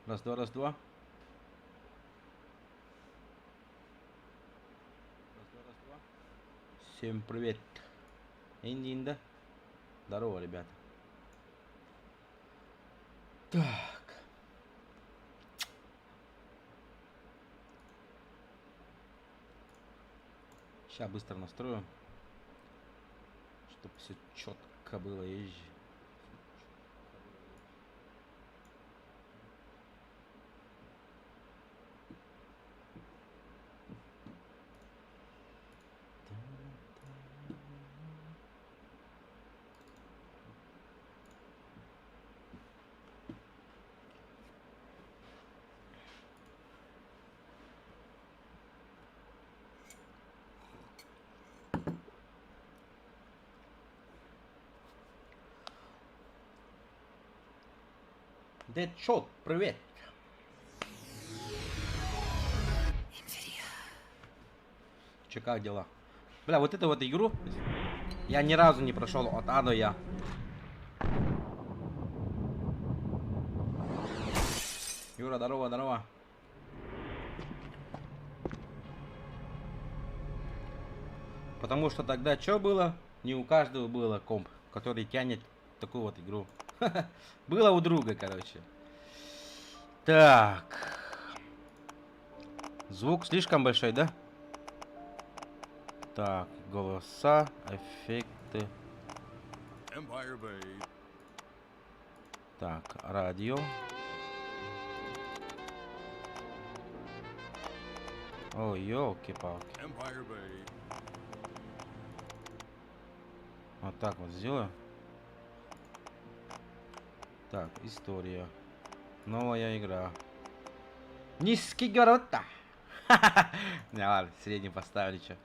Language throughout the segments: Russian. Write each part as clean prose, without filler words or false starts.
Раз, два, раз, два. Раз, два, раз, два. Всем привет. Инда. Здорово, ребята. Так. Сейчас быстро настрою, чтобы все четко было. Езжи. Дэдшот, привет. Че, как дела? Бля, вот эту вот игру я ни разу не прошел от А до Я. Юра, здорово, здорово. Потому что тогда что было? Не у каждого было комп, который тянет такую вот игру. Было у друга, короче. Так. Звук слишком большой, да? Так, голоса, эффекты. Empire Bay. Так, радио. Ой, ёлки-палки. Empire Bay. Вот так вот сделаю. Так, история. Новая игра. Низкий города. Не, ладно, средний поставили, чё.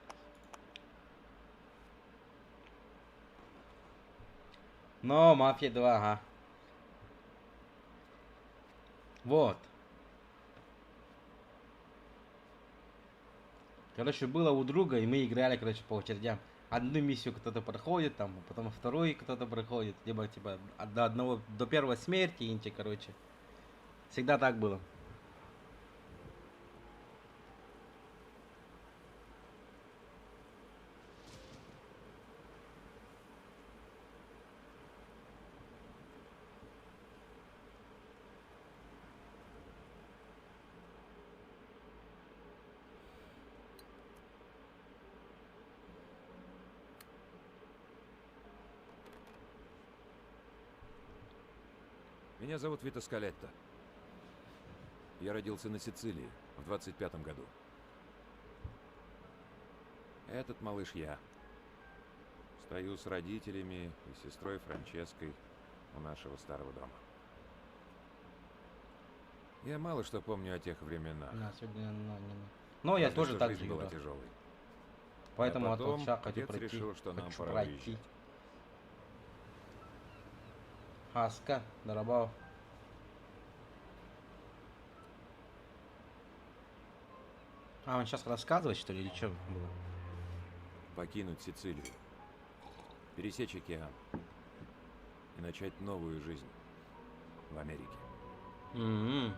Но, Мафия 2, ага. Вот. Короче, было у друга, и мы играли, короче, по очередям. Одну миссию кто-то проходит, там, потом вторую кто-то проходит. Либо, типа, до одного, до первой смерти, инти, короче. Всегда так было. Меня зовут Вито Скалетто. Я родился на Сицилии в 25-м году. Этот малыш я. Стою с родителями и сестрой Франческой у нашего старого дома. Я мало что помню о тех временах. На, сегодня, но я Разве тоже что так же жизнь была играл. тяжелой. Поэтому А от потом толча хочу отец пройти. решил, что нам Хочу пора пройти. уезжать. Хаска, дорабал. А, он сейчас рассказывает, что ли, или что было? Покинуть Сицилию. Пересечь океан. И начать новую жизнь в Америке. М-м.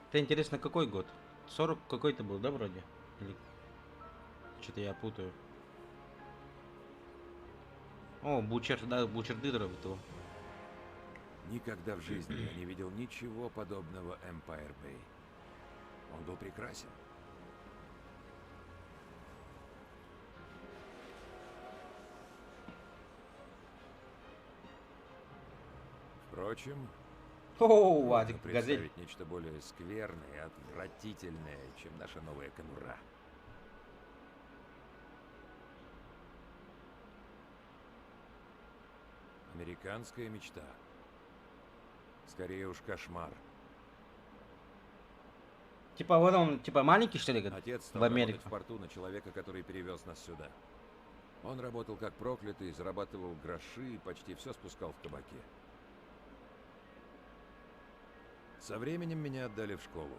Это интересно, какой год? 40 какой-то был, да, вроде? Или что-то я путаю. О, Бучер, да, Бучер Дидеров этого. Никогда в жизни я не видел ничего подобного Empire Bay. Он был прекрасен. Впрочем, О, трудно Вадик, газель. представить нечто более скверное и отвратительное, чем наша новая конура. Американская мечта. Скорее уж кошмар. Типа вот он, типа маленький, что ли, Отец в стал работать Америку? в порту на человека, который перевез нас сюда. Он работал как проклятый, зарабатывал гроши и почти все спускал в кабаке. Со временем меня отдали в школу.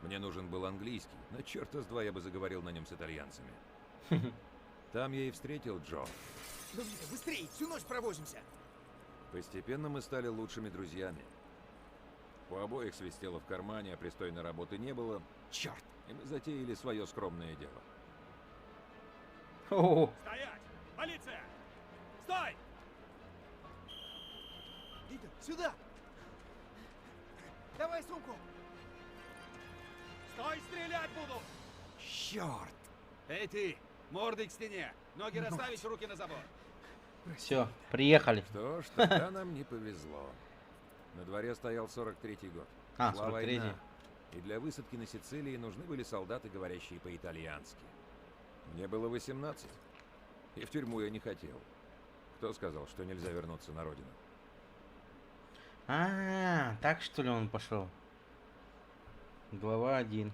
Мне нужен был английский, но черта с два я бы заговорил на нем с итальянцами. Там я и встретил Джо. Ну, Вита, быстрее, всю ночь провозимся. Постепенно мы стали лучшими друзьями. У обоих свистело в кармане, а пристойной работы не было, Черт. и мы затеяли свое скромное дело. О, Стоять! Полиция! Стой! Вита, сюда. Давай сумку. Стой, стрелять буду! Черт. Эй ты! Мордой к стене! Ноги расставить, руки на забор! все, приехали. Что ж, тогда нам не повезло. На дворе стоял 43-й год. А, Шла 43-й. война, и для высадки на Сицилии нужны были солдаты, говорящие по-итальянски. Мне было 18, и в тюрьму я не хотел. Кто сказал, что нельзя вернуться на родину? А, так что ли он пошел? Глава 1.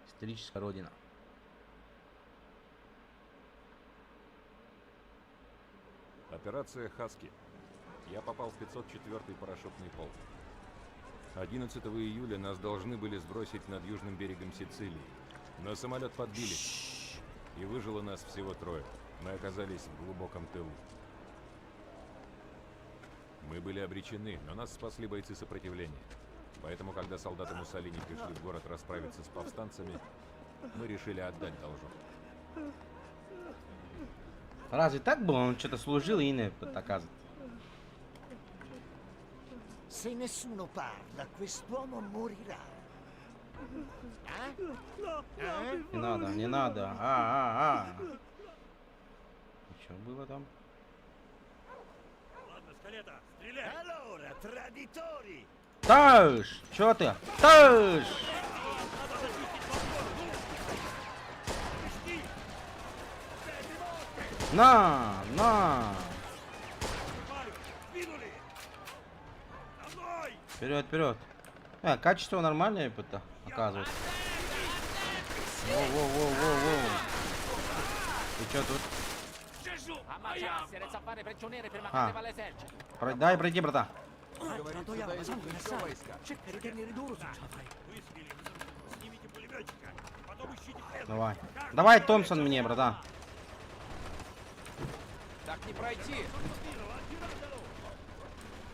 Историческая родина. Операция «Хаски». Я попал в 504-й парашютный полк. 11 июля нас должны были сбросить над южным берегом Сицилии. Но самолет подбили. И выжило нас всего 3. Мы оказались в глубоком тылу. Мы были обречены, но нас спасли бойцы сопротивления. Поэтому, когда солдаты Муссолини пришли в город расправиться с повстанцами, мы решили отдать должок. Разве так было? Он что-то служил и не доказывает. Se nessuno parla, quest'uomo morirà. Не надо, не надо. А. Что было там? Ладно, Скалета, стреляй! Allora, traditori! Таш! Чё ты? Таш! На! Двинули! За мной! Вперед, вперед. Качество нормальное, это оказывается. Воу. И чё тут? Ammazzarsi, senza fare prigionieri prima che Ah. arriva l'esercito. Дай пройти, брата. Cerca di tenere duro sul Выстрелим! Снимите пулеметчика! Потом ищите пленных! Давай. Давай, Томпсон, мне, братан. Так не пройти.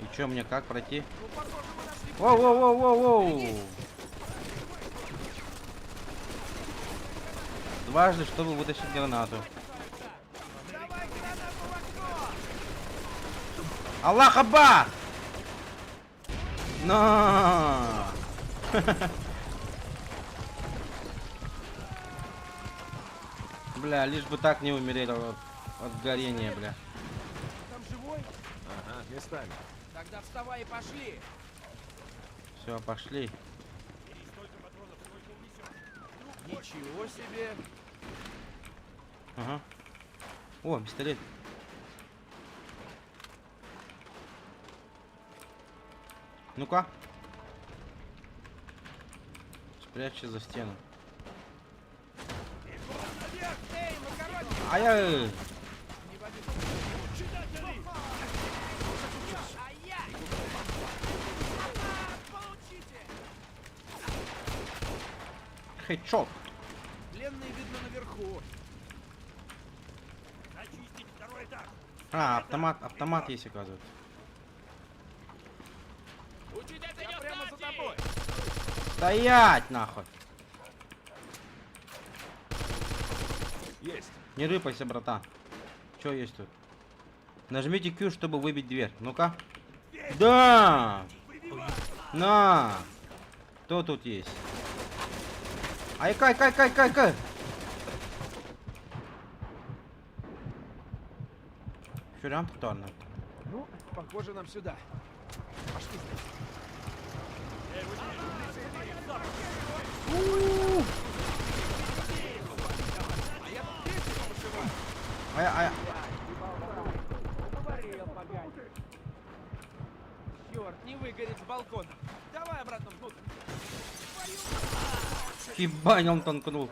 И чё мне, как пройти? Воу. Дважды, чтобы вытащить гранату. Аллах Акбар! На! Бля, лишь бы так не умереть от горения, бля. Ага, местами. Тогда вставай и пошли. Все, пошли. Ничего себе. Ага. О, пистолет. Ну-ка. Спрячься за стену. Эй, макарони! Ай-яй! Ай-яй! Получите! Хедшот. Пленные видно наверху. Очистить второй этаж! Автомат есть, оказывается. Учитель, я прямо за тобой. Стоять, нахуй. Есть. Не рыпайся, братан. Что есть тут? Нажмите Q, чтобы выбить дверь. Ну-ка. Да! На! Кто тут есть? Ай, кай! Шурям тотально. Ну, похоже нам сюда. Пошли. Ай. Черт, не выгорит с балкона. Давай обратно внутрь. Ебать, он танкнул.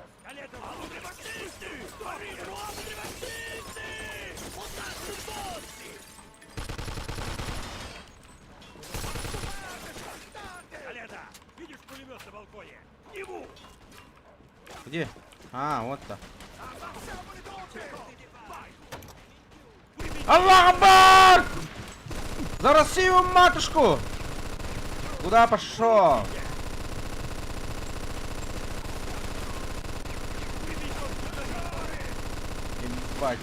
Скалета! Видишь пулемет на балконе? Ему! Где? А, вот так. Аллах Акбар! За Россию, матушку! Куда пошел? Ебать.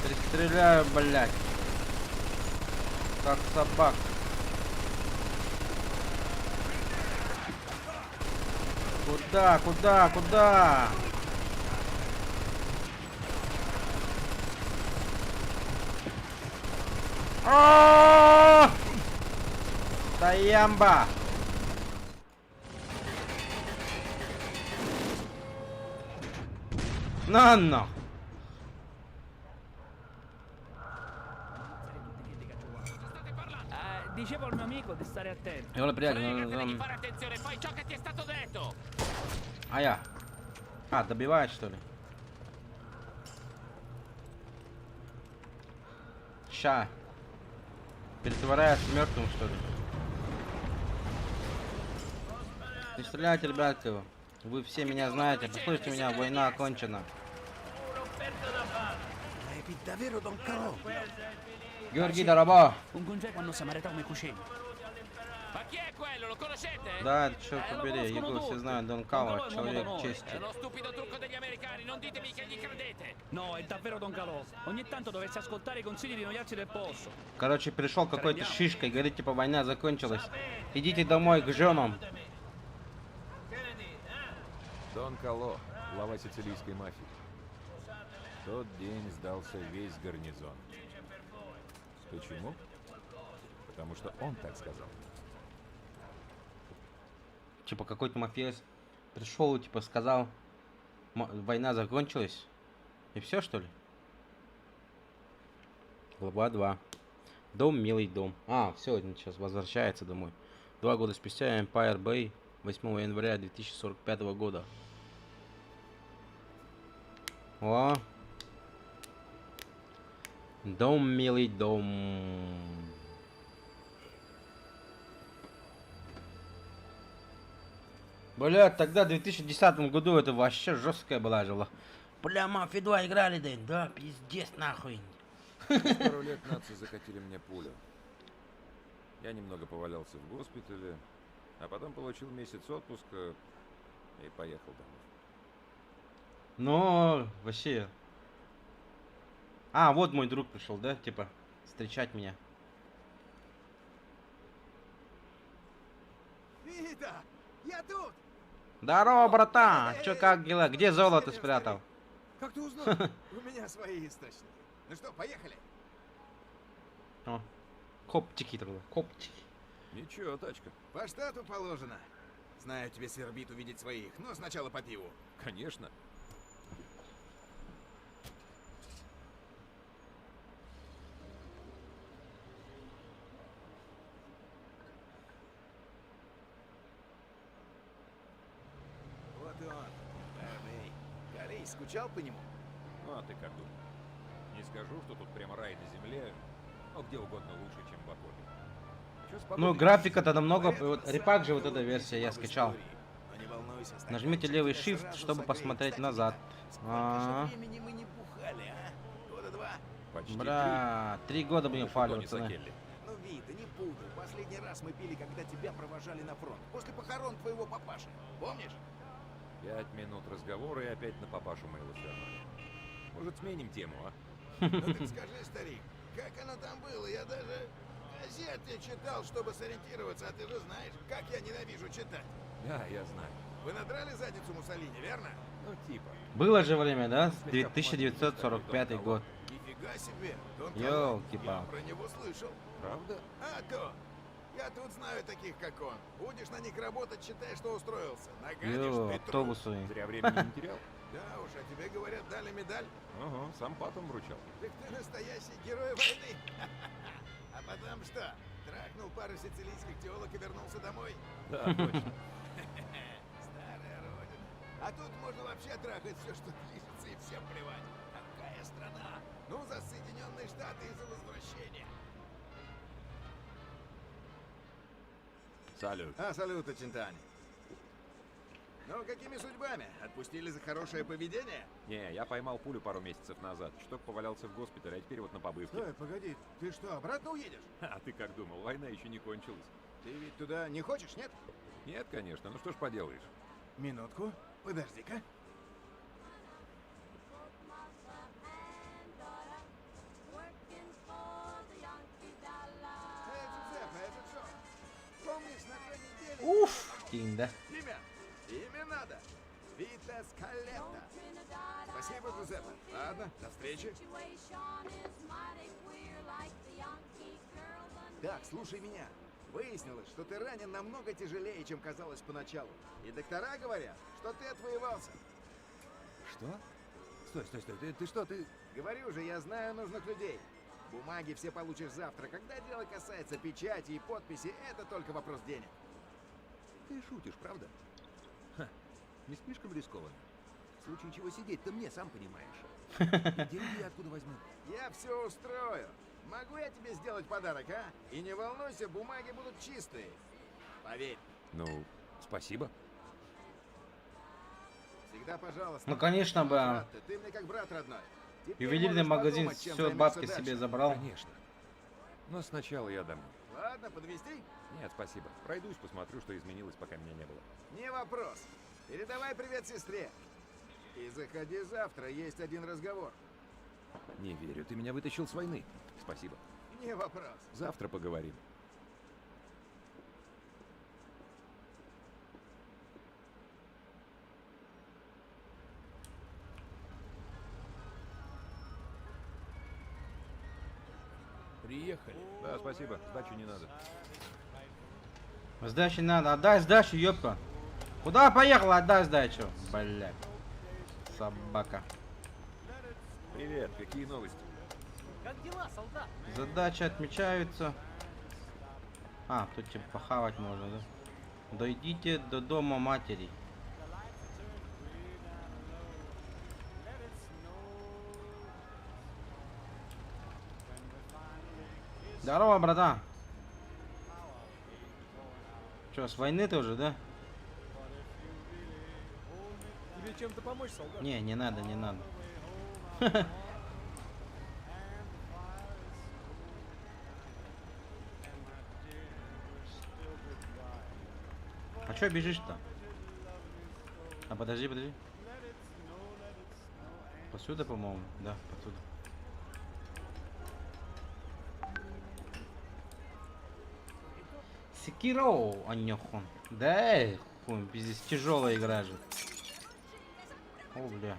Перестреляю, блядь. Как собак. Куда, куда, куда? А! Таямба! На! Dicevo al mio amico di stare attento. E ora Fregate di приятно. fare attenzione, fai ciò che ti è stato detto! А я. А, добивает, что ли? Ща. Перетворяется мертвым, что ли? Не стреляйте, ребятки. Вы все меня знаете. Послушайте меня, война окончена. Repi davvero Don Calò? Георгий Дараба. Un congeco hanno samaretato i cucini. Ma chi è quello? Lo conoscete? Да, черт побери, его все знают. Дон Кало, человек È чести. uno stupido trucco degli americani, non ditemi che gli credete! No, è davvero Don Calò. Ogni tanto dovresti ascoltare i consigli di noi altri del posto. Короче, пришел какой-то шишка и говорит, типа, война закончилась. Идите домой к женам. Дон Кало, глава сицилийской мафии. В тот день сдался весь гарнизон. Почему? Потому что он так сказал. Типа, какой-то мафиоз пришел, типа, сказал, война закончилась. И все, что ли? Глава 2. Дом, милый дом. А, все, сейчас возвращается домой. 2 года спустя Empire Bay, 8 января 2045 года. О! Дом, милый дом. Бля, тогда в 2010 году это вообще жесткая была жила. Бля, Мафия 2 играли, Дэн, да, пиздец нахуй. Через пару лет нации закатили мне пулю. Я немного повалялся в госпитале, а потом получил месяц отпуска и поехал домой. Ну, вообще. А, вот мой друг пришел, да, типа, встречать меня. Вита, я тут! Здорово, братан! Чё, как дела? Где золото спрятал? Как ты узнал? У меня свои источники. Ну что, поехали? О, коптики труда, коптики. Ничего, тачка. По штату положено. Знаю, тебе свербит увидеть своих, но сначала по пиву. Конечно. Вот и он. Эрней. Корей, скучал по нему? Ну, а ты как думаешь? Не скажу, что тут прямо рай на земле, но где угодно лучше, чем в окопе. Чё с Ну, погодой? графика-то намного... Говорят, Вот, на репак самом же вот деле эта версия я весьма в скачал. истории. Но не волнуйся, стаканчик Нажмите левый тебя shift, сразу чтобы согреет. посмотреть Кстати, назад. Сколько А. же времени мы не бухали, а? Года 2? Почти Бля, 3 года три. будем Лучше фали, Тони пацаны. Сакелли. Ну, Вита, не путай. Последний раз мы пили, когда тебя провожали на фронт. После похорон твоего папаши. Помнишь? 5 минут разговора и опять на папашу моего Фернана. Может, сменим тему, а? Ну так скажи, старик, как оно там было? Я даже газеты читал, чтобы сориентироваться, а ты же знаешь, как я ненавижу читать. Да, я знаю. Вы надрали задницу Муссолини, верно? Ну, типа. Было же время, да? 1945 год. Нифига себе! Дон Ёлки-палки. Колон, я про него слышал. Правда? А то! Я тут знаю таких, как он. Будешь на них работать, считай, что устроился. Нагадишь Йо, Петру. автобусы. Зря времени не терял. Да уж, а тебе, говорят, дали медаль. Ага, сам патом вручал. Так ты настоящий герой войны. А потом что? Трахнул пару сицилийских телок и вернулся домой? Да, точно. Старая родина. А тут можно вообще трахать все, что движется, и всем плевать. Какая страна? Ну, за Соединенные Штаты и за возвращение. Салют. А, салют, Чентани. Ну, какими судьбами? Отпустили за хорошее поведение? Не, я поймал пулю пару месяцев назад. Чуток повалялся в госпитале, а теперь вот на побывке. Стой, погоди, ты что, обратно уедешь? А ты как думал, война еще не кончилась? Ты ведь туда не хочешь, нет? Нет, конечно, ну что ж поделаешь. Минутку, подожди-ка. Эй, Джузеппе, это что? Помнишь, на той неделе... Уф, тень, да? Имя? Имя надо. Вита Скалетта. Спасибо, Джузеппе. Ладно, до встречи. Так, слушай меня. Выяснилось, что ты ранен намного тяжелее, чем казалось поначалу. И доктора говорят, что ты отвоевался. Что? Стой, ты что, ты... Говорю же, я знаю нужных людей. Бумаги все получишь завтра. Когда дело касается печати и подписи, это только вопрос денег. Ты шутишь, правда? Ха, не слишком рискованно. В случае чего сидеть-то мне, сам понимаешь. И деньги я откуда возьму? Я все устрою. Могу я тебе сделать подарок, а? И не волнуйся, бумаги будут чистые. Поверь. Ну, спасибо. Всегда пожалуйста. Ну, конечно, бы. Брат, ты мне как брат родной. Теперь Ювелирный можешь магазин подумать, чем все займешься бабки дальше. себе забрал. Конечно. Но сначала я домой. Ладно, подвезти? Нет, спасибо. Пройдусь, посмотрю, что изменилось, пока меня не было. Не вопрос. Передавай привет сестре. И заходи завтра, есть один разговор. Не верю, ты меня вытащил с войны. Спасибо. Не вопрос. Завтра поговорим. Приехали. Да, спасибо. Сдачи не надо. Сдачи надо. Отдай сдачу, ёпта. Куда поехала? Отдай сдачу. Блядь. Собака. Привет, какие новости? Как дела, солдат? Задачи отмечаются. А, тут типа похавать можно, да? Дойдите до дома матери. Здорово, братан. Че, с войны ты уже, да? Тебе чем-то помочь, солдат? Не, не надо, не надо. А чё бежишь-то? А подожди, подожди. Посюда, по-моему. Да, посюда. Секиро, анёхон. Да, хуй, пиздец, тяжелая игра же. О, бля.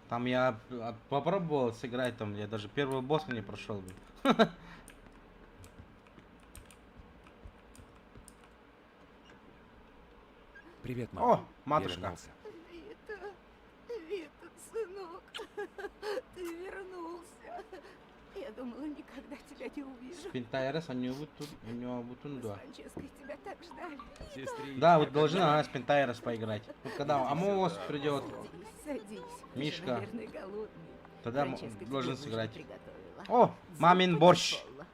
Там я попробовал сыграть, там я даже первого босса не прошел бы. Привет, мама. О, матушка. Я вернулся. Вита, сынок, ты вернулся. Я думала, никогда тебя не увижу. Спинтайрес, у него бутун, Мы да. с Франческой тебя так ждали. Сестричка, Да, вот как должна дела? она Спинтайрес поиграть. Вот когда Амос придет, Садись. Ты Мишка. же, наверное, голодный. тогда Франческа тебе должен ужин сыграть. приготовила. О, мамин Зуб борщ. поколола.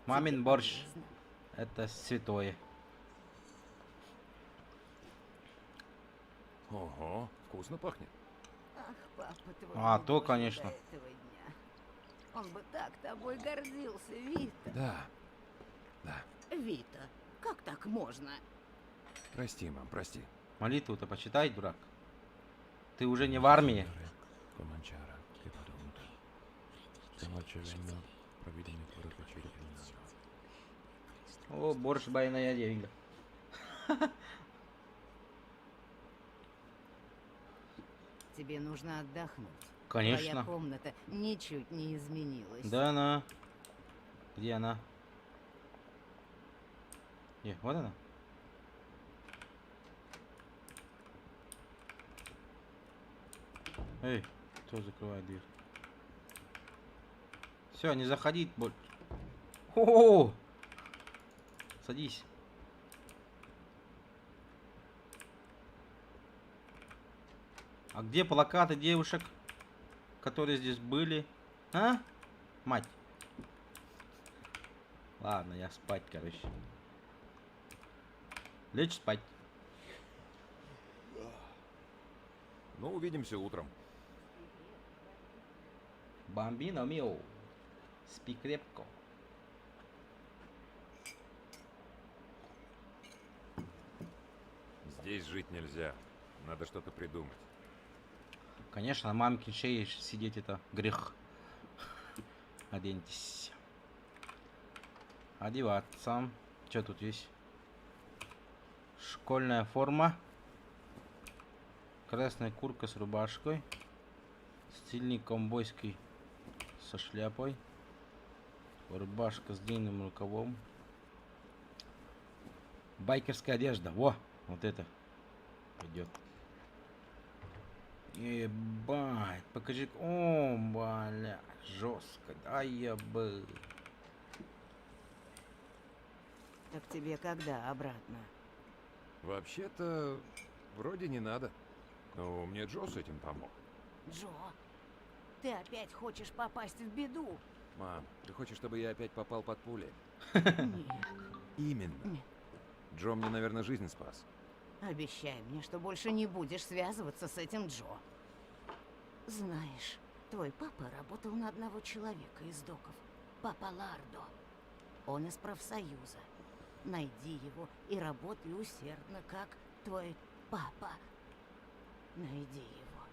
Мамин Тебе борщ. полезно. Это святое. Ого, вкусно пахнет. Ах, папа твой. А, не то, дожил конечно. до этого дня. Он бы так тобой гордился, Вита. Да. Да. Вита, как так можно? Прости, мам, прости. Молитву-то почитай, дурак. Ты уже не в армии. О, борщ байная деньга. Тебе нужно отдохнуть. Конечно. Твоя комната ничуть не изменилась. Да она. Где она? Вот она. Эй, кто закрывает дверь? Все, не заходить больше. О! Садись. А где плакаты девушек, которые здесь были? А? Мать. Ладно, я спать, короче. Лечь спать. Ну, увидимся утром. Бомбино мио. Спи крепко. Здесь жить нельзя. Надо что-то придумать. Конечно, на мамке шее сидеть это грех. Оденьтесь. Одеваться. Что тут есть? Школьная форма. Красная куртка с рубашкой. Стильный ковбойский со шляпой. Рубашка с длинным рукавом. Байкерская одежда. Во! Вот это пойдет. Ебать, покажи. О, бля, жестко. Да я бы. Так тебе когда обратно? Вообще-то, вроде не надо. Но мне Джо с этим помог. Джо, ты опять хочешь попасть в беду? Мам, ты хочешь, чтобы я опять попал под пули? Нет. Именно. Нет. Джо мне, наверное, жизнь спас. Обещай мне, что больше не будешь связываться с этим Джо. Знаешь, твой папа работал на одного человека из доков. Папа Лардо. Он из профсоюза. Найди его и работай усердно, как твой папа. Найди его.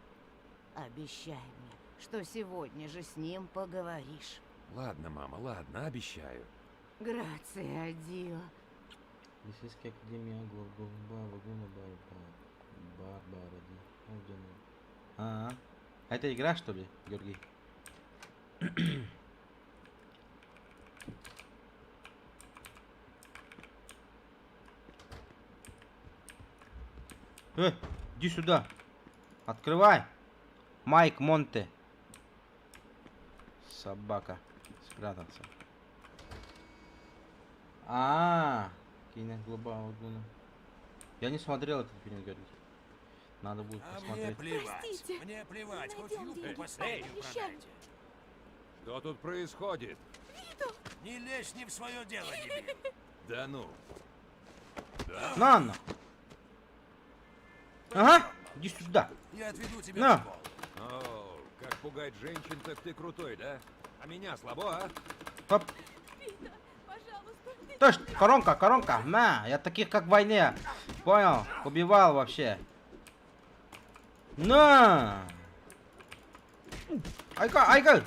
Обещай мне, что сегодня же с ним поговоришь. Ладно, мама, ладно, обещаю. Грация, Дио. Лисийская академия Главгова вагона Барбара. А, это игра, что ли, Георгий? Иди сюда. Открывай. Майк Монте. Собака. Спрятался. Кино глобал. Я не смотрел этот фильм, Георгий. Надо будет посмотреть. Простите, Мне плевать, не хоть найдем юбку деньги. последнюю Обещаю. продайте. Что тут происходит? Не лезь не в свое дело, дебил. Да ну. На. Ага. Иди сюда. Я отведу тебя На. в школу. О, как пугать женщин, так ты крутой, да? А меня слабо, а? Хоп. Точно, коронка. На, я таких как в войне. Понял? Убивал вообще. На. Айка.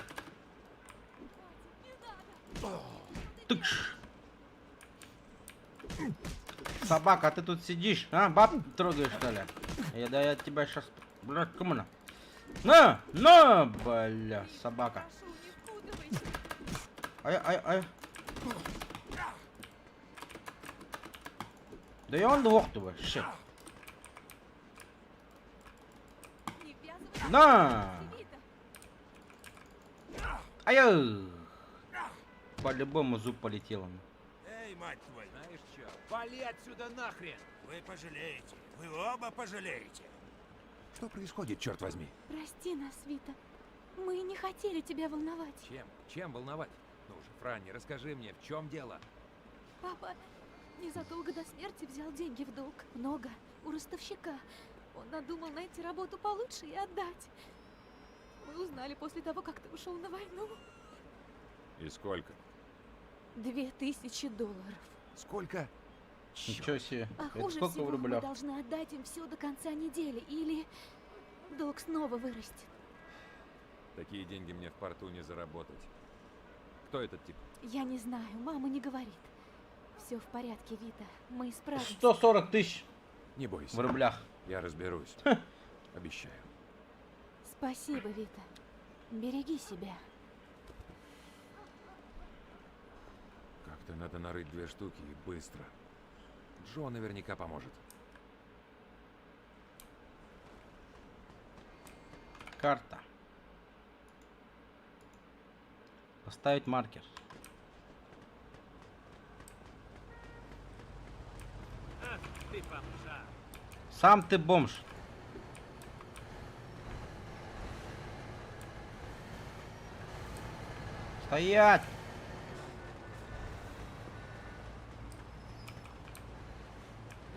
Тыш. Собака, ты тут сидишь, а? Баб трогаешь, что ли? Я тебя сейчас... Блядь, кому на? На, бля, собака. Ай. Да я он двох тебе, ще. На! Ай! По-любому зуб полетел. Эй, мать твою, Знаешь что? вали отсюда нахрен. Вы пожалеете. Вы оба пожалеете. Что происходит, черт возьми? Прости нас, Вита. Мы не хотели тебя волновать. Чем волновать? Ну же, Франни, расскажи мне, в чем дело? Папа незадолго до смерти взял деньги в долг. Много. У ростовщика. Он надумал найти работу получше и отдать. Мы узнали после того, как ты ушел на войну. И сколько? $2000. Сколько? Ничего себе. А Это хуже сколько всего, в мы рублях? должны отдать им все до конца недели, или долг снова вырастет. Такие деньги мне в порту не заработать. Кто этот тип? Я не знаю, мама не говорит. Все в порядке, Вита. Мы справимся. 140 тысяч Не бойся. в рублях. Я разберусь. Обещаю. Спасибо, Вита. Береги себя. Как-то надо нарыть 2 штуки и быстро. Джо наверняка поможет. Карта. Поставить маркер. Ты бомжа. Сам ты бомж. Стоять!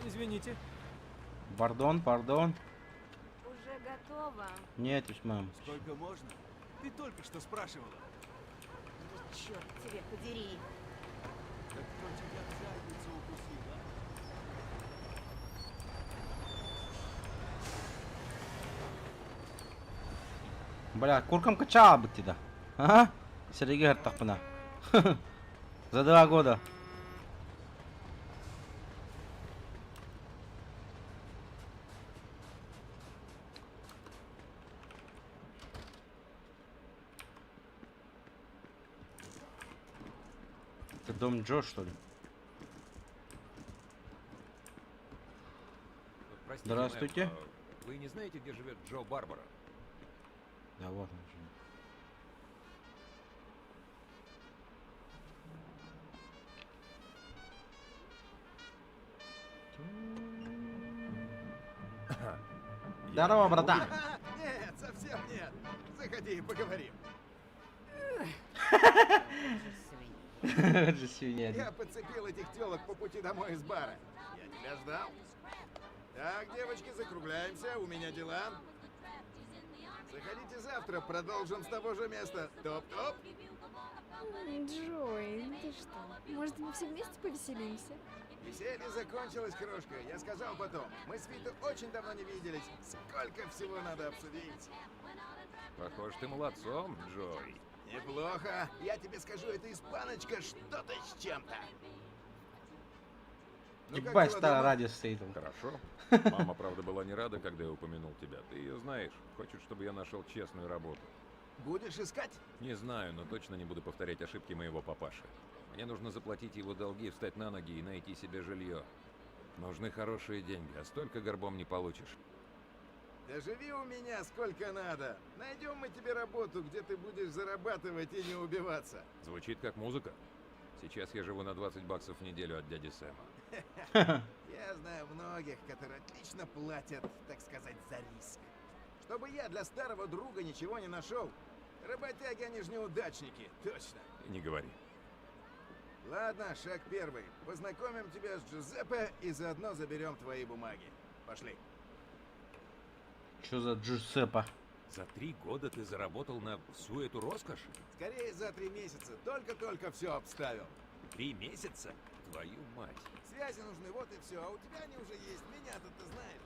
Извините. Пардон, пардон. Уже готово. Нет, уж, мам. Сколько можно? Ты только что спрашивала. Да черт тебе подери. Так кто тебя в задницу укусил, а? Бля, куркам качал бы тебя. Ага. Сергей так пона. За 2 года. Это дом Джо, что ли? Простите, Здравствуйте. мэм, вы не знаете, где живет Джо Барбара? Да вот он же. Здорово, братан. Нет, совсем нет. Заходи и поговорим. Свиньи. Вот же свинья. Я подцепил этих телок по пути домой из бара. Я тебя ждал. Так, девочки, закругляемся. У меня дела. Заходите завтра, продолжим с того же места. Топ-топ. Джой, ты что? Может, мы все вместе повеселимся? Веселье закончилось, крошка. Я сказал потом. Мы с Витой очень давно не виделись. Сколько всего надо обсудить. Похож, ты молодцом, Джой. Неплохо. Я тебе скажу, эта испаночка что-то с чем-то. Ну, как Ебать, дела старая дома? радио стоит. Хорошо. Мама, правда, была не рада, когда я упомянул тебя. Ты ее знаешь. Хочет, чтобы я нашел честную работу. Будешь искать? Не знаю, но точно не буду повторять ошибки моего папаши. Мне нужно заплатить его долги, встать на ноги и найти себе жилье. Нужны хорошие деньги, а столько горбом не получишь. Да живи у меня сколько надо. Найдем мы тебе работу, где ты будешь зарабатывать и не убиваться. Звучит как музыка. Сейчас я живу на 20 баксов в неделю от дяди Сэма. Я знаю многих, которые отлично платят, так сказать, за риск. Чтобы я для старого друга ничего не нашел. Работяги, они же неудачники, точно. И не говори. Ладно, шаг первый. Познакомим тебя с Джузеппе и заодно заберем твои бумаги. Пошли. Что за Джусеппе? За 3 года ты заработал на всю эту роскошь? Скорее за 3 месяца. Только-только все обставил. 3 месяца? Твою мать. Связи нужны, вот и все. А у тебя они уже есть. Меня-то ты знаешь.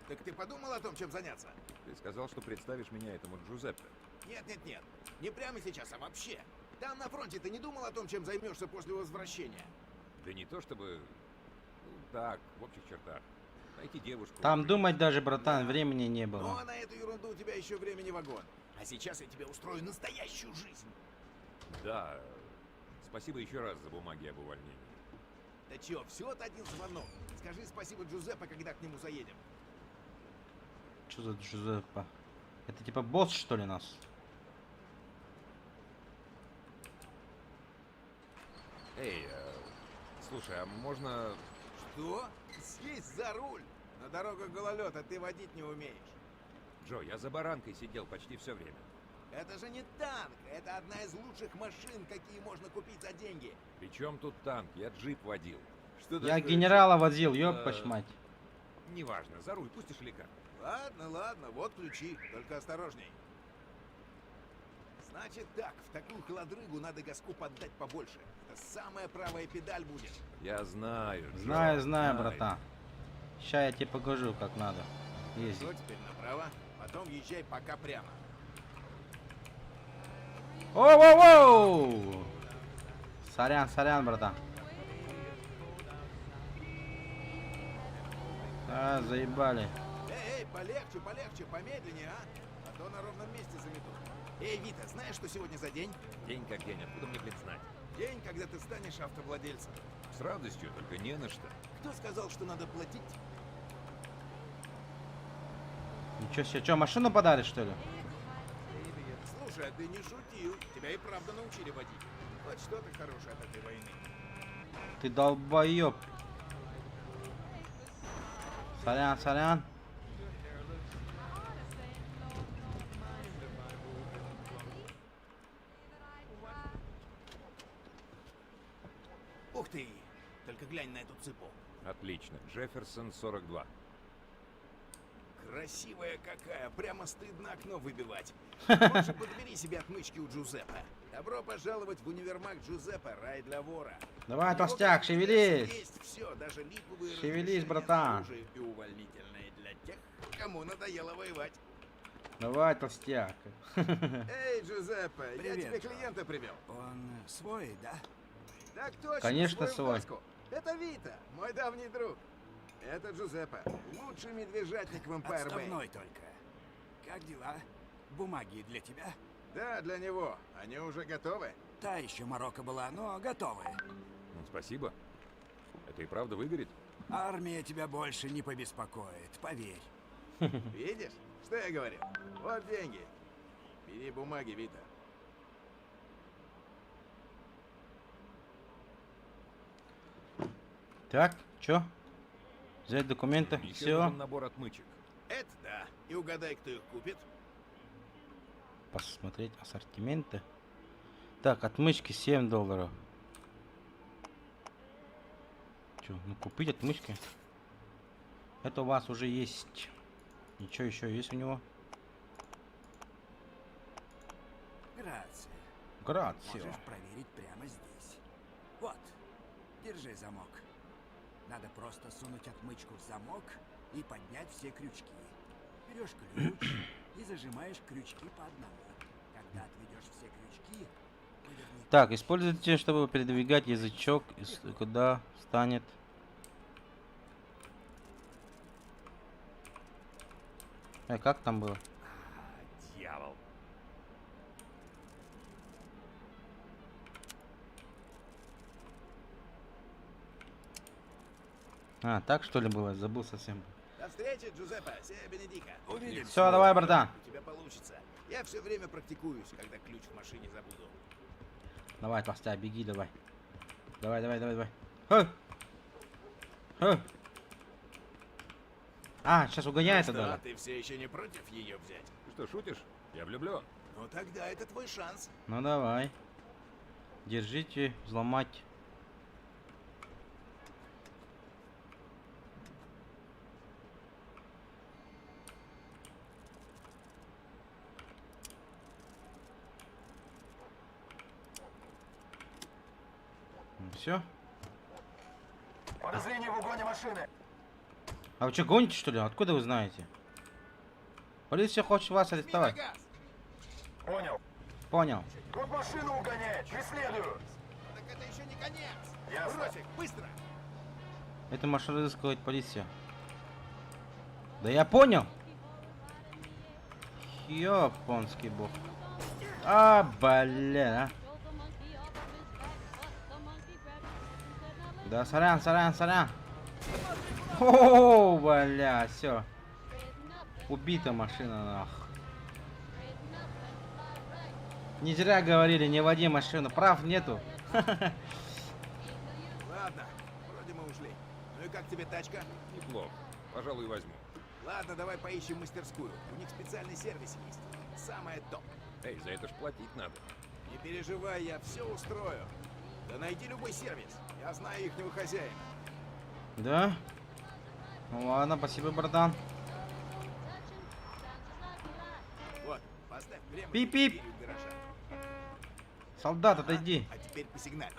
Так ты подумал о том, чем заняться? Ты сказал, что представишь меня этому Джузеппе. Нет. Не прямо сейчас, а вообще. Там на фронте ты не думал о том, чем займешься после возвращения? Да не то чтобы... Ну, так, в общих чертах. Найти девушку. Там жениться. думать даже, братан, Да. времени не Но было. на эту ерунду у тебя еще времени вагон. А сейчас я тебе устрою настоящую жизнь. Да. Спасибо еще раз за бумаги об увольнении. Да чё, всего-то один звонок. Скажи спасибо Джузеппе, когда к нему заедем. Что за Джузеппе? Это типа босс, что ли, нас? Эй, слушай, а можно... Что? Съесть за руль? На дорогах гололед, а ты водить не умеешь. Джо, я за баранкой сидел почти все время. Это же не танк, это одна из лучших машин, какие можно купить за деньги. Причем тут танк? Я джип водил. Что Я генерала возил, ёб Э, мать. Неважно, за руль пустишь или как? Ладно, вот ключи, только осторожней. Значит так, в такую холодрыгу надо газку поддать побольше. Это самая правая педаль будет. Я знаю, Джо, Знаю, братан. Ща я тебе покажу, как надо ездить. Что теперь направо, потом езжай пока прямо. Оу-оу-оу! Сорян, братан. А, заебали. Эй, полегче, помедленнее, а? А то на ровном месте заметут. Эй, Вита, знаешь, что сегодня за день? День как день, откуда мне, блин, знать? День, когда ты станешь автовладельцем. С радостью, только не на что. Кто сказал, что надо платить? Ничего себе, что, машину подаришь, что ли? Слушай, а ты не шутил. Тебя и правда научили водить. Хоть что-то хорошее от этой войны. Ты долбоёб. Сорян. Ух ты! Только глянь на эту цепу. Отлично. Джефферсон 42. Красивая какая, прямо стыдно окно выбивать. Лучше подбери себе отмычки у Джузеппе. Добро пожаловать в универмаг Джузеппе, рай для вора. Давай, У него, толстяк, как известно, шевелись. Есть все, даже липовые Шевелись, разрешения братан. на оружие и увольнительные для тех, кому надоело воевать. Давай, толстяк. Эй, Джузеппе, я Привет, тебе Джо. клиента привел. Он свой, да? Так точно, Конечно, свой в свой. доску. Это Вита, мой давний друг. Это Джузеппе, лучший медвежатник в Эмпайр Бэй. Отставной только. Как дела? Бумаги для тебя? Да, для него. Они уже готовы. Та еще Марокко была, но готовы. Ну, спасибо. Это и правда выгорит? Армия тебя больше не побеспокоит, поверь. Видишь, что я говорил? Вот деньги. Бери бумаги, Вита. Так, чё? Взять документы, Еще все. нужен набор отмычек. Это да. И угадай, кто их купит. Посмотреть ассортименты. Так, отмычки $7. Чё, ну купить отмычки. Это у вас уже есть. Ничего еще есть у него? Грация. Грацио. Можешь проверить прямо здесь. Вот, держи замок. Надо просто сунуть отмычку в замок и поднять все крючки. Берешь ключ и зажимаешь крючки по одному. Когда отведешь все крючки, поверни. Так, используйте, чтобы передвигать язычок, куда станет. Как там было? Дьявол. Так что ли было? Забыл совсем. До встречи, Джузеппе, сея Бенедика. Увидимся. Все, давай, братан. У тебя получится. Я все время практикуюсь, когда ключ в машине забуду. Давай, толстяк, беги, давай. Давай, давай, давай, давай. Ха! Ха! Сейчас угоняется Что, даже. ты все еще не против ее взять? Ты что, шутишь? Я влюблен. Ну тогда это твой шанс. Ну давай. Держите, взломать. Все. Подозрение в угоне машины. А вы что, гоните, что ли? Откуда вы знаете? Полиция хочет вас Жми на арестовать. газ. Понял. Понял. Тут машину угоняет. Преследую. Так это еще не конец. Ясно. Брось их, быстро. Это машина разыскивает полиция. Да я понял. Ёпонский бог. Блин, Да, сорян, сорян, сорян. О, бля, все. Убита машина, нах. Не зря говорили, не води машину. Прав нету. Ладно, вроде мы ушли. Ну и как тебе тачка? Неплохо. Пожалуй, возьму. Ладно, давай поищем мастерскую. У них специальный сервис есть. Самое топ. Эй, за это ж платить надо. Не переживай, я все устрою. Да найди любой сервис. Я знаю ихнего хозяина. Да? Ну ладно, спасибо, братан. Вот, поставь прямо Пип-пип. перед дверью гаража. Солдат, отойди. А теперь посигналь.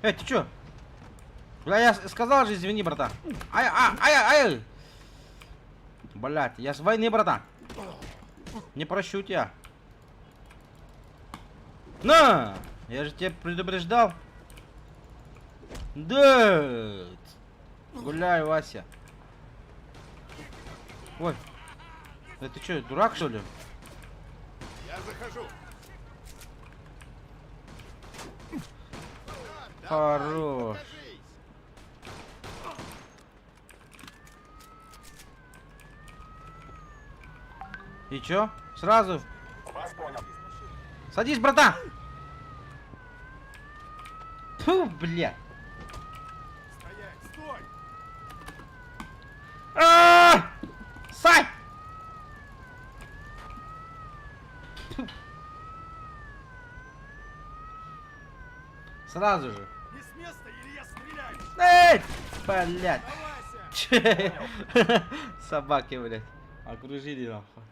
Ты чё? Бля, я сказал же, извини, братан. Ай. Блять, я с войны, братан. Не прощу тебя. На! Я же тебя предупреждал. Да! Гуляй, Вася. Ой. Да ты чё, дурак, что ли? Я захожу. Хорош. Покажись. И чё? Сразу? Вас понял. Садись, братан! Фу, бля. Стоять, стой! Сань! Фу. Сразу же. Не с места, или я стреляю! Эй! Блядь. Давайся! Собаки, блядь. Окружили нахуй.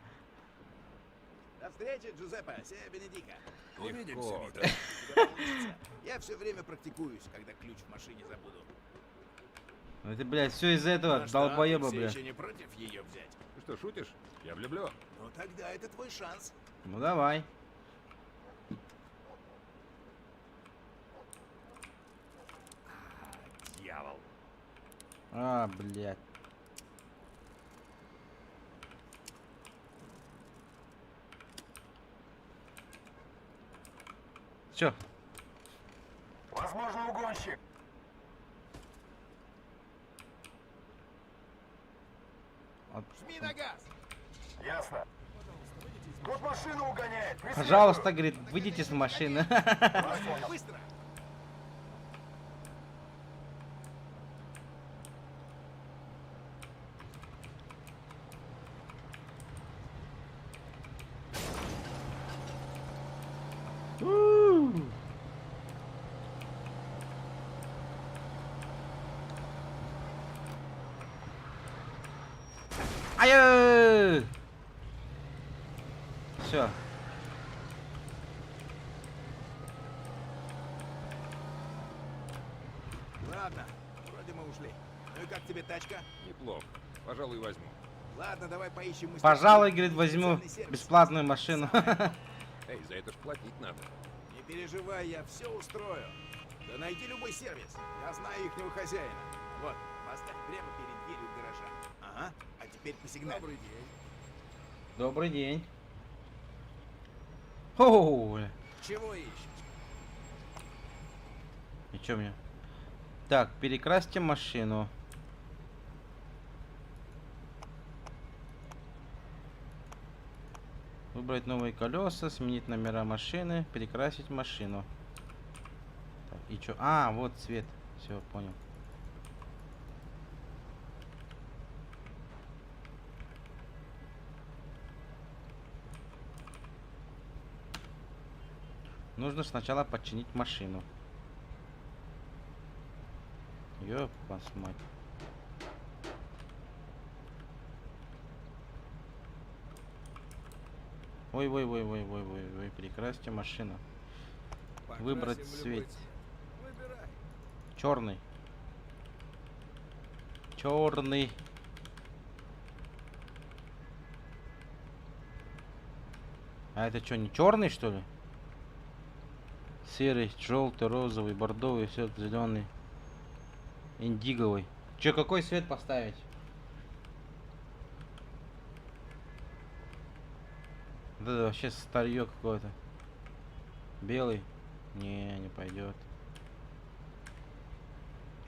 До встречи, Джузеппе, сея Бенедика. Увидимся, Легко, Витя. да? У тебя получится. Я все время практикуюсь, когда ключ в машине забуду. Ну это, блядь, все из-за этого Ну что, долбоеба, ты все блядь. еще не против ее взять? Ты что, шутишь? Я влюблен. Ну тогда это твой шанс. Ну давай. Дьявол. А, блядь. Все. Возможно, угонщик! Жми на газ. Ясно. Вот машину угоняет! Пожалуйста, говорит, выйдите с машины. Быстро. Ай! Все. Ладно, вроде мы ушли. Ну и как тебе тачка? Неплохо. Пожалуй, возьму. Ладно, давай поищем мастерскую. Пожалуй, говорит, возьму Специальный сервис. бесплатную машину. Эй, за это ж платить надо. Не переживай, я все устрою. Да найди любой сервис. Я знаю ихнего хозяина. Вот, поставь прямо перед дверью гаража. Ага, а теперь посигналь. Добрый день. Добрый день. Оу, бля. Чего ищешь? И чё мне? Так, перекрасьте машину. Выбрать новые колеса, сменить номера машины, перекрасить машину. Так, и чё? А, вот цвет. Все, понял. Нужно сначала починить машину. Ёп, вас мать. Ой, прекрасьте машину. Выбрать Покрасим любой цвет. Выбирай. Черный. Черный. А это что, не черный, что ли? Серый, желтый, розовый, бордовый, все зеленый, индиговый. Че, какой цвет поставить? Да, вообще старье какое-то. Белый? Не пойдет.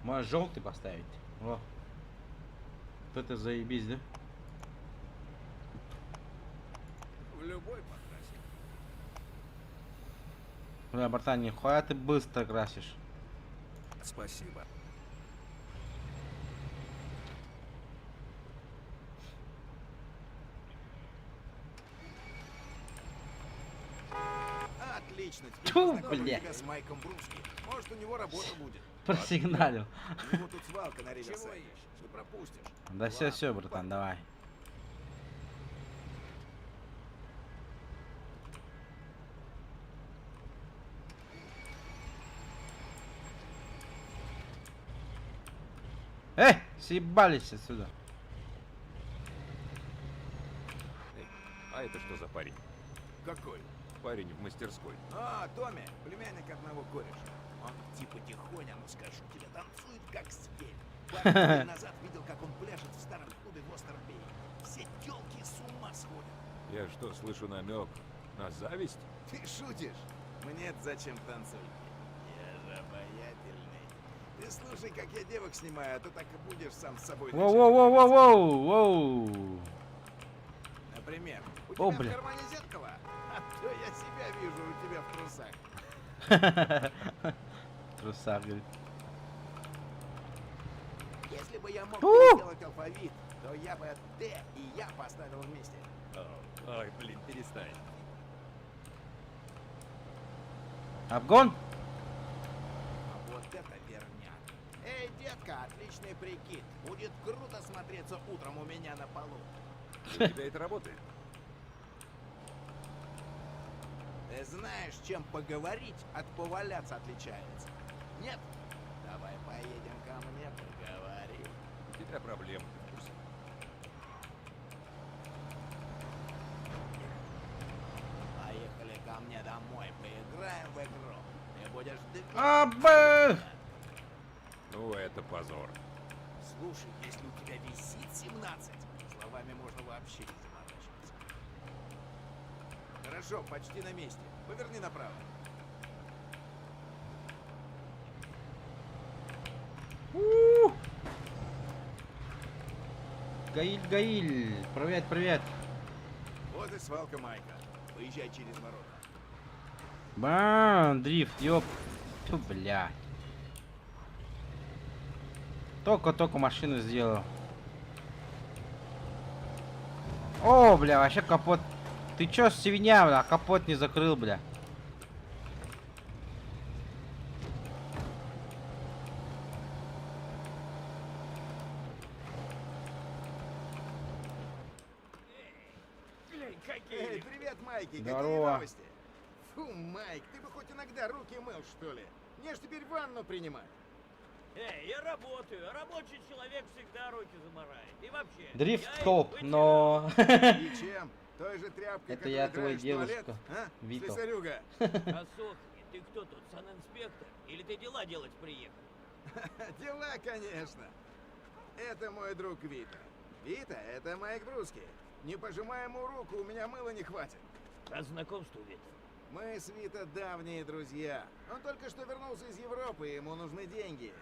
Может желтый поставить? О. Вот это заебись, да? В любой покрасим. Бля, братан, нихуя ты быстро красишь. Спасибо. Отлично, теперь Тьфу, познакомлю бля. тебя с Майком Брумски. Может, у него работа будет. Просигналил. У него тут свалка на Риверсайде. Ты пропустишь. Да все, братан, давай. Съебались отсюда. Эй, а это что за парень? Какой? Парень в мастерской. А, Томми, племянник одного кореша. Он типа тихоня, ну скажу тебе, танцует как зверь. Пару недель назад видел, как он пляшет в старом клубе в Остербее. Все тёлки с ума сходят. Я что, слышу намек на зависть? Ты шутишь? Мне-то зачем танцуй? Я же обаятельный. Ты слушай, как я девок снимаю, а то так и будешь сам с собой. Воу. Например, у О, тебя бля. в кармане зеркало? А то я себя вижу у тебя в трусах. Трусак, говорит. Если бы я мог У! сделать алфавит, то я бы Д и я поставил вместе. Ой, блин, перестань. Обгон? Отличный прикид. Будет круто смотреться утром у меня на полу. У тебя это работает? Ты знаешь, чем поговорить от поваляться отличается? Нет? Давай поедем ко мне, поговорим. У тебя проблемы, ты в курсе? Поехали ко мне домой, поиграем в игру. Ты будешь дышать. Абы! Ну, это позор. Слушай, если у тебя висит 17, словами можно вообще не заморачиваться. Хорошо, почти на месте. Поверни направо. Гаиль, привет, привет. Вот и свалка Майка. Выезжай через ворота. Бам, дрифт, ёп. Тьфу, бля. Только машину сделал. О, бля, вообще капот. Ты чё, свинья, бля, капот не закрыл, бля. Эй, привет, Майки. Здорово. Какие новости? Фу, Майк, ты бы хоть иногда руки мыл, что ли? Мне ж теперь ванну принимать. Эй, я работаю, а рабочий человек всегда руки замарает. И вообще... Дрифт я их топ, вытираю. но... И чем? Той же тряпкой, Это я твой которой драешь туалет? девушка, А? Вито. Слесарюга. Осохни, ты кто тут, санинспектор? Или ты дела делать приехал? Дела, конечно. Это мой друг Вита. Вита, это Майк Бруски. Не пожимай ему руку, у меня мыла не хватит. Рад знакомству, Вит. Мы с Вита давние друзья. Он только что вернулся из Европы, и ему нужны деньги.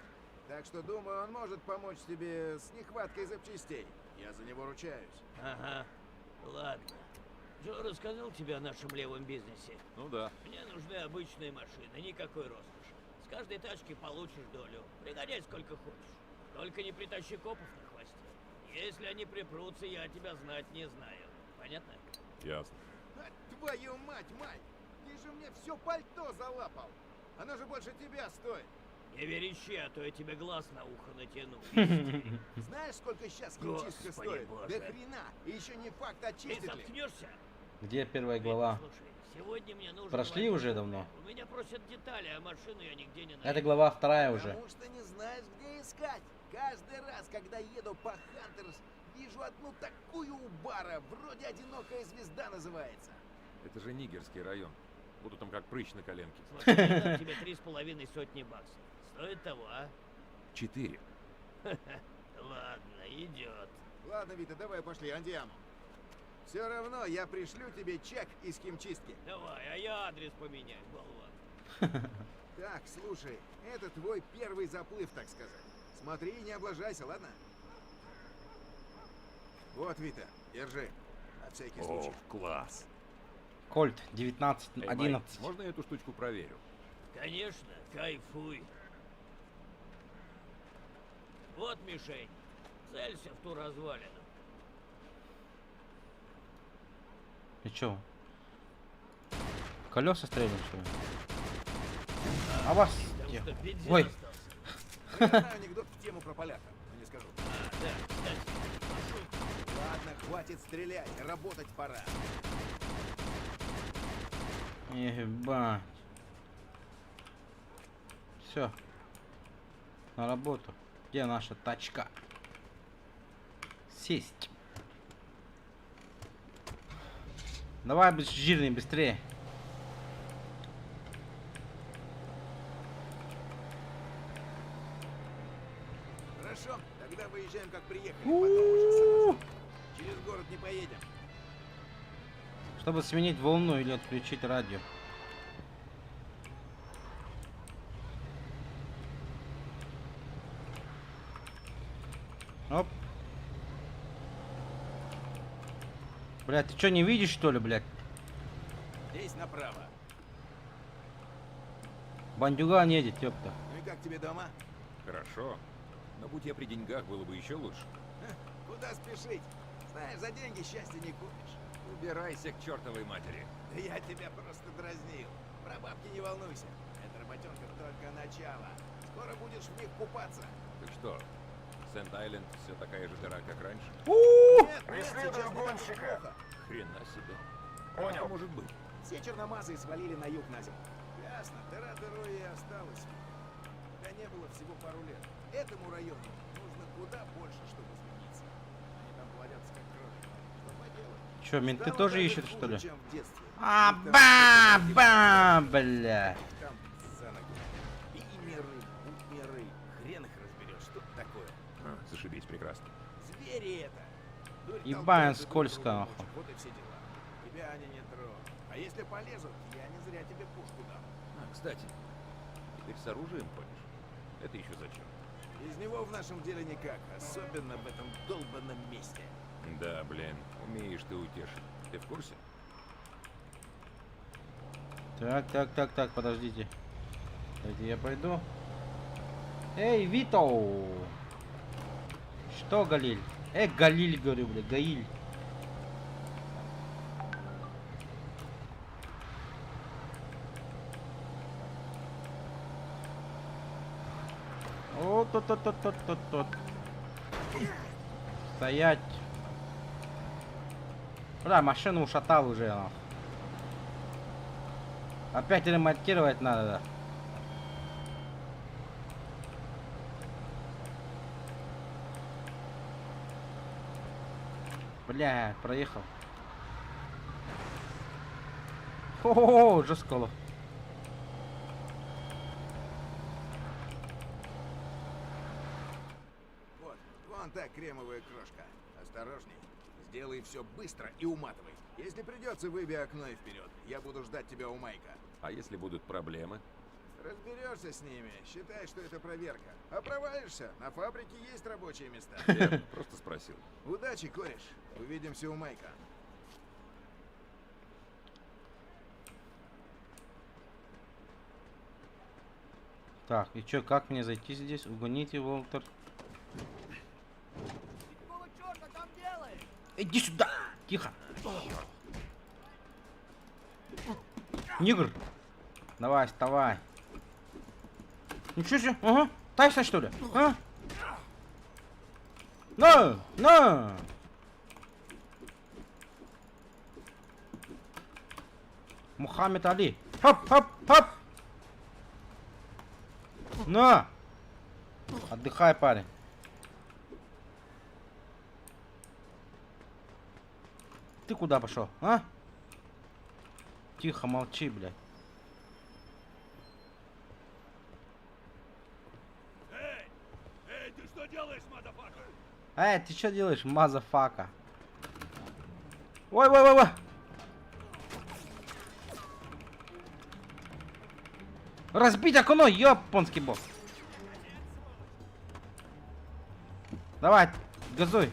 Так что, думаю, он может помочь тебе с нехваткой запчастей. Я за него ручаюсь. Ага, ладно. Джо рассказал тебе о нашем левом бизнесе? Ну да. Мне нужны обычные машины, никакой роскоши. С каждой тачки получишь долю. Пригоняй сколько хочешь. Только не притащи копов на хвосте. Если они припрутся, я тебя знать не знаю. Понятно? Ясно. А, твою мать, Майк! Ты же мне все пальто залапал! Оно же больше тебя стоит! Не верещи, а то я тебе глаз на ухо натяну. Знаешь, сколько сейчас химчистка Господи стоит? боже. Да хрена! И еще не факт, Ты очистит ли. заткнешься? Где первая глава? Слушай, сегодня мне нужно... Прошли уже давно? У меня просят детали, а машину я нигде не найду. Это глава вторая уже. Потому что не знаешь, где искать. Каждый раз, когда еду по Хантерс, вижу одну такую у бара, вроде «Одинокая звезда» называется. Это же Нигерский район. Буду там как прыщ на коленке. Смотри, я дам тебе 3,5 сотни баксов. Стоит того, а? 4. Ладно, идет. Ладно, Вита, давай пошли, андиану. Все равно я пришлю тебе чек из химчистки. Давай, а я адрес поменяю, болван. Так, слушай, это твой первый заплыв, так сказать. Смотри и не облажайся, ладно? Вот, Вита, держи. На всякий О, случай. класс. Кольт 19, Эй, Майк, 11. можно я эту штучку проверю? Конечно, кайфуй. Вот мишень. Целься в ту развалину. И чё? Колеса стреляют, что ли? А вас... Там где? что, бензин Ой. остался? Я знаю анекдот в тему про поляков, но не скажу. А, да, кстати, Ладно, хватит стрелять, работать пора. Ебать. Все. На работу. Где наша тачка? Сесть. Давай, жирный, быстрее. Хорошо, тогда выезжаем, как приехали. Потом уже сразу. Через город не поедем. Чтобы сменить волну или отключить радио. Оп. Блядь, ты что, не видишь, что ли, блядь? Здесь направо. Бандюган едет, ёпта. Ну и как тебе дома? Хорошо. Но будь я при деньгах, было бы еще лучше. Куда спешить? Знаешь, за деньги счастья не купишь. Убирайся к чертовой матери. Да я тебя просто дразнил. Про бабки не волнуйся. Эта работенка только начало. Скоро будешь в них купаться. Так что, Сент-Айленд все такая же дыра, как раньше? Преследуй гонщика! Хрена себе. Понял. Может быть. Все черномазы свалили на юг на зиму. Ясно, дыра дырой и осталась. Да не было всего пару лет. Этому району нужно куда больше, чтобы измениться. Они там плодятся как кролики. Что поделать? Чё, менты Стало тоже даже ищут, что хуже, ли? чем в детстве. А, Их там ба, бля. Там за ноги. И миры, миры. Хрен их разберешь. Что это такое? А, зашибись, прекрасно. Звери это. Дурь Ебать, толкает, и скользко, друг друга нахуй. мочат. Вот и все дела. Тебя они не тронут. А если полезут, я не зря тебе пушку дам. А, кстати, теперь с оружием ходишь. Это еще зачем? Из него в нашем деле никак, особенно в этом долбанном месте. Да, блин, умеешь ты утешить. Ты в курсе? Так, подождите. Дайте я пойду. Эй, Вито! Что, Галиль? Галиль, говорю, бля, Гаиль. О, тот. Стоять. Бля, машину ушатал уже, нахуй. Опять ремонтировать надо. Бля, проехал. О, жестко. Вот, вон та кремовая крошка. Осторожней. Сделай все быстро и уматывай. Если придется, выбей окно и вперед. Я буду ждать тебя у Майка. А если будут проблемы? Разберешься с ними. Считай, что это проверка. А провалишься, на фабрике есть рабочие места. Я просто спросил. Удачи, кореш. Увидимся у Майка. Так, и чё, как мне зайти здесь? Угоните, Волтер. Какого черта там делаешь? Иди сюда! Тихо! Нигр! Давай, вставай! Ничего себе! Ага! Тайсон, что ли? А? На! Мухаммед Али! Хоп! На! Отдыхай, парень. Ты куда пошел, а? Тихо, молчи, блядь. Эй, ты что делаешь, мадафака? Ты что делаешь, мазафака? Ой. Разбить окно, ёпонский бог. Давай, газуй.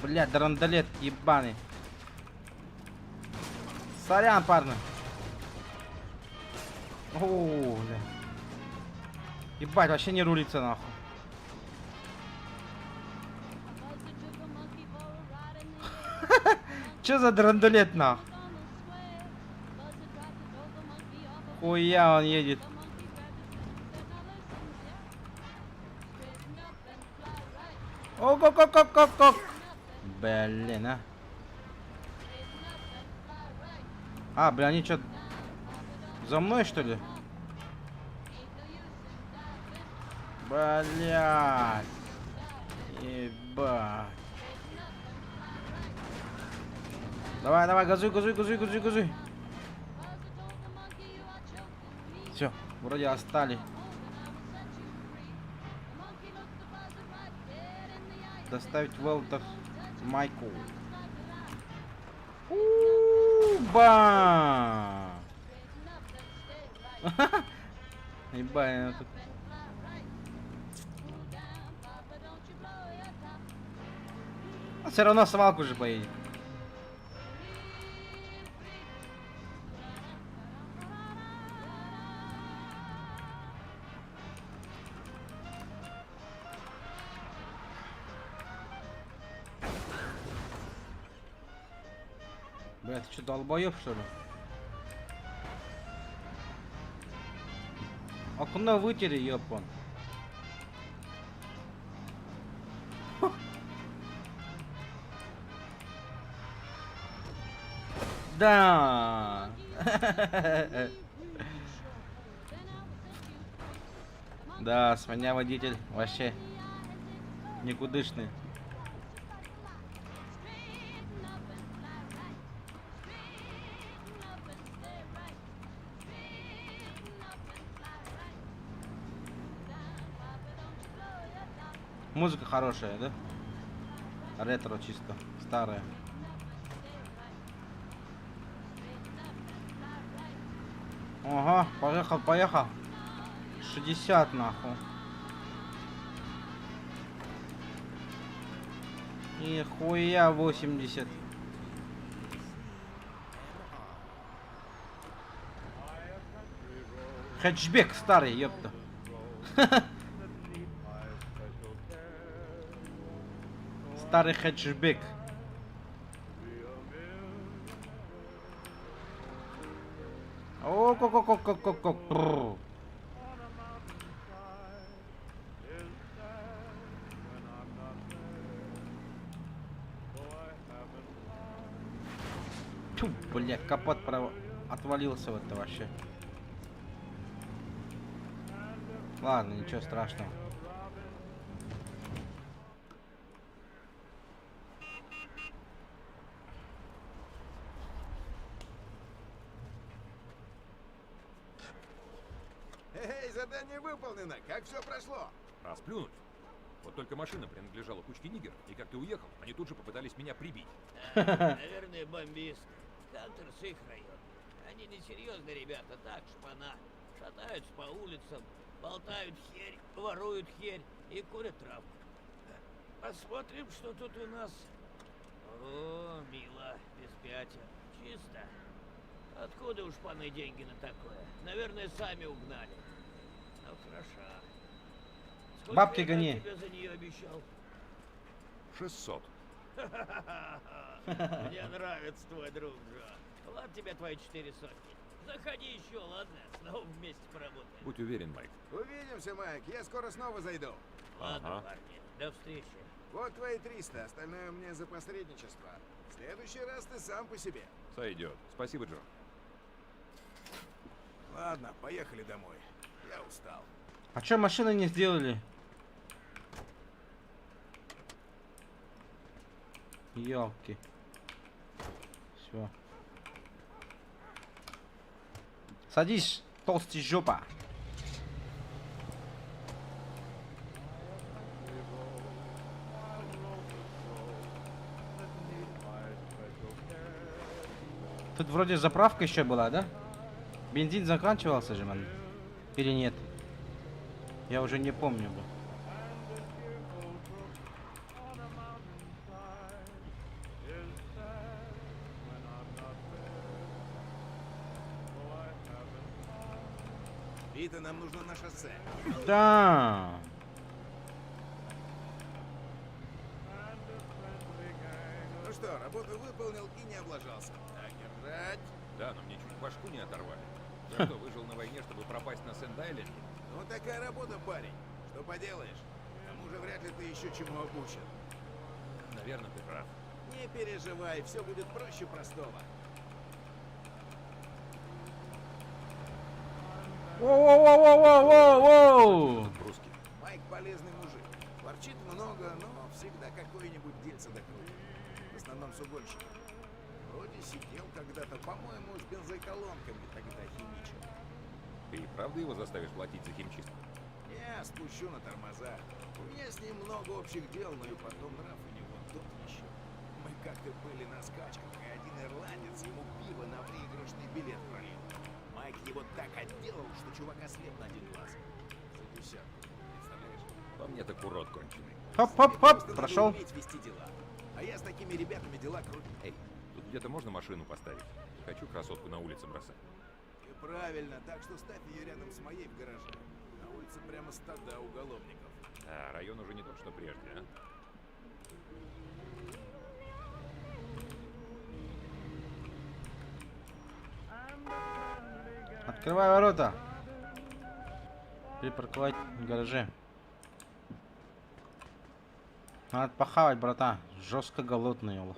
Блядь, драндалет ебаный. Сорян, парни. О, бля. Ебать, вообще не рулится, нахуй. Чё за драндулет, нахуй? Хуя он едет. Ок. Блин, а. Бля, они чё, за мной, что ли? Блядь. Ебать. Давай, газуй. Все, вроде остали. Доставить Волтер Майку. Ба! Ебать, она тут. Все равно свалку же поедет. Бля, ты что, долбоёб, что ли? Окно вытери, ёпон. Да. Да, с меня водитель вообще никудышный. Музыка хорошая, да? Ретро чисто, старая. Ага, поехал, поехал. 60 нахуй. И хуя 80. Хэтчбек старый, ёпта. Старый хэтчбек. О, ко-ко-ко-ко-ко-ко. Тьфу, блядь, капот отвалился вот это вообще. Ладно, ничего страшного. Эй, задание выполнено. Как все прошло? Расплюнуть. Вот только машина принадлежала кучке нигеров, и как ты уехал, они тут же попытались меня прибить. Наверное, бомбисты. Хантер с их района. Они несерьезные ребята, так, шпана. Шатаются по улицам, болтают херь, воруют херь и курят травку. Посмотрим, что тут у нас. О, мило, без пятен. Чисто. Откуда у шпаны деньги на такое? Наверное, сами угнали. Ну, хороша. Сколько Бабки я гони. тебе за нее обещал? 600. Мне нравится твой друг, Джо. Ладно тебе твои 4 сотни. Заходи еще, ладно? Снова вместе поработаем. Будь уверен, Майк. Увидимся, Майк. Я скоро снова зайду. Ладно, Ага. парни. До встречи. Вот твои 300, остальное мне за посредничество. В следующий раз ты сам по себе. Сойдет. Спасибо, Джо. Ладно, поехали домой. Я устал. А чё машины не сделали? Ёлки. Все. Садись, толстый жопа. Тут вроде заправка еще была, да? Бензин заканчивался же, man. Или нет? Я уже не помню. Пита, нам нужно на шоссе. Да. Ну что, работу выполнил и не облажался. Так держать. Да, но мне чуть башку не оторвали. Я что, выжил на войне, чтобы пропасть на Сент-Айленде? Ну такая работа, парень. Что поделаешь? К тому же вряд ли ты еще чему обучен. Наверное, ты прав. Не переживай, все будет проще простого. Воу-воу-воу-воу-воу-воу! Русский. Майк полезный мужик. Ворчит много, но всегда какое-нибудь дельце докрутит. В основном с угольщиком. Вроде сидел когда-то, по-моему, с бензоколонками тогда химичил. Ты и правда его заставишь платить за химчистку? Я спущу на тормоза. У меня с ним много общих дел, но и потом нрав у него тот еще. Мы как-то были на скачках, и один ирландец ему пиво на выигрышный билет пролил. Майк его так отделал, что чувака слеп на один глаз. За десятку, представляешь? По мне так урод конченый. Хоп-хоп-хоп, Просто надо прошел. уметь вести дела. А я с такими ребятами дела крутил. Эй, тут где-то можно машину поставить? Хочу красотку на улице бросать. И правильно, так что ставь ее рядом с моей в гараже. На улице прямо стада уголовников. А район уже не тот, что прежде, а? Открывай ворота. Припарковать в гараже. Надо похавать, брата. Жестко голодный, Олаф.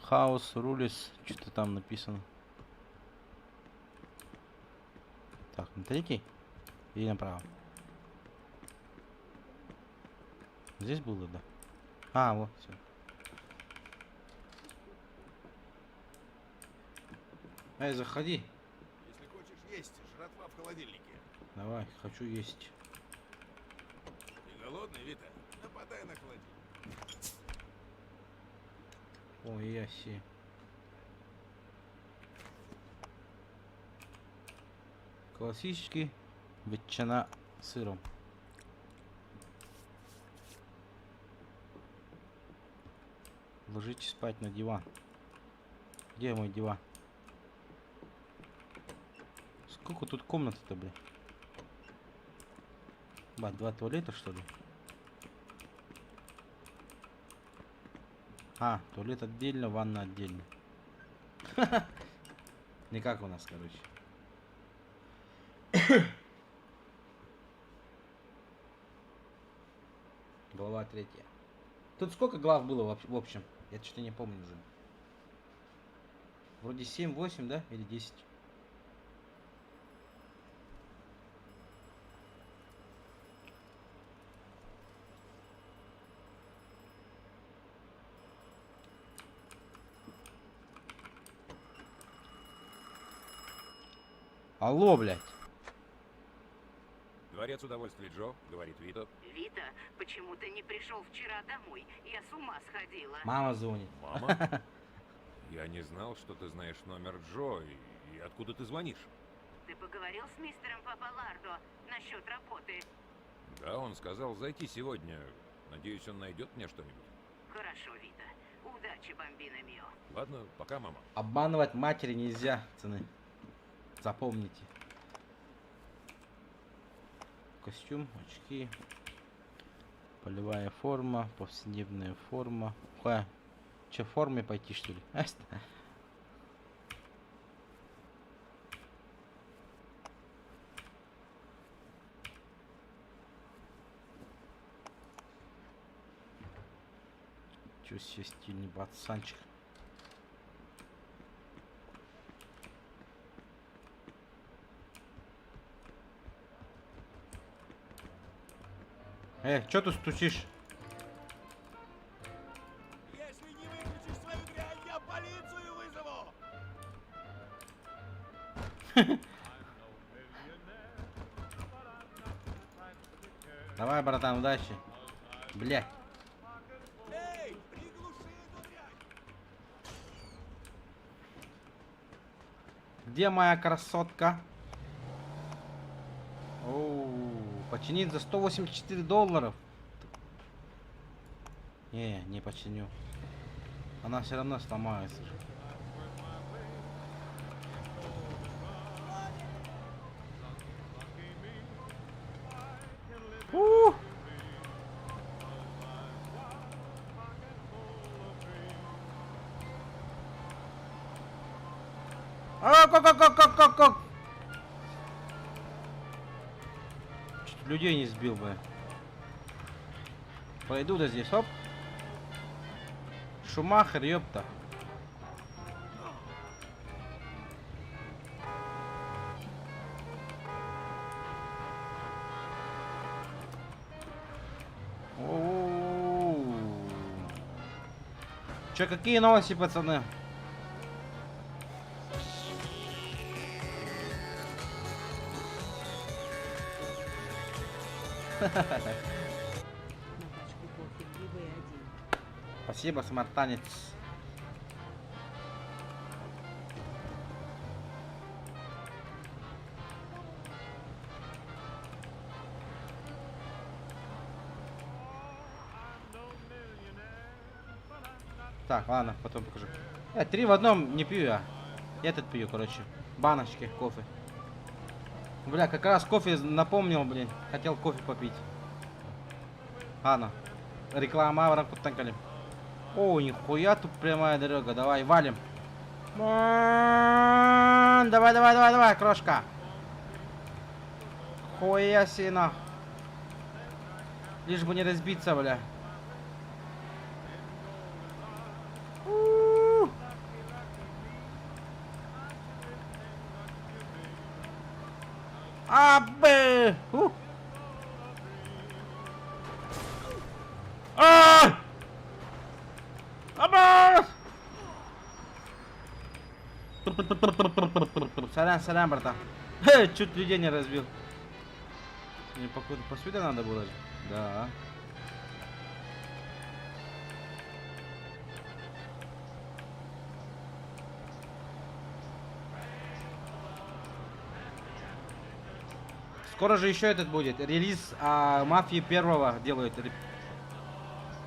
Хаус, рулис, что-то там написано. Так, на третий или направо? Здесь было, да? А, вот, все. Эй, заходи. Если хочешь есть, жратва в холодильнике. Давай, хочу есть. Ты голодный, Вита? Нападай на холодильник. Ой, яси. Классический ветчина с сыром. Ложитесь спать на диван. Где мой диван? Сколько тут комнат-то, блин? Бать, 2 туалета, что ли? А, туалет отдельно, ванна отдельно. Не как у нас, короче. Глава 3. Тут сколько глав было в общем? Я что-то не помню уже. Вроде 7-8, да? Или 10? Алло, блядь. Дворец удовольствий, Джо, говорит Вита. Вита, почему ты не пришел вчера домой? Я с ума сходила. Мама звонит. Мама? Я не знал, что ты знаешь номер Джо, и откуда ты звонишь? Ты поговорил с мистером Папалардо насчет работы? Да, он сказал зайти сегодня. Надеюсь, он найдет мне что-нибудь. Хорошо, Вита. Удачи, бомбина мио. Ладно, пока, мама. Обманывать матери нельзя, пацаны. Запомните. Костюм, очки. Полевая форма, повседневная форма. Че, в форме пойти, что ли? Чё себе стильный пацанчик. Чё ты стучишь? Если не выключишь свою дрянь, я полицию вызову! Давай, братан, удачи. Блядь. Эй, приглуши эту дрянь! Где моя красотка? Оу, починить за $184. Не починю. Она все равно сломается. Как? Чуть людей не сбил бы. Пройду до здесь, оп. Шумахер, ёпта. Че, какие новости, пацаны? Спасибо, смартанец. Так, ладно, потом покажу. 3 в одном не пью я. Этот пью, короче. Баночки кофе. Бля, как раз кофе напомнил, блин. Хотел кофе попить. Ладно. Реклама, Авра Кутанкали. О, нихуя тут прямая дорога. Давай, валим. Давай, давай, давай, давай, крошка. Хуя сина. Лишь бы не разбиться, бля. Абы! Аба! Сорян, сорян, братан. Чуть людей не разбил. Мне походу посюда надо было же. Да. Скоро же еще этот будет. Релиз Мафии первого делают.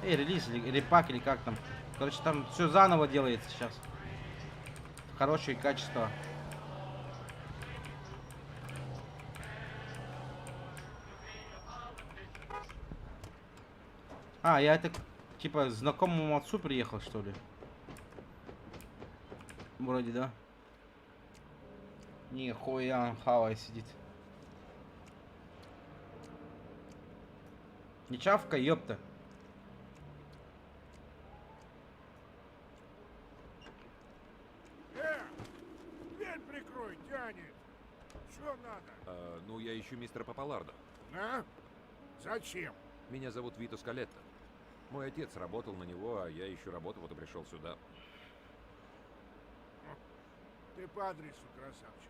Релиз или репак, или как там. Короче, там все заново делается сейчас. Хорошее качество. Я это типа знакомому отцу приехал, что ли? Вроде, да. Нихуя, Хавай сидит. Не чавка, ёпта. Дверь прикрой, тянет. Что надо? Ну, я ищу мистера Папалардо. А? Зачем? Меня зовут Вито Скалетто. Мой отец работал на него, а я ищу работу, вот и пришел сюда. Ты по адресу, красавчик.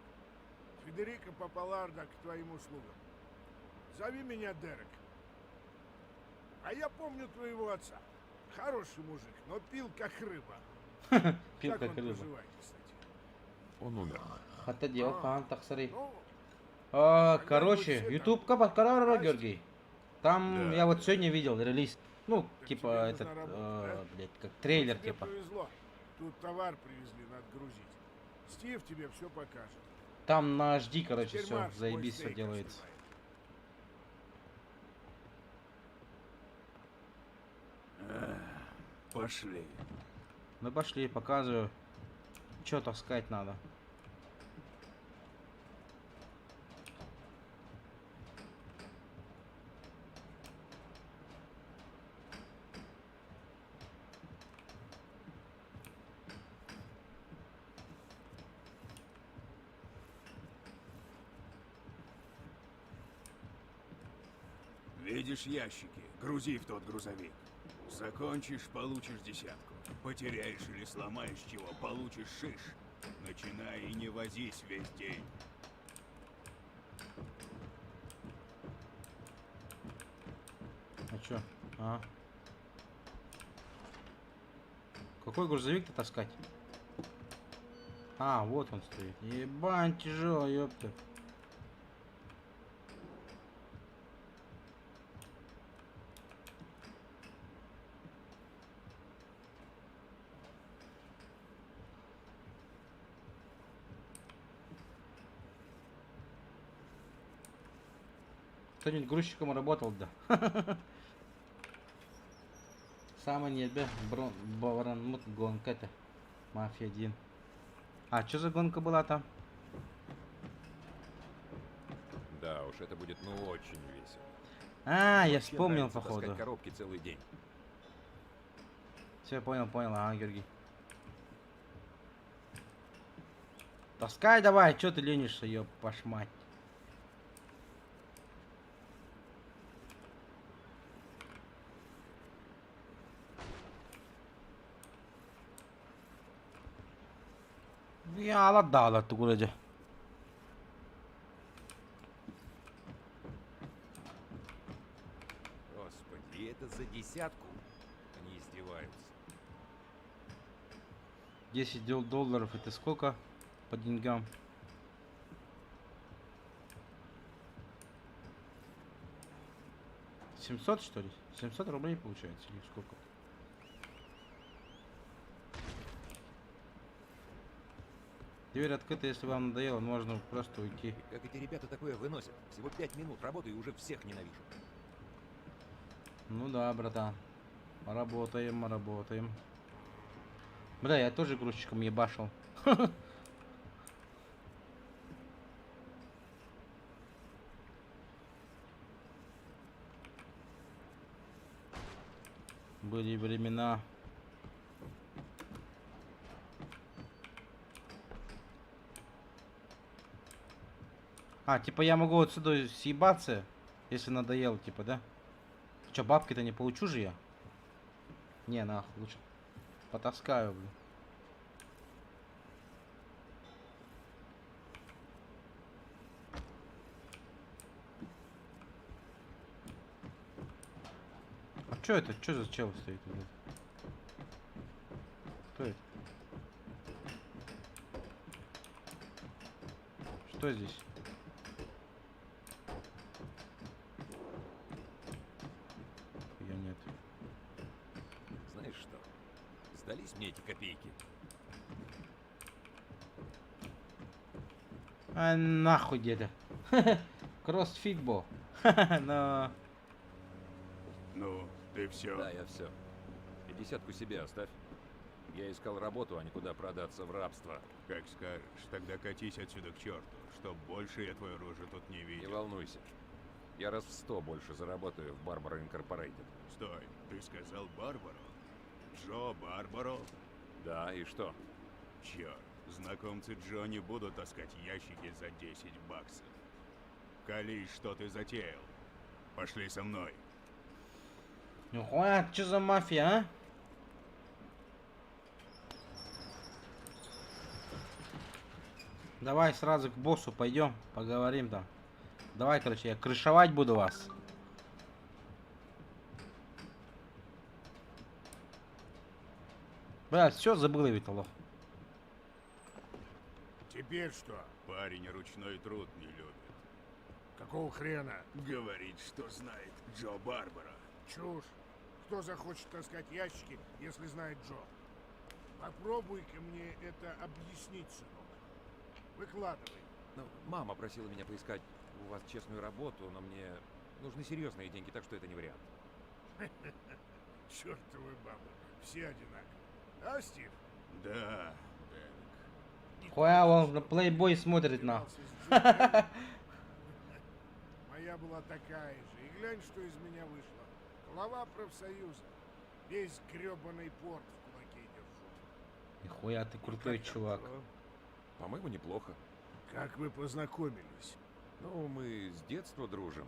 Федерико Папалардо к твоим услугам. Зови меня Дерек. А я помню твоего отца. Хороший мужик, но пил как рыба. Пил Как как он рыба. поживает, кстати? Он умер. Хата делка, так смотри. Ну, Короче, все YouTube там канал, власти. Георгий. Там Да, я вот да. сегодня видел релиз. Ну, Так типа тебе нужна этот, работа, да? блядь, как трейлер, Тебе типа. повезло. Тут товар привезли, надо грузить. Стив тебе все покажет. Там на HD, короче, Теперь все, марш, мой заебись все стейк делается. остывает. Пошли. Ну пошли, показываю. Что таскать надо. Видишь ящики? Грузи в тот грузовик. Закончишь, получишь десятку. Потеряешь или сломаешь чего, получишь шиш. Начинай и не возись весь день. А чё? Какой грузовик-то таскать? Вот он стоит. Ебань, тяжело, ёпта. Кто-нибудь грузчиком работал, да? Самый небе Баваранмут гонка-то. Мафия 1. Что за гонка была там? Да уж, это будет ну очень весело. Я Вообще вспомнил, нравится таскать походу. коробки целый день. Все, понял, Георгий. Таскай давай, чё ты ленишься, ёб пошмать. Я ладала tu kuradi. Господи, и это за десятку? Они издеваются. 10 долларов это сколько по деньгам? $700 что ли? 700 рублей получается или сколько? Дверь открыта, если вам надоело, можно просто уйти. Как эти ребята такое выносят? Всего 5 минут работы и уже всех ненавижу. Ну да, братан. Работаем. Бля, я тоже грузчиком ебашил. Были времена. А, типа я могу отсюда съебаться, если надоело, типа, да? Чё, бабки-то не получу же я? Не, нахуй, лучше потаскаю, блин. А чё это? Чё за чел стоит, блин? Кто это? Что здесь? Её нет. Знаешь что? Сдались мне эти копейки. А нахуй, деда. Кроссфит был. Но... Ну, ты все. Да, я все. 50-ку себе оставь. Я искал работу, а не куда продаться в рабство. Как скажешь, тогда катись отсюда к черту, чтоб больше я твою рожу тут не Не видел. волнуйся. Я раз в 100 больше заработаю в Барбара Инкорпорейтед. Стой, ты сказал Барбаро? Джо Барбаро? Да, и что? Черт, знакомцы Джо не будут таскать ящики за 10 баксов. Колись, что ты затеял. Пошли со мной. Нихуя, что за мафия, а? Давай сразу к боссу пойдем, поговорим там. Давай, короче, я крышевать буду вас. Бля, все забыл ведь, лох. Теперь что? Парень ручной труд не любит. Какого хрена? Говорит, что знает Джо Барбаро. Чушь. Кто захочет таскать ящики, если знает Джо? Попробуй-ка мне это объяснить, сынок. Выкладывай. Ну, мама просила меня поискать у вас честную работу, но мне нужны серьезные деньги, так что это не вариант. Чертовы бабы. Все одинаковые. А, Стив? Да, Хуя, он на плейбой смотрит на. Дрался с Джо. Моя была такая же. И глянь, что из меня вышло. Глава профсоюза. Весь гребаный порт в кулаке держу. Нихуя, ты крутой чувак. По-моему, неплохо. Как вы познакомились? Ну, мы с детства дружим.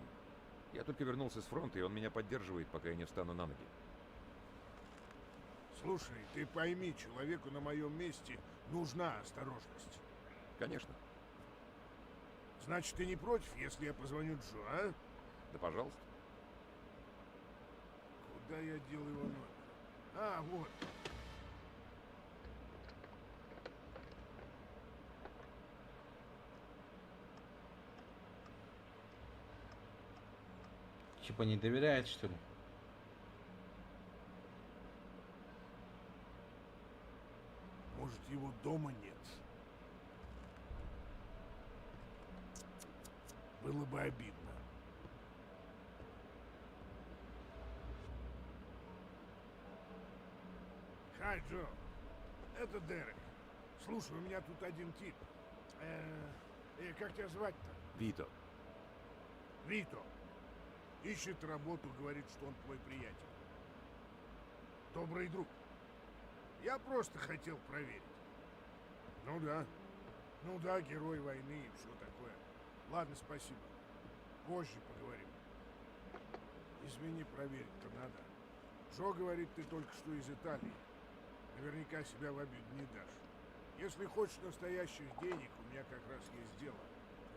Я только вернулся с фронта, и он меня поддерживает, пока я не встану на ноги. Слушай, ты пойми, человеку на моем месте нужна осторожность. Конечно. Значит, ты не против, если я позвоню Джо, а? Да, пожалуйста. Куда я дел его номер? А, вот. Типа не доверяет, что ли? Может, его дома нет? Было бы обидно. Хай, Джо. Это Дерек. Слушай, у меня тут один тип. Как тебя звать-то? Вито. Вито. Ищет работу, говорит, что он твой приятель. Добрый друг. Я просто хотел проверить. Ну да, герой войны и все такое. Ладно, спасибо. Позже поговорим. Извини, проверить-то надо. Джо говорит, ты только что из Италии. Наверняка себя в обиду не дашь. Если хочешь настоящих денег, у меня как раз есть дело.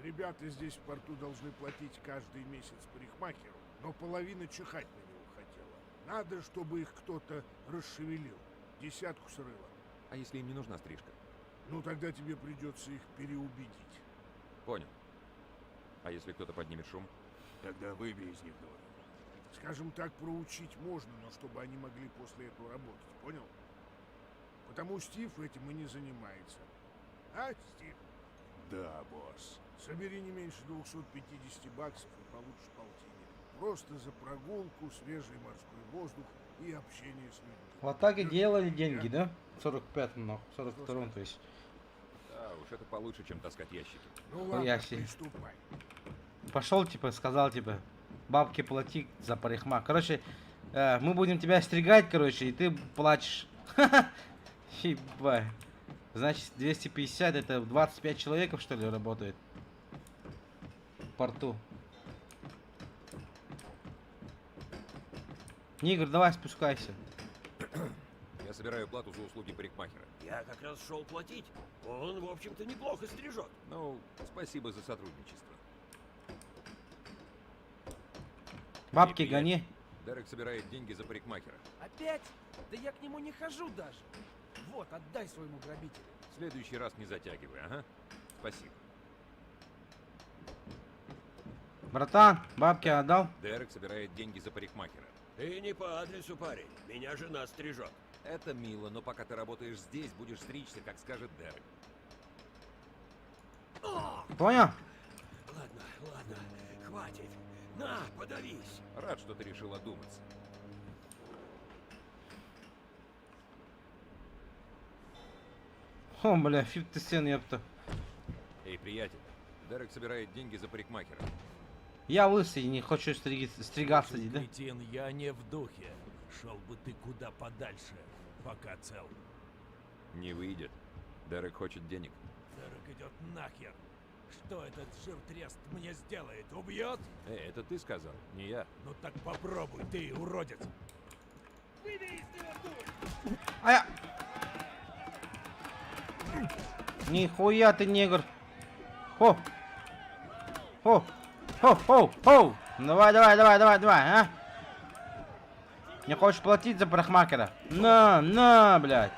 Ребята здесь в порту должны платить каждый месяц парикмахеру, но половина чихать на него хотела. Надо, чтобы их кто-то расшевелил. 10 срыла. А если им не нужна стрижка? Ну, тогда тебе придется их переубедить. Понял. А если кто-то поднимет шум? тогда выбей из них долю. Скажем так, проучить можно, но чтобы они могли после этого работать, понял? Потому Стив этим и не занимается. А, Стив? Да, босс. Собери не меньше 250 баксов и получишь полтинник. Просто за прогулку, свежий морской воздух и общение с людьми. В атаке делали деньги, да? В 45-м, нахуй, в 42-м, то есть. Да уж, это получше, чем таскать ящики. Ну ладно, Яси. приступай. Пошел, типа, сказал, типа, бабки плати за парикмах. Короче, мы будем тебя стригать, короче, и ты платишь. Ебать. Значит, 250 это 25 человеков, что ли, работает в порту. Нигр, давай спускайся. Я собираю плату за услуги парикмахера. Я как раз шел платить. Он, в общем-то, неплохо стрижет. Ну, спасибо за сотрудничество. Бабки Эй, гони. приятель, Дерек собирает деньги за парикмахера. Опять? Да я к нему не хожу даже. Вот, отдай своему грабителю. В следующий раз не затягивай, ага. Спасибо. Братан, бабки отдал? Дерек собирает деньги за парикмахера. Ты не по адресу, парень. Меня жена стрижет. Это мило, но пока ты работаешь здесь, будешь стричься, как скажет Дерек. Понял? Ладно, ладно, хватит. На, подавись. Рад, что ты решил одуматься. О, бля, 50 цен, ёпта. Эй, приятель, Дерек собирает деньги за парикмахера. Я лысый, не хочу стригаться, да? Кретин, я не в духе. Шел бы ты куда подальше, пока цел. Не выйдет. Дерек хочет денег. Дерек идет нахер. Что этот жиртрест мне сделает? Убьет? Эй, это ты сказал, не я. Ну так попробуй, ты, уродец. А я... Нихуя ты, негр. О! О! О! О! О! Давай, давай, давай, давай, давай, а? Не хочешь платить за парикмахера? На, блядь.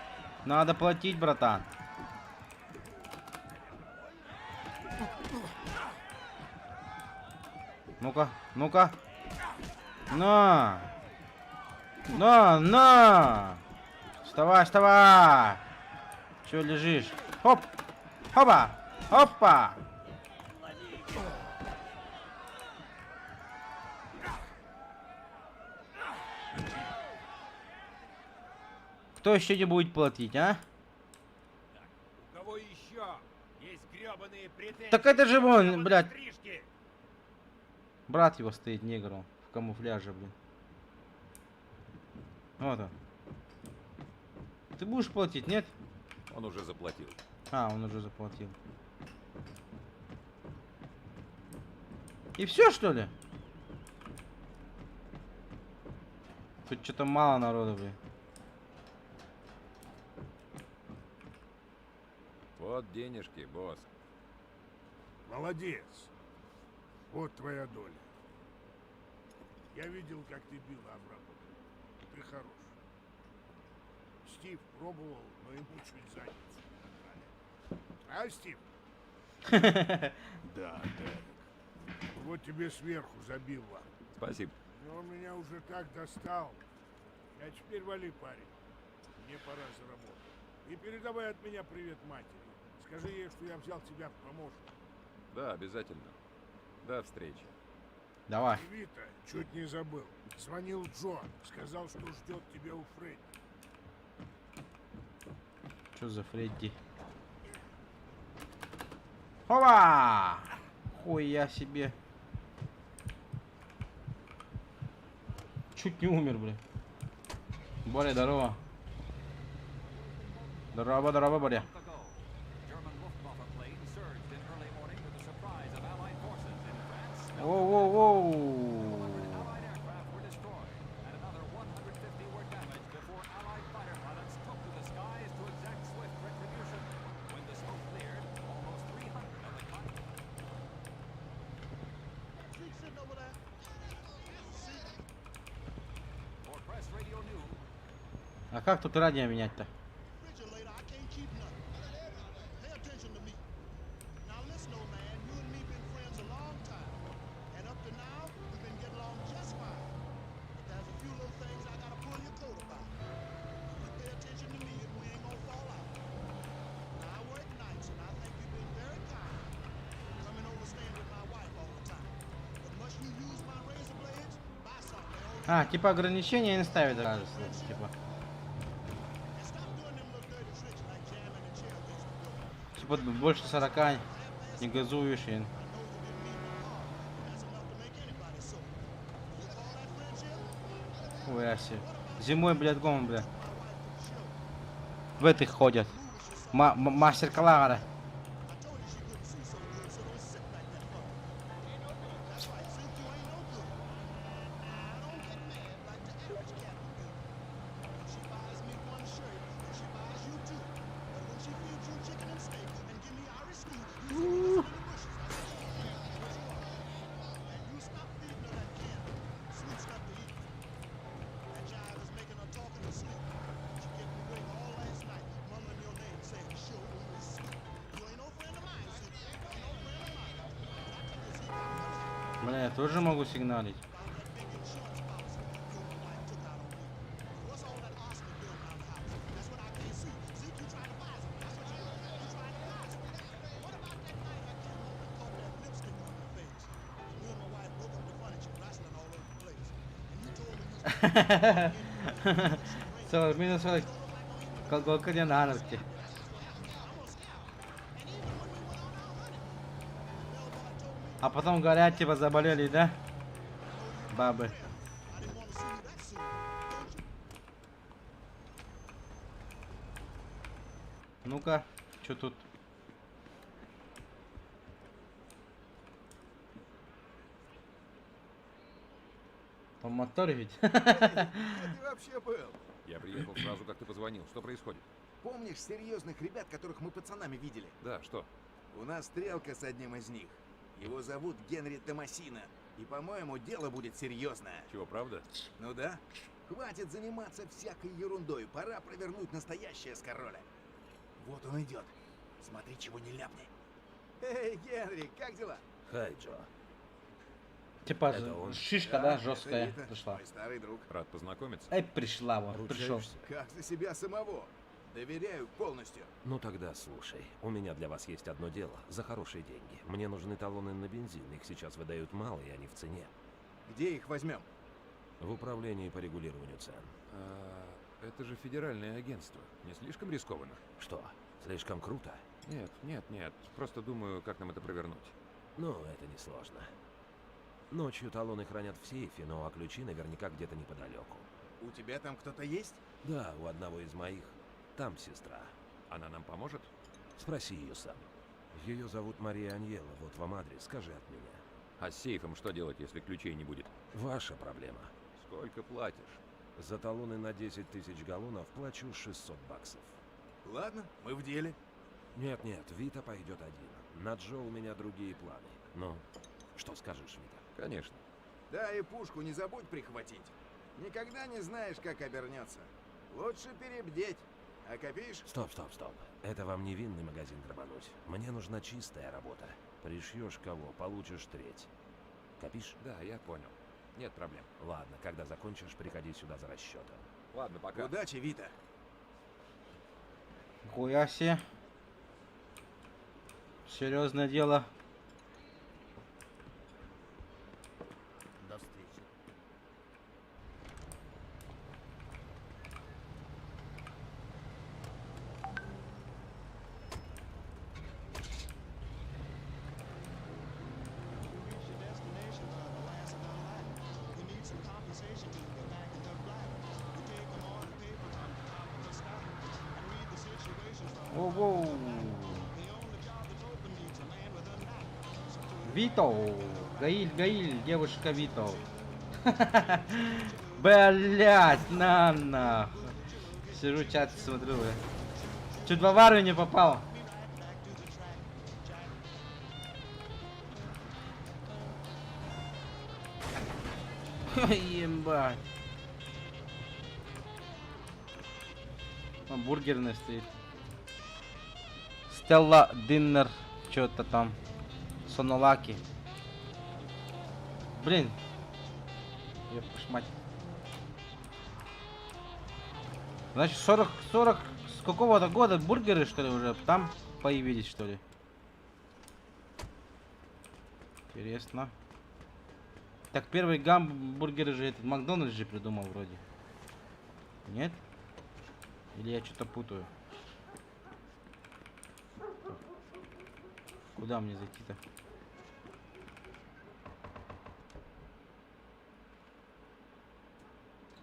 Надо платить, братан. Ну-ка, ну-ка. На! Вставай, вставай! Чё лежишь? Хоп! Хопа! Хопа! Кто еще не будет платить, а? У кого еще есть гребаные претензии? Так это же он, блядь. Стрижки? Брат его стоит, негр, он, в камуфляже, блин. Вот он. Ты будешь платить, нет? Он уже заплатил. А, он уже заплатил. И все, что ли? Тут что-то мало народу, блин. Вот денежки, босс. Молодец. Вот твоя доля. Я видел, как ты бил обратно. Ты хорош. Стив пробовал, но ему чуть задницу надрали. А, Стив? Да, Дерек. Вот тебе сверху забило. Спасибо. Но он меня уже так достал. А теперь вали, парень. Мне пора за работу. И передавай от меня привет матери. Скажи ей, что я взял тебя в помощник. Да, обязательно. До встречи. Давай. И Вита, чуть не забыл. Звонил Джон. Сказал, что ждет тебя у Фредди. Что за Фредди? Хова! Хуя себе. Чуть не умер, бля. Боря, здорово. Здорово, здорово, Боря. Воу-воу-воу. А как тут радио менять-то? А, типа ограничения не ставят, кажется, типа. Типа больше 40 не газуешь и... Ой, аси. Зимой, блядь, гон, блядь. В этих ходят. Мастер-клара. Бля, я тоже могу сигналить. Минус 40. Колголка не на ногти. А потом говорят, типа заболели, да? Бабы. Ну-ка, что тут? По моторе ведь? Где ты вообще был? Я приехал сразу, как ты позвонил. Что происходит? Помнишь серьезных ребят, которых мы пацанами видели? Да, что? У нас стрелка с одним из них. Его зовут Генри Томасино. И, по-моему, дело будет серьезное. Чего, правда? Ну да. Хватит заниматься всякой ерундой. Пора провернуть настоящее с короля. Вот он идет. Смотри, чего не ляпни. Эй, Генри, как дела? Хай, Джо. Типа шишка, да, жесткая это Вита, пришла. мой старый друг. Рад познакомиться. Эй, пришла, вот, пришел. Как за себя самого. Доверяю полностью. Ну тогда слушай, у меня для вас есть одно дело, за хорошие деньги. Мне нужны талоны на бензин, их сейчас выдают мало, и они в цене. Где их возьмем? В управлении по регулированию цен. Это же федеральное агентство. Не слишком рискованно? Что, слишком круто? Нет. Просто думаю, как нам это провернуть. Ну, это несложно. Ночью талоны хранят в сейфе, но ключи наверняка где-то неподалеку. У тебя там кто-то есть? Да, у одного из моих. Там сестра. Она нам поможет? Спроси ее сам. Ее зовут Мария Аньела, вот вам адрес, скажи от меня. А с сейфом что делать, если ключей не будет? Ваша проблема. Сколько платишь? За талоны на 10 тысяч галлонов плачу 600 баксов. Ладно, мы в деле. Нет, Вита пойдет один. На Джо у меня другие планы. Ну, что скажешь, Вита? Конечно. Да, и пушку не забудь прихватить. Никогда не знаешь, как обернется. Лучше перебдеть. А копишь? Стоп. Это вам не винный магазин грабануть. Мне нужна чистая работа. Пришьешь кого, получишь треть. Копишь? Да, я понял. Нет проблем. Ладно, когда закончишь, приходи сюда за расчетом. Ладно, пока. Удачи, Вита. Хуя себе. Серьезное дело. До встречи. Ого. Вито. Гаиль, девушка Вито. Блять, на нахуй. Сижу, чат смотрю, бля. Чуть в аварию не попал. Ебать. Там бургерная стоит. Стелла Диннер. Что-то там. Сонолаки. Блин. Ёпта мать. Значит, 40 с какого-то года бургеры, что ли, уже там появились, что ли? Интересно. Так первый гамбургер же этот Макдональдс же придумал вроде. Нет? Или я что-то путаю? Куда мне зайти-то?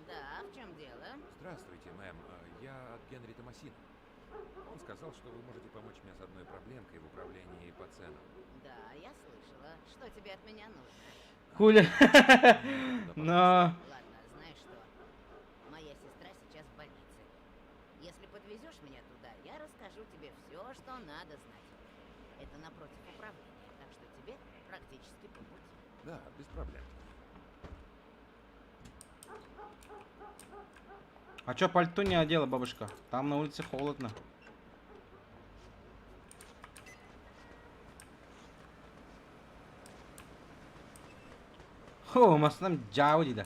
Да, в чем дело? Здравствуйте, мэм. Я от Генри Томасина. Он сказал, что вы можете помочь мне с одной проблемкой в управлении по ценам. Да, я слышала. Что тебе от меня нужно? Хуля. Но... Ладно, знаешь что? Моя сестра сейчас в больнице. Если подвезешь меня туда, я расскажу тебе все, что надо знать. Это напротив управления, так что тебе практически по пути. Да, без проблем. А чё пальто не одела, бабушка? Там на улице холодно. Хо, маслам джауди да.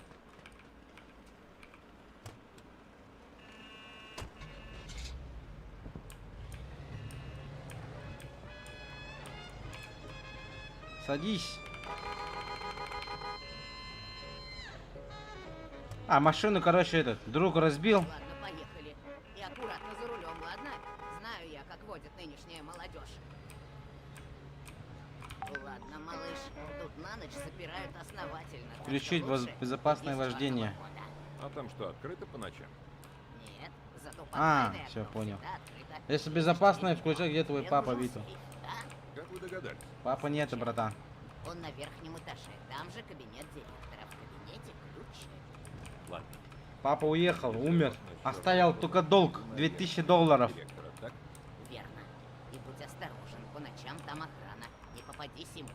Садись. А, машину, короче, этот друг разбил. Ладно, поехали. И аккуратно за рулем, ладно? Знаю я, как водит нынешняя молодежь. Ладно, малыш, тут на ночь запирают основательно. так Включить что лучше безопасное иди с вождение. черного хода. А там что, открыто по ночам? Нет, зато А, подвальное все, окно понял. всегда открыто. Если безопасное, включай, где твой Я папа, нужен Виту. сейф, да? Как вы догадались? Папа нет, братан. Он на верхнем этаже. Там же кабинет директора. В кабинете ключ. Ладно. Папа уехал, умер. Оставил только долг, $2000. Директора, так? Верно. И будь осторожен, по ночам там охрана. Не попадись ему.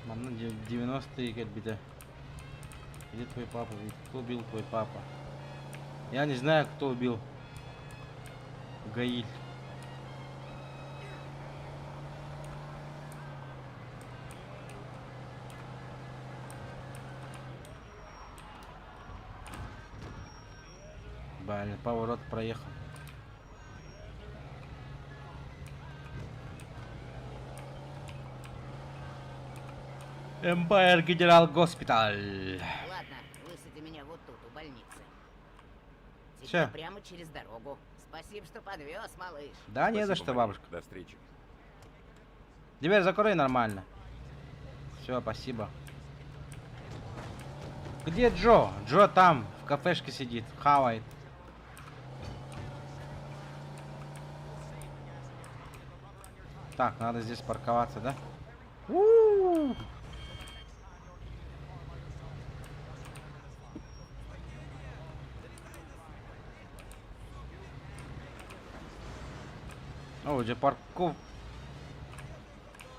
Мама, 90-е как бы да. Где твой папа? Ведь кто убил твой папа? Я не знаю, кто убил Гаиль. Блин, поворот проехал. Empire General Hospital. Ладно, высади меня вот тут, у больницы. Теперь Ща. прямо через дорогу. Спасибо, что подвез, малыш. Да, не за Спасибо, что, Мария. бабушка. До встречи. Дверь закрой нормально. Все, спасибо. Где Джо? Джо там, в кафешке сидит, хавает. Так, надо здесь парковаться, да? У-у-у! О, уже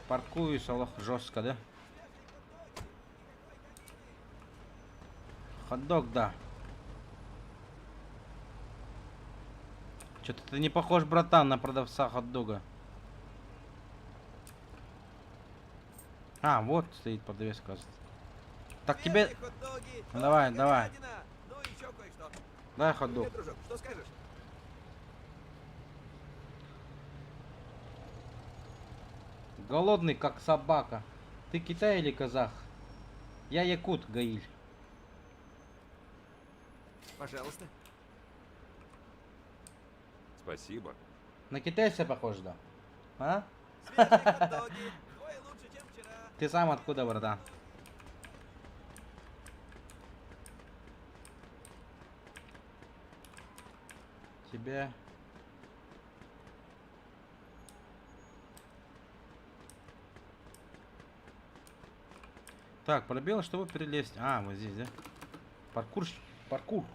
паркуюсь жестко, да? Хот-дог, да. Что-то ты не похож, братан, на продавца хот-дога. А, вот стоит продавец, кажется. Так тебе... Ну, давай, давай. Ну, еще кое-что. Дай хот-дог. Дружок, что скажешь? Голодный, как собака. Ты Китай или казах? Я якут, Гаиль. Пожалуйста. Спасибо. На китайца похож, да? А? Свежие хот-доги. Двое лучше, чем вчера. Ты сам откуда, братан? Тебе... Так, пробел, чтобы перелезть. А, вот здесь, да? Паркур. Паркур.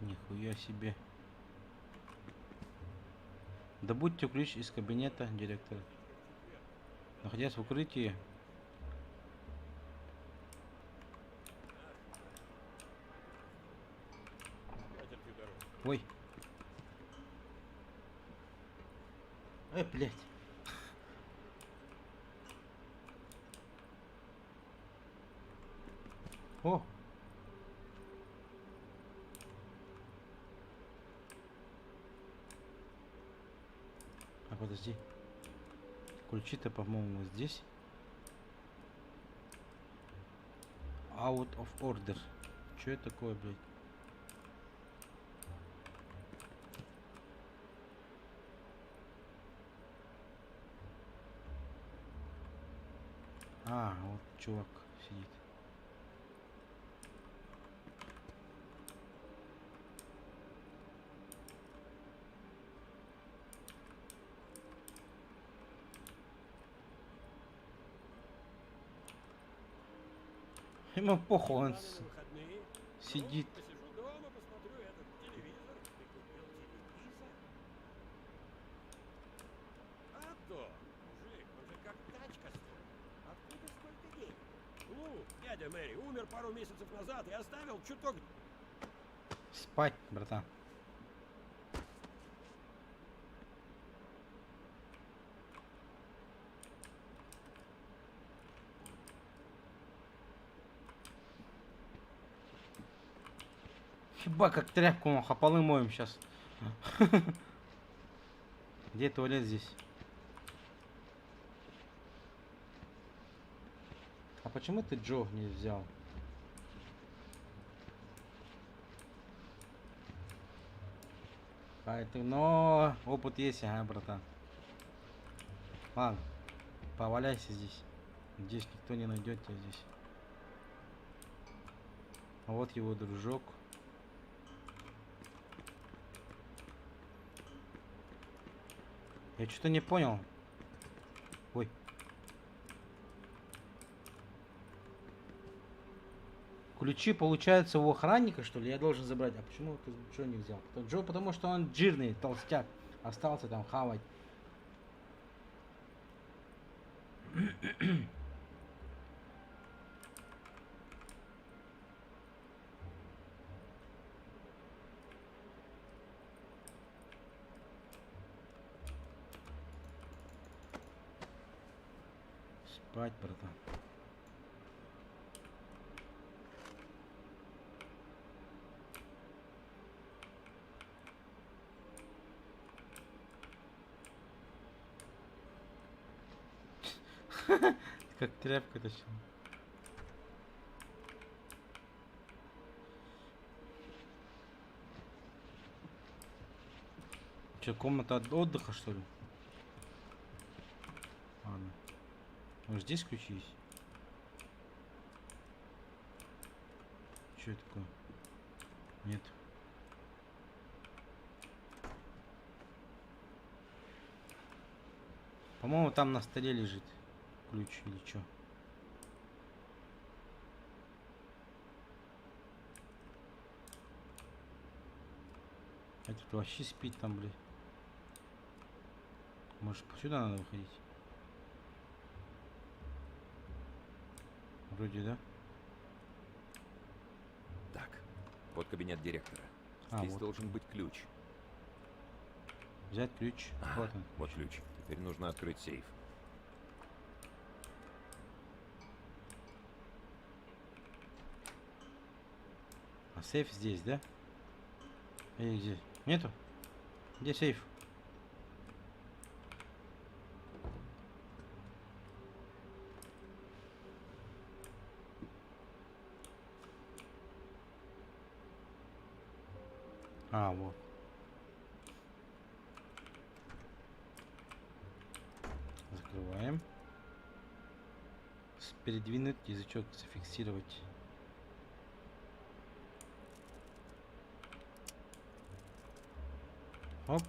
Нихуя себе. Добудьте ключ из кабинета директора. Находясь в укрытии. Ой. Блядь. О. А подожди. Ключи-то, по-моему, здесь. Out of order. Что это такое, блядь? А, вот чувак сидит. Ему похуй, он сидит. Посижу дома, посмотрю этот телевизор. Ты купил телевизор? А то, мужик, он же как тачка стоит. Откуда столько денег? Ну, дядя Мэри умер пару месяцев назад и оставил чуток. Спать, братан. Еба, как тряпку маха, полы моем сейчас. Где туалет здесь? А почему ты Джо не взял? А это, но опыт есть, ага, братан. Ладно, поваляйся здесь. Здесь никто не найдет тебя здесь. А вот его дружок. Я что-то не понял. Ой. Ключи, получается, у охранника, что ли? Я должен забрать. А почему ты Джо не взял? Джо, потому что он жирный, толстяк. Остался там хавать. Спать, братан. Как тряпка точно. Че, комната отдыха, что ли? Ладно. Может, здесь ключи есть? Что это такое? Нет. По-моему, там на столе лежит ключ или что. Этот вообще спит там, блядь. Может, сюда надо выходить? Вроде, да? Так, вот кабинет директора. А, Здесь вот. должен быть ключ. Взять ключ. Вот он. Вот ключ. Теперь нужно открыть сейф. А сейф здесь, да? Или где? Нету? Где сейф? А, вот. Закрываем. Передвинуть язычок, зафиксировать. Оп.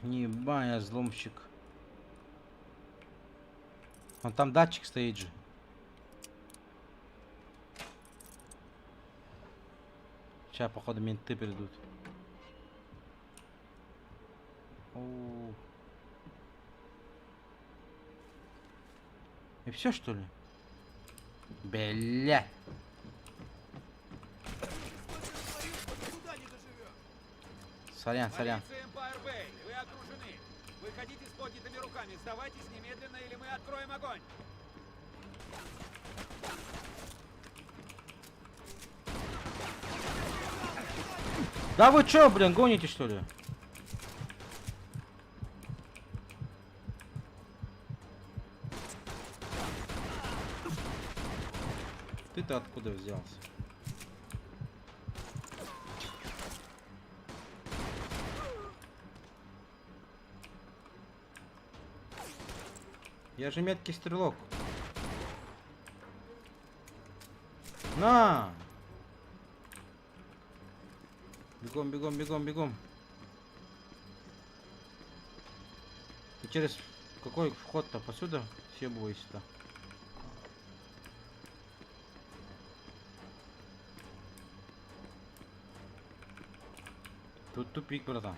Еба, я взломщик. Вон там датчик стоит же. Сейчас, походу, менты придут. О. И все, что ли? Бля. Сорян, сорян. Полиция Empire Bay, вы окружены. Выходите с поднятыми руками, сдавайтесь немедленно, или мы откроем огонь. Да вы чё, блин, гоните, что ли? Ты-то откуда взялся? Я же меткий стрелок. На! Бегом, бегом, бегом, бегом. И через какой вход-то? Посюда? Все бойся-то. Тут тупик, братан.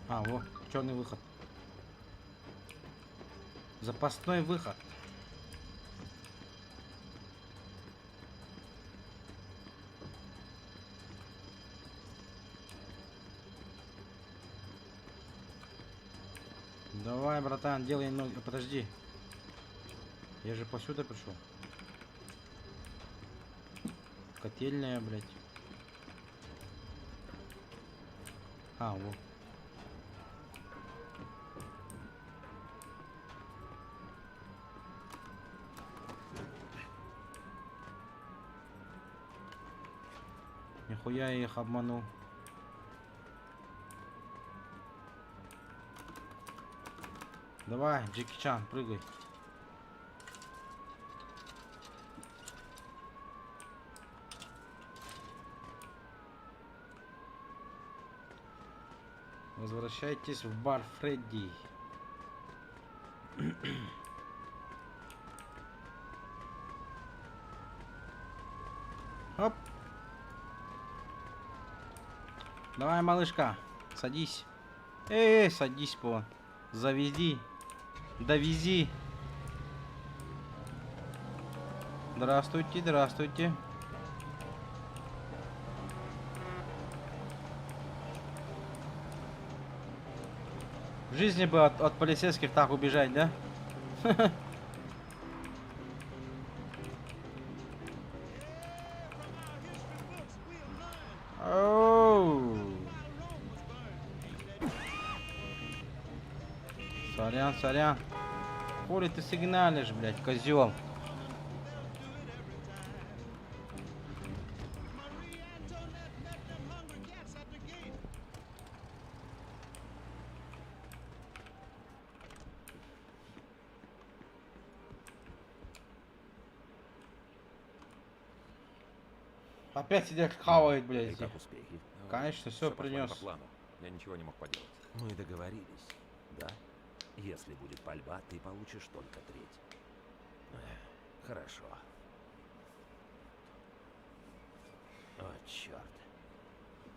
А, вот, черный выход. Запасной выход. Давай, братан, делай ноги. Подожди. Я же посюда пришел. Котельная, блядь. А, вот. Нихуя я их обманул. Давай, Джеки Чан, прыгай. Возвращайтесь в бар Фредди. Оп. Давай, малышка, садись. Эй, садись, по. Завези. Довези. Здравствуйте, здравствуйте. В жизни бы от полицейских так убежать, да? Оу. Сорян, сорян. Хули ты сигналишь, блядь, козел. Опять сидят хавает, блядь. И как успехи? Конечно, все принес. По плану. Я ничего не мог поделать. Мы договорились, да? Если будет пальба, ты получишь только треть. Хорошо. О, черт.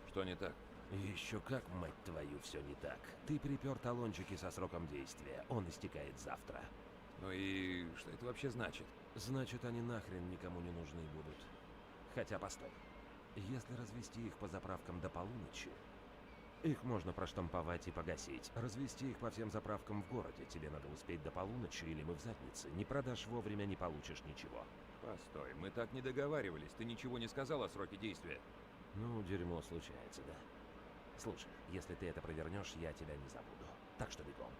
Что не так? Еще как, мать твою, все не так. Ты припер талончики со сроком действия. Он истекает завтра. Ну и что это вообще значит? Значит, они нахрен никому не нужны будут. Хотя, постой. Если развести их по заправкам до полуночи, их можно проштамповать и погасить. Развести их по всем заправкам в городе. Тебе надо успеть до полуночи, или мы в заднице. Не продашь вовремя, не получишь ничего. Постой, мы так не договаривались. Ты ничего не сказал о сроке действия. Ну, дерьмо случается, да. Слушай, если ты это провернешь, я тебя не забуду. Так что бегом.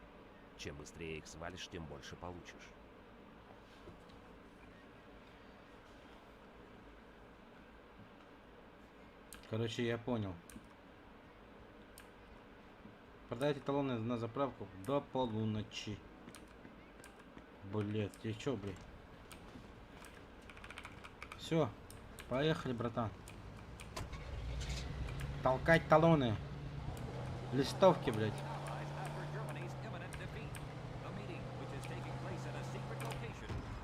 Чем быстрее их свалишь, тем больше получишь. Короче, я понял. Продайте талоны на заправку до полуночи. Блять, ты чё, блядь? Все, поехали, братан. Толкать талоны. Листовки, блядь.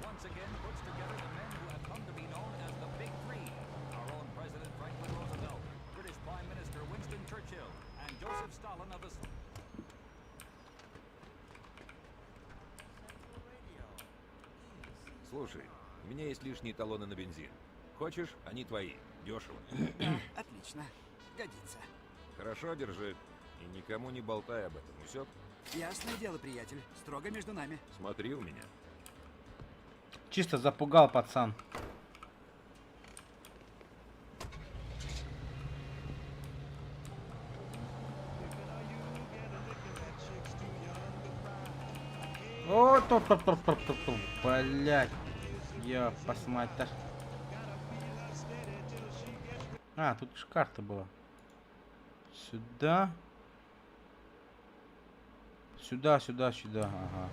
Once again puts together the men who have come to be known as the Big Three. Our own President Franklin Слушай, у меня есть лишние талоны на бензин. Хочешь, они твои. Дешево. Да, отлично. Годится. Хорошо, держи. И никому не болтай об этом. Усек? Ясное дело, приятель. Строго между нами. Смотри у меня. Чисто запугал пацан. О, топ, блять. Я посмотрю. А, тут же карта была. Сюда. Сюда, сюда, сюда. Ага.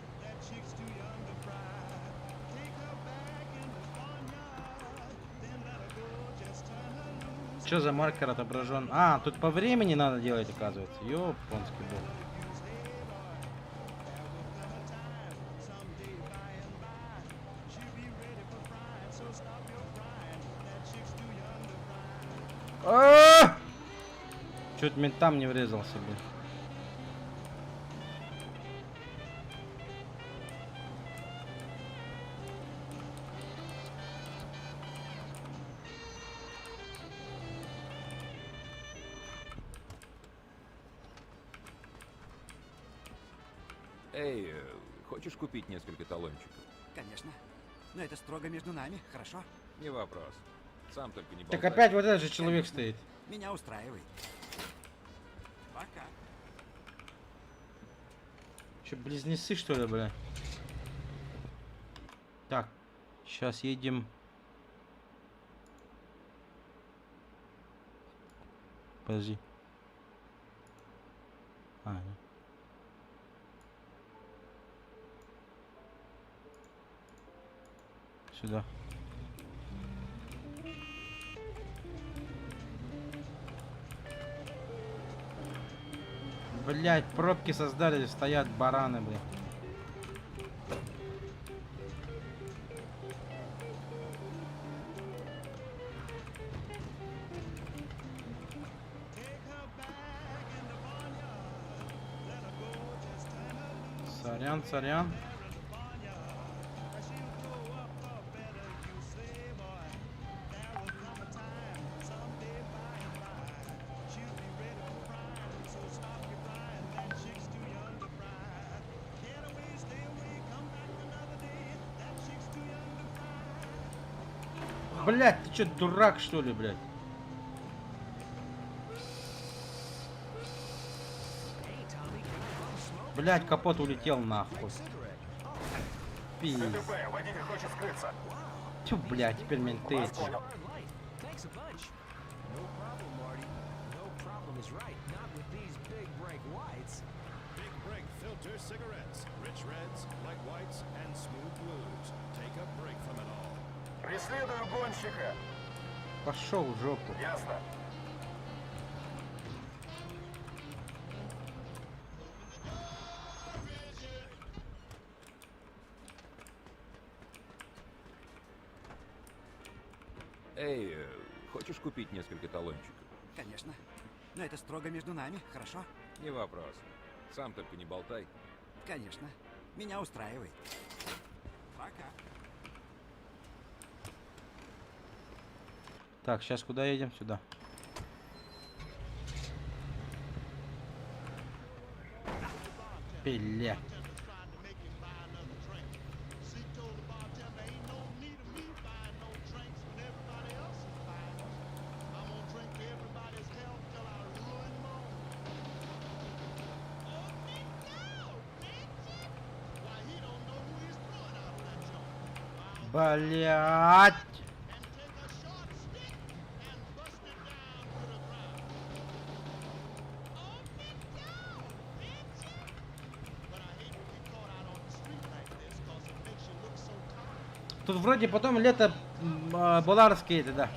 Что за маркер отображен? А, тут по времени надо делать, оказывается. Ёпонский бог. Чуть ментам не врезался, блин. Эй, хочешь купить несколько талончиков? Конечно. Но это строго между нами, хорошо? Не вопрос. Сам только не болтай. Так опять вот этот же человек стоит. Меня устраивает. Пока. Че, близнецы, что ли, бля? Так, сейчас едем. Подожди. А, нет. Сюда. Блять, пробки создали, стоят бараны, блин. Сорян, сорян. Блять, ты чё, дурак, что ли, блядь? Блять, капот улетел нахуй. Пиздец. Водитель хочет скрыться. Тю, блядь, теперь менты эти. Преследую гонщика. Пошел в жопу. Ясно. Эй, хочешь купить несколько талончиков? Конечно. Но это строго между нами, хорошо? Не вопрос. Сам только не болтай. Конечно. Меня устраивает. Пока. Так, сейчас куда едем? Сюда. Бля. Блять. Тут вроде потом лето Боларские это, да.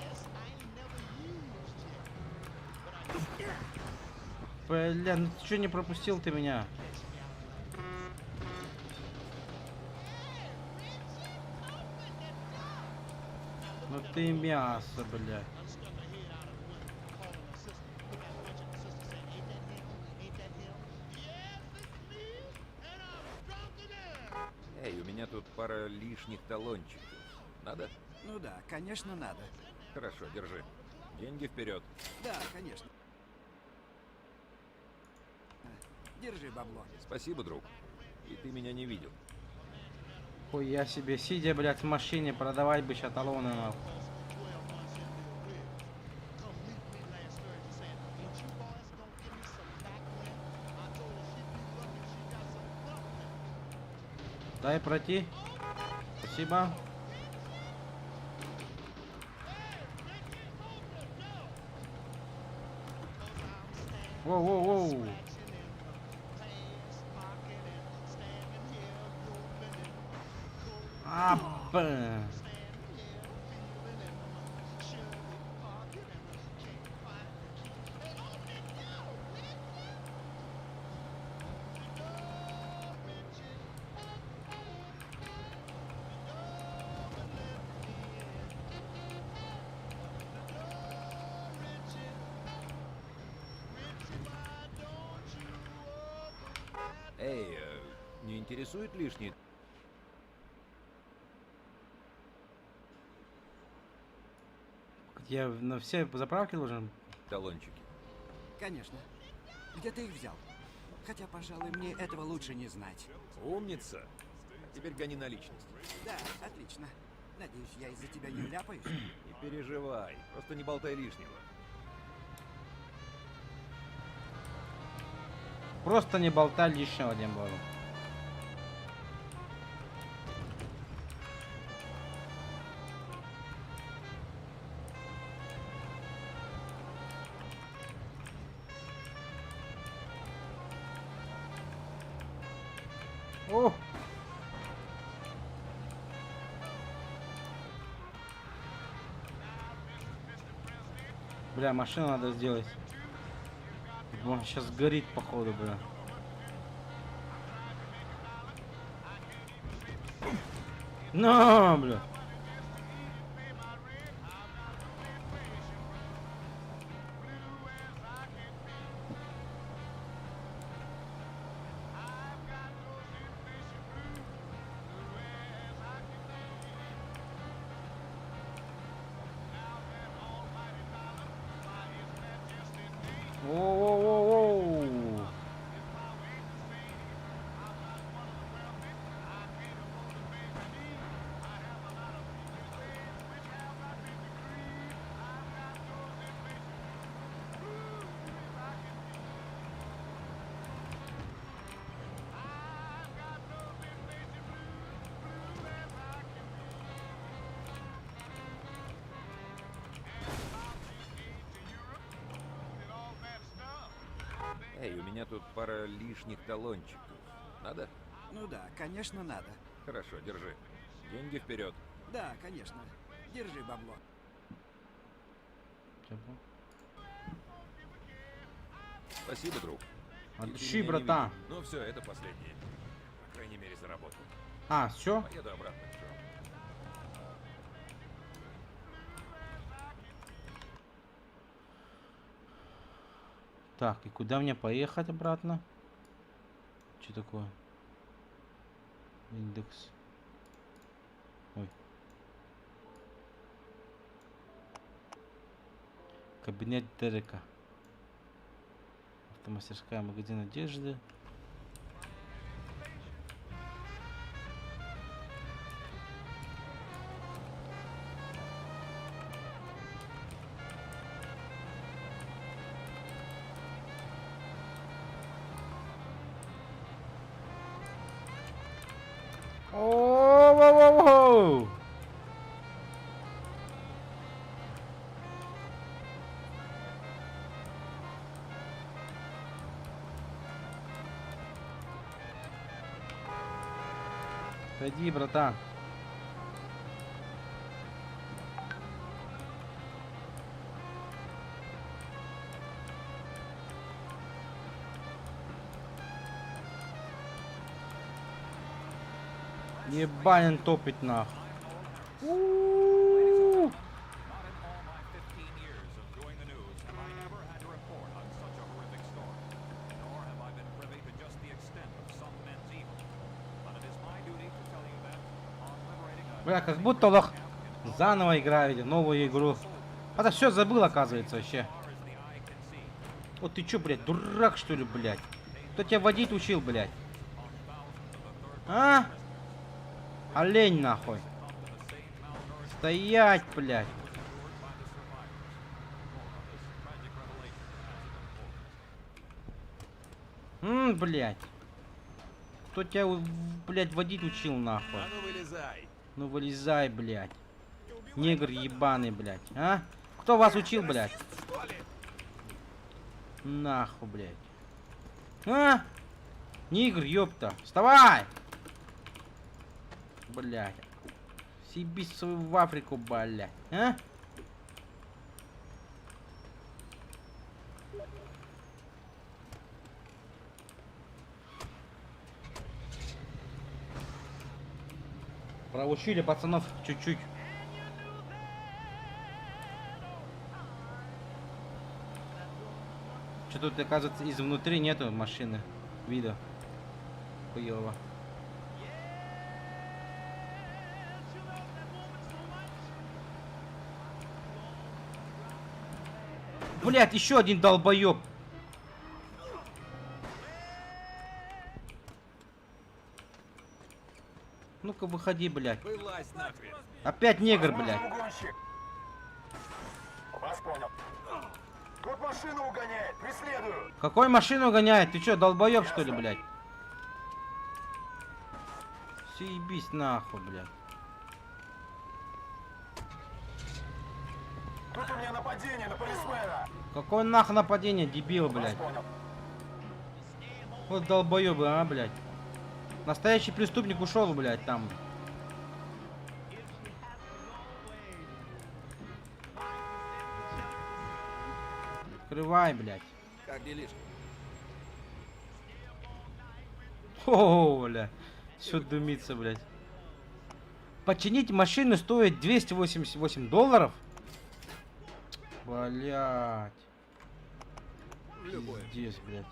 Бля, ну ты что не пропустил ты меня? Ну ты мясо, бля. Эй, у меня тут пара пара лишних талончиков. Надо? Ну да, конечно, надо. Хорошо, держи. Деньги вперед. Да, конечно. Держи бабло. Спасибо, друг. И ты меня не видел. Ой, я себе, сидя, блядь, в машине, продавать бы сейчас талоны, нахуй. Дай пройти. Спасибо. Воу-воу-воу. Апа. Эй, не интересует лишний? Я на все заправки должен? Талончики. Конечно. Где ты их взял? Хотя, пожалуй, мне этого лучше не знать. Умница. Теперь гони наличность. Да, отлично. Надеюсь, я из-за тебя не вляпаюсь? Не переживай. Просто не болтай лишнего. Просто не болтай лишнего, Дембару. О! Бля, машину надо сделать. Он сейчас горит, походу, бля. На, бля. Воу-воу-воу-воу. Эй, у меня тут пара лишних талончиков. Надо? Ну да, конечно, надо. Хорошо, держи. Деньги вперед. Да, конечно. Держи бабло. Спасибо, друг. От И ты души, меня не братан. видел. Ну все, это последнее. По крайней мере, заработал. А, все? Поеду обратно, Джо. Так, и куда мне поехать обратно? Что такое? Индекс. Ой. Кабинет Дерека. Автомастерская, магазин одежды. О-о-о-о-о! Пойди, братан. Ебанин топить нахуй. У-у-у. Бля, как будто лох заново играю, новую игру. А-то все забыл, оказывается, вообще. Вот ты чё, блядь, дурак, что ли, блядь? Кто тебя водить учил, блядь? А? Олень, нахуй. Стоять, блядь. Блядь. Кто тебя, блядь, водить учил, нахуй? А ну вылезай. Ну вылезай, блядь. Негр ебаный, блядь. А? Кто вас учил, блядь? Нахуй, блядь. А? Негр, ёпта. Вставай! Блядь. Съебись в Африку, блядь. А? Проучили пацанов чуть-чуть. Что тут, оказывается, изнутри нету машины. Вида. Хуёво. Блять, еще один долбоеб. Ну-ка, выходи, блядь. Вылазь нахрен. Опять негр, блядь. Вас понял. Тут машину угоняет, преследую. Какой машину гоняет? Ты что, долбоеб, что ли, блядь? Съебись нахуй, блядь. Тут у меня нападение на полисмена. Какое нахуй нападение, дебил, блядь? Вот долбоебы, а, блядь. Настоящий преступник ушел, блядь, там. Открывай, блядь. Как делишки? О, бля. Все дымится, блядь. Починить машину стоит $288. Блядь. Пиздец, блядь.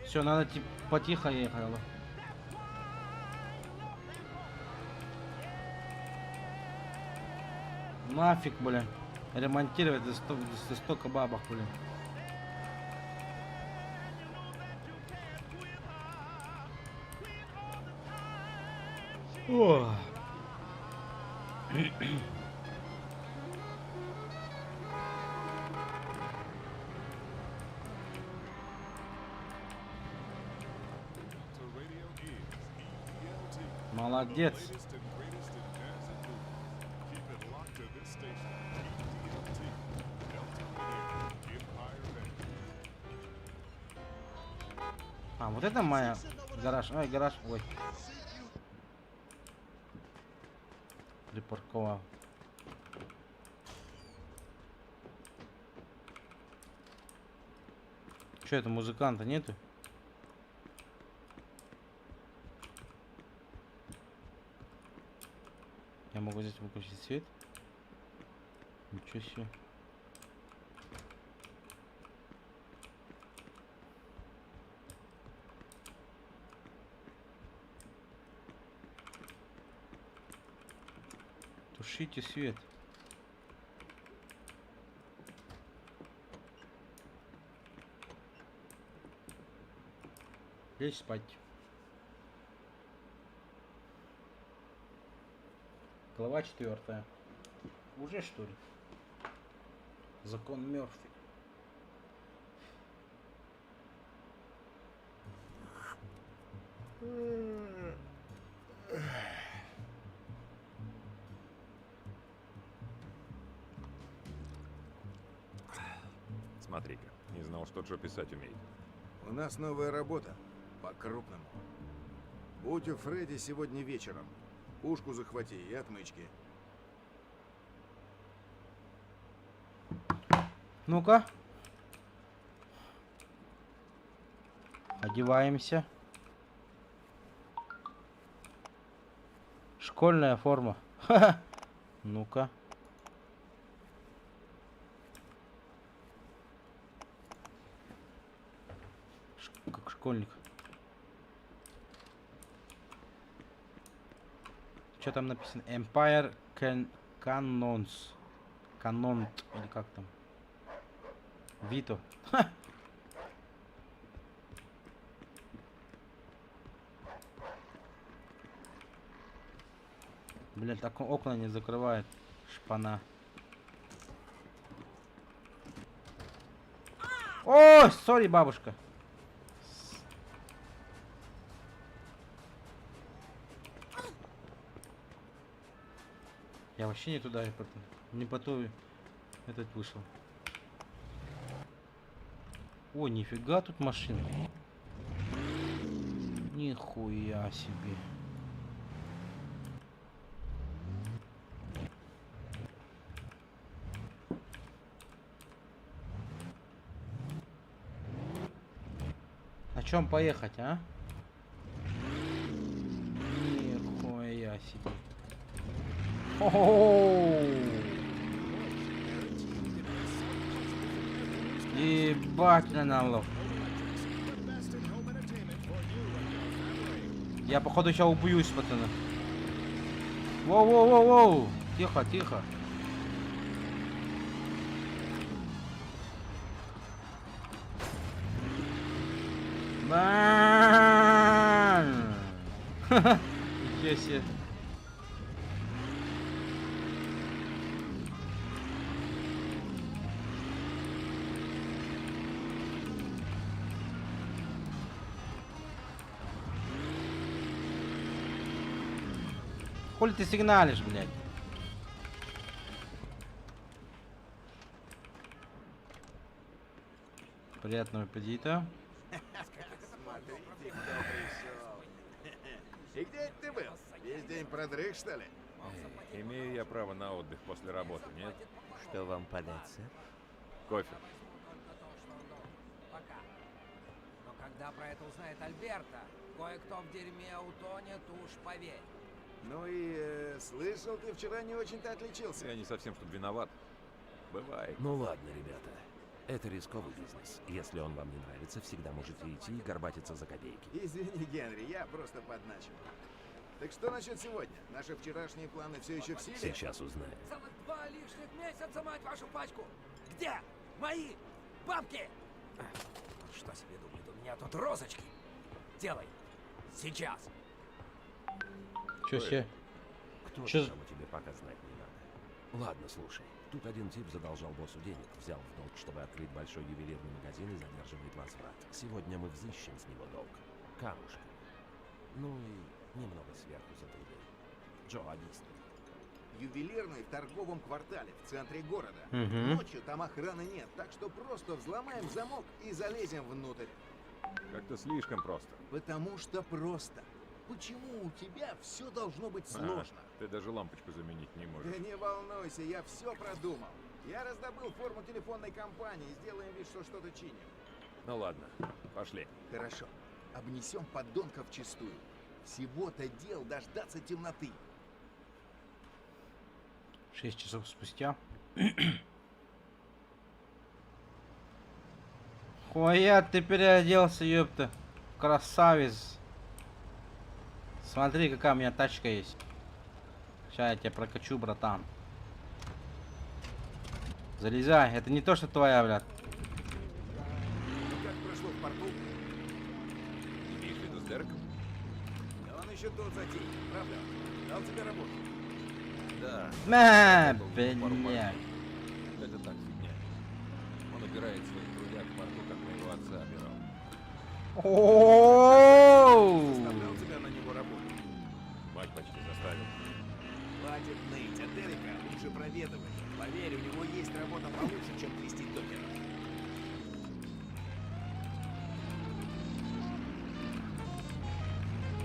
Все, надо типа потихо ехать. Нафиг, блин. Ремонтировать за столько бабок, блин. О. Молодец. А, вот это моя гараж. Ой, гараж. Ой. Припарковал. Че это, музыканта нету? Я могу здесь выключить свет? Ничего себе. Тушите свет. Лечь спать. Глава 4. Уже что ли? Закон Мёрфи. Смотри-ка, не знал, что Джо писать умеет. У нас новая работа. По-крупному. Будь у Фредди сегодня вечером. Пушку захвати и отмычки. Ну-ка. Одеваемся. Школьная форма. Ха-ха. Ну-ка. Как школьник. Что там написано? Empire Cannons. Канон или как там? Вито. Ха! Блин, так окна не закрывает. Шпана. О, сори, бабушка. Я вообще не туда, не по той этот вышел. О, нифига тут машина. Нихуя себе. На чем поехать, а? Нихуя себе. Ебать на налог. Я походу сейчас убьюсь, пацаны. Воу-воу-воу-воу. Тихо, тихо. Бан! Ничего себе. Хули ты сигналишь, блядь? Приятного аппетита. Смотрите, кто пришел. И где это ты был? Весь день продрых, что ли? Имею я право на отдых после работы, нет? Что вам подать, сэр? Кофе. Но когда про это узнает Альберто, кое-кто в дерьме утонет, уж поверь. Ну и слышал, ты вчера не очень-то отличился. Я не совсем что виноват. Бывает. Ну ладно, ребята. Это рисковый бизнес. Если он вам не нравится, всегда можете идти и горбатиться за копейки. Извини, Генри, я просто подначивал. Так что насчет сегодня? Наши вчерашние планы все еще в силе? Сейчас узнаем. Целых 2 лишних месяца, мать вашу пачку! Где? Мои бабки! Что себе думает, у меня тут розочки? Делай! Сейчас! Чё се? Кто Чё... там у тебя пока знать не надо. Ладно, слушай. Тут один тип задолжал боссу денег, взял в долг, чтобы открыть большой ювелирный магазин и задерживает возврат. Сегодня мы взыщем с него долг. Камушками. Ну и немного сверху за труды. Джо, объясни. Ювелирный в торговом квартале, в центре города. Мгм. Ночью там охраны нет, так что просто взломаем замок и залезем внутрь. Как-то слишком просто. Потому что просто. Почему у тебя все должно быть сложно? Ты даже лампочку заменить не можешь. Да не волнуйся, я все продумал. Я раздобыл форму телефонной компании, сделаем вид, что что-то чиним. Ну ладно, пошли. Хорошо. Обнесем подонков чистую. Всего-то дел дождаться темноты. 6 часов спустя. Хуя ты переоделся, ёпта. Красавец. Смотри, какая у меня тачка есть. Сейчас я тебя прокачу, братан. Залезай. Это не то, что твоя, блядь. Ну как прошло в порту? Имеешь в виду с Дереком? Да он еще тот затей, правда? Дал тебе работу. Да. Блядь. Это так, фигня. Он убирает своих трудяг в порту, как моего отца обирал. Заставлял тебя на него работать. Мать почти заставил. Хватит ныть, а Дерека лучше проведывай. Поверь, у него есть работа получше, чем крестить докера.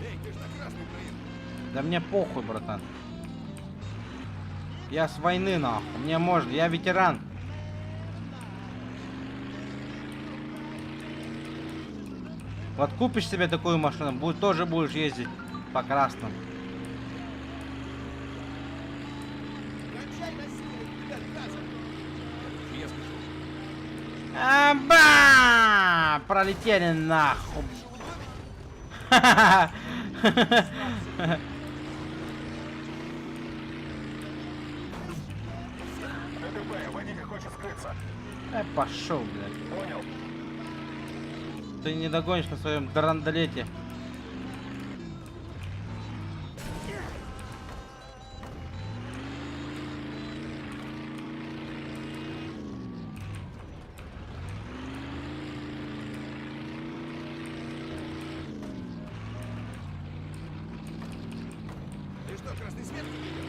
Эй, ты ж на красный проехал. Да мне похуй, братан. Я с войны, нахуй. Мне можно, я ветеран. Вот купишь себе такую машину, тоже будешь ездить по красному. Аба! Пролетели нахуй. ДТП, водитель хочет скрыться. Пошел, блядь. Понял. Ты не догонишь на своем драндолете. Ты что, красный свет не видел?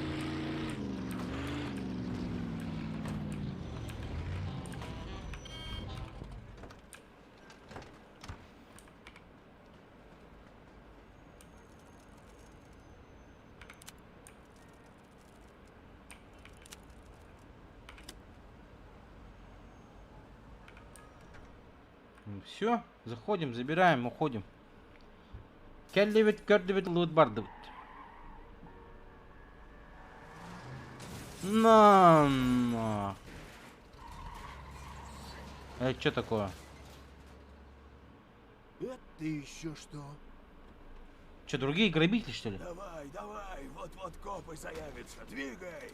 Все, заходим, забираем, уходим. Келливит, кердивит, лутбардовит. На. Это что такое? Это еще что? Что, другие грабители, что ли? Давай, давай, вот-вот копы заявятся, двигай!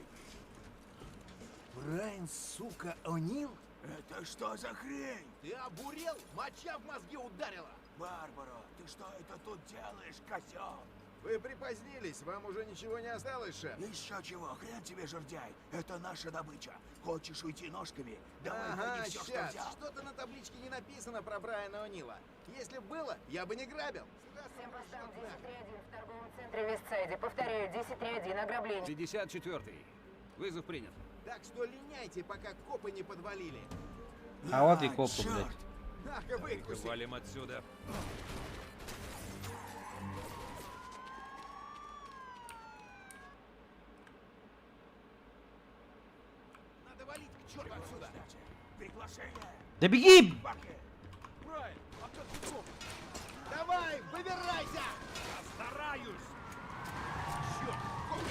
Брайан, сука, О'Нил? Это что за хрень? Ты обурел? Моча в мозги ударила. Барбара, ты что это тут делаешь, козел? Вы припозднились, вам уже ничего не осталось, шеф? Еще чего, хрен тебе, жердяй. Это наша добыча. Хочешь уйти ножками? Давай Ага, гони все, что щас. взял. Что-то на табличке не написано про Брайана О'Нила. Если б было, я бы не грабил. Всем постам 10.3.1 в торговом центре Вестсайде. Повторяю, 10.3.1 ограбление. 54-й. Вызов принят. Так что линяйте, пока копы не подвалили. А вот и копы, черт. блядь. Ах, выкуси. Валим отсюда. Надо валить к черту отсюда. Приглашение. Да беги! Брайан, а как ты коп? Давай, выбирайся! Стараюсь! Черт, копы!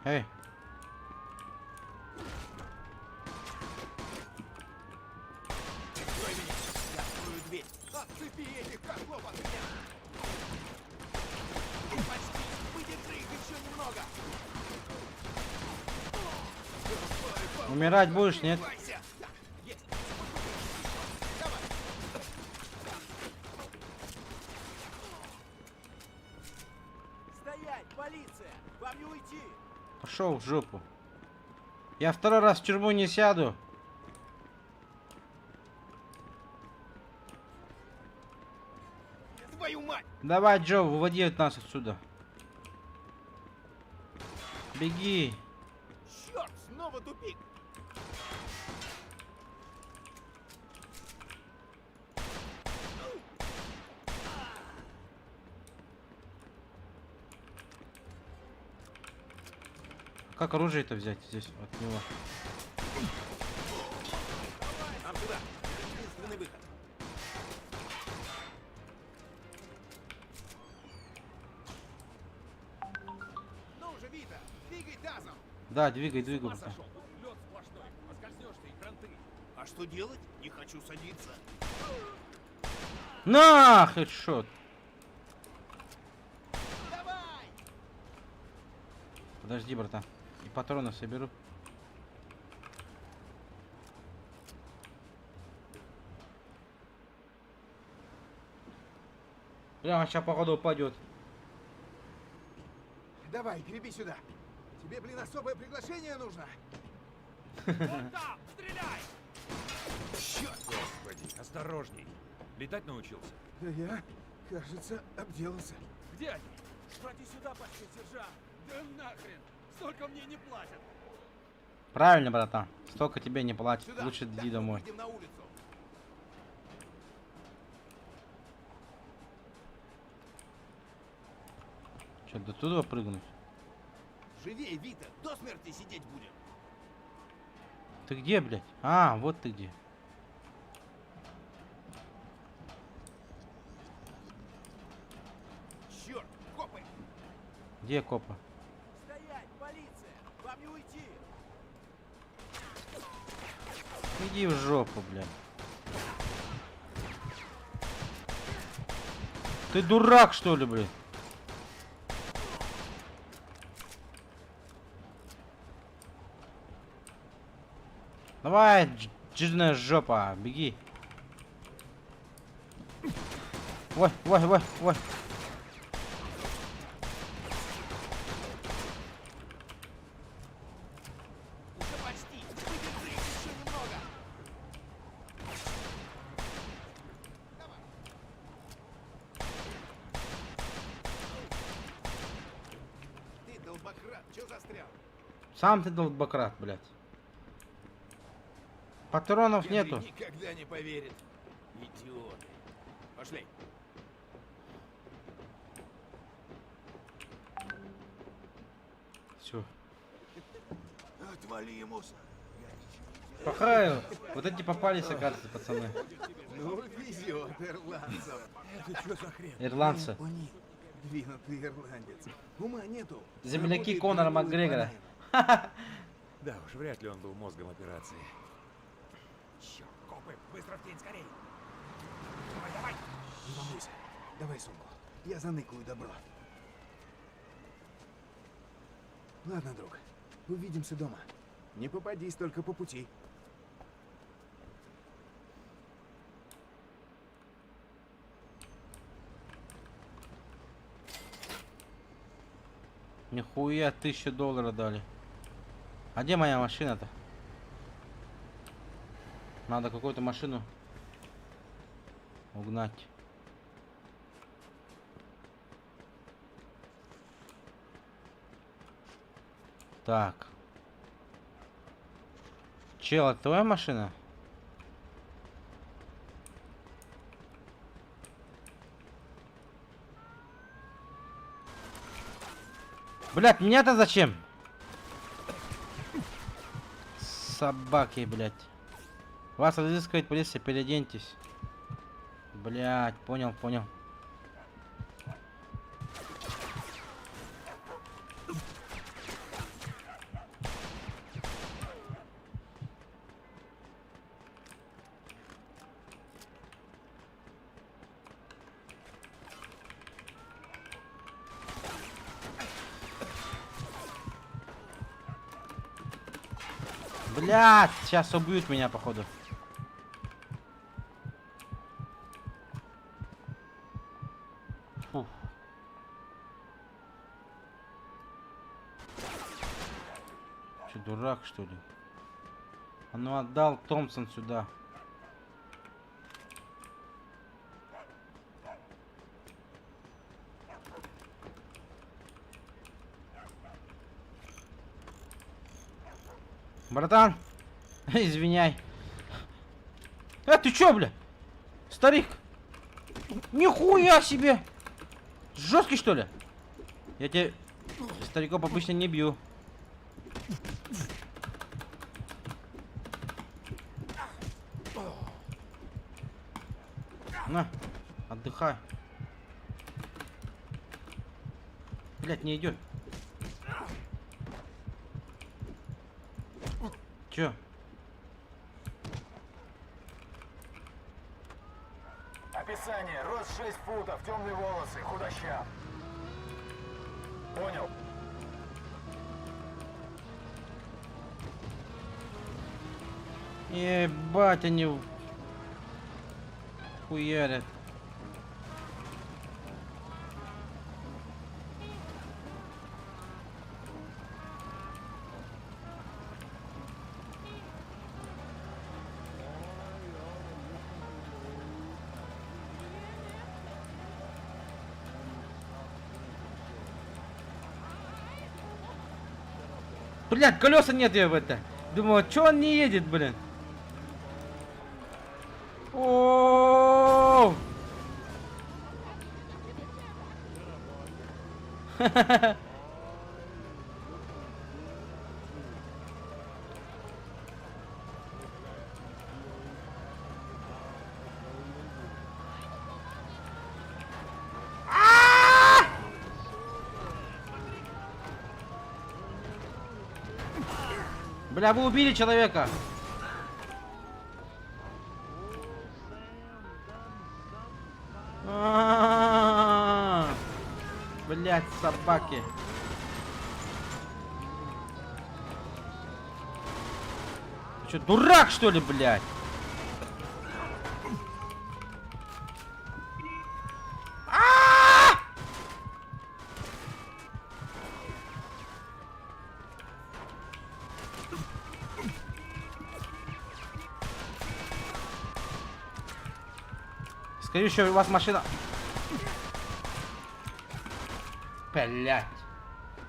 Эй, Стой меня! Я открою дверь. Отцепи этих козлов от меня! И почти! Выдержи их еще немного! умирать будешь, нет? Убивайся! Так, есть! Давай! Стоять, полиция! Вам не уйти! Пошел в жопу. Я второй раз в тюрьму не сяду. Твою мать! Давай, Джо, выводи нас отсюда. Беги. Черт, снова тупик! Как оружие-то взять здесь от него? Нам сюда! Единственный выход! Ну же, Вита, двигай тазом! Да, двигай, двигай. Лед братан. сплошной. Поскользнешь ты и кранты. А что делать? Не хочу садиться. На, хедшот. Давай! Подожди, братан. И патроны соберу. Прямо сейчас походу упадет. Давай, греби сюда! Тебе, блин, особое приглашение нужно! Вон там! Стреляй! Черт, господи, осторожней. Летать научился? Да я, кажется, обделался. Где они? Спроси сюда, почти, сержант. Да нахрен! Столько мне не платят. Правильно, братан. Столько тебе не платят. Сюда! Лучше иди Так, домой. выйдем на улицу. Че, до туда прыгнуть? Живее, Вита, до смерти сидеть будем. Ты где, блядь? А, вот ты где. Черт, копы! Где копа? Стоять, полиция! Вам не уйти. Иди в жопу, блядь. Ты дурак, что ли, блядь? Давай, жирная жопа, беги. Ой, ой, ой, ой. Уже почти. Выдержи еще немного. Ты долбократ, чё застрял? Сам ты долбократ, блядь. Патронов Генри нету. никогда не поверит. Идиоты. Пошли. Все. Отвали ему. Пахаю. Вот эти попались, оказывается, пацаны. Ну, везет ирландцам. Это что за хрень? Ирландцы. Он двинутый ирландец. Ума нету. Земляки Конора Макгрегора. Да уж, вряд ли он был мозгом операции. Черт, копы, быстро в тень, скорей. Давай, давай. Не волнуйся. Давай сумку. Я заныкаю добро. Ладно, друг. Увидимся дома. Не попадись только по пути. Нихуя, $1000 дали. А где моя машина-то? Надо какую-то машину угнать. Так. Чел, это твоя машина? Блять, меня-то зачем? Собаки, блять. Вас разыскивает полиция, переоденьтесь. Блять, понял, понял. Блять, сейчас убьют меня, походу. Фух. Че, дурак, что ли? А ну отдал Томпсон сюда. Братан, извиняй. Ты чё, бля? Старик. Нихуя себе. Жесткий, что ли? Я тебе стариков обычно не бью. На, отдыхай. Блять, не идет. Чё? Описание. Рост 6 футов, темные волосы, худощав. Понял. Ебать, они хуярят. Блядь, колеса нет я в это. Думаю, чё он не едет, блин? О! Бля, вы убили человека! Блять, собаки. Ты что, дурак, что ли, блядь? Скорее всего, у вас машина... Блять.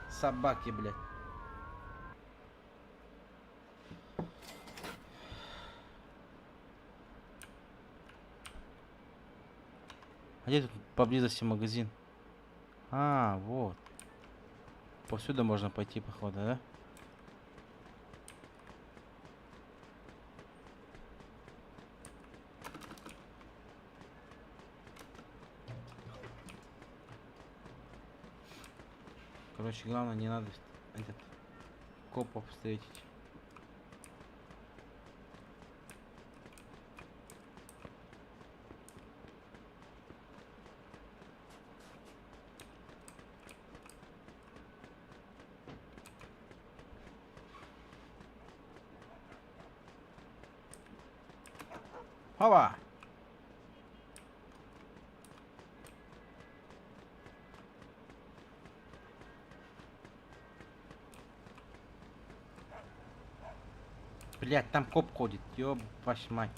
Собаки, блядь. А где тут поблизости магазин? А, вот. Повсюду можно пойти, походу, да? Короче, главное, не надо этот копов встретить. Опа! Блять, там коп ходит, ёб вашу мать.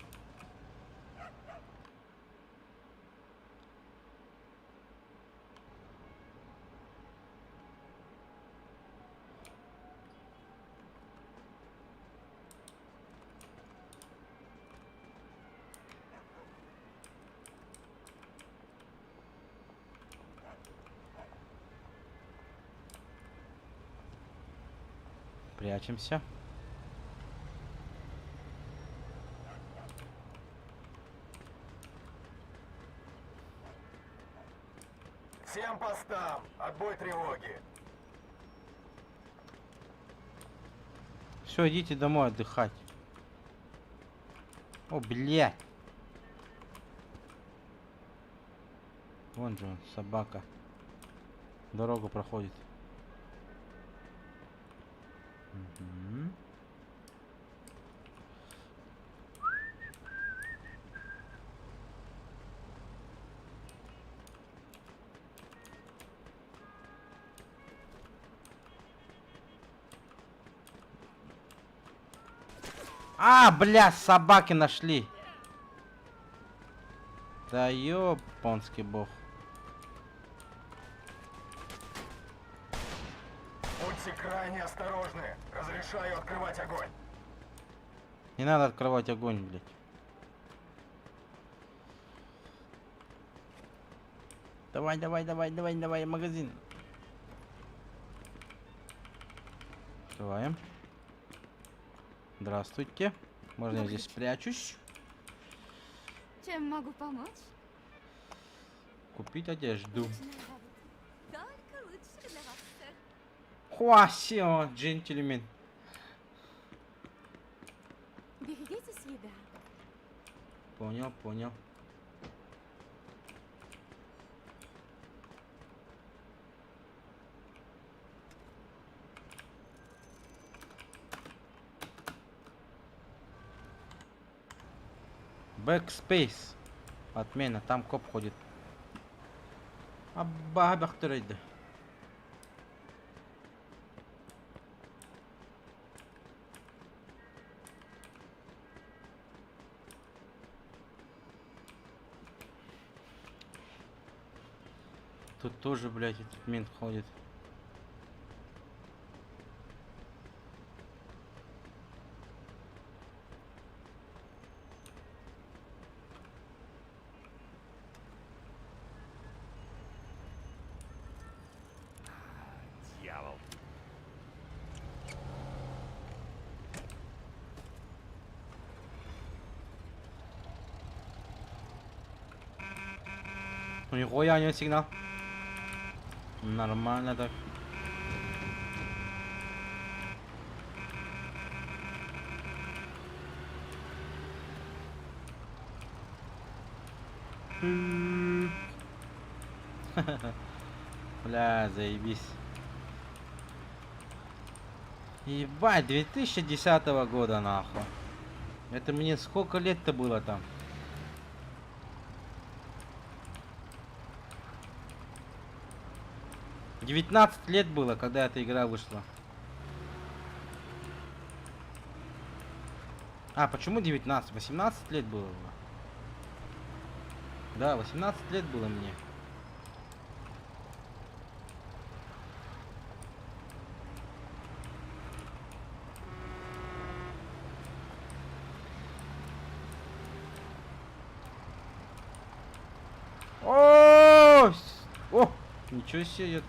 Прячемся. Всем постам! Отбой тревоги! Все, идите домой отдыхать. О, блядь. Вон же он, собака. Дорогу проходит. Угу. А, бля, собаки нашли. Да ёпонский бог. Будьте крайне осторожны. Разрешаю открывать огонь. Не надо открывать огонь, блядь. Давай, давай, давай, давай, давай, магазин. Открываем. Здравствуйте. Можно я здесь спрячусь? Чем могу помочь? Купить одежду. Только лучше для вас, сэр. Хуасио, джентльмен. Берегите себя. Понял, понял. Backspace. Отмена, там коп ходит. Абба бахтерейда. Тут тоже, блядь, этот мент ходит. Дьявол. Нихуя у него сигнал. Нормально так. Бля, заебись. Ебать, 2010 года нахуй. Это мне сколько лет-то было там? — 19 лет было, когда эта игра вышла. А, почему 19? 18 лет было. Да, 18 лет было мне. О, ничего себе.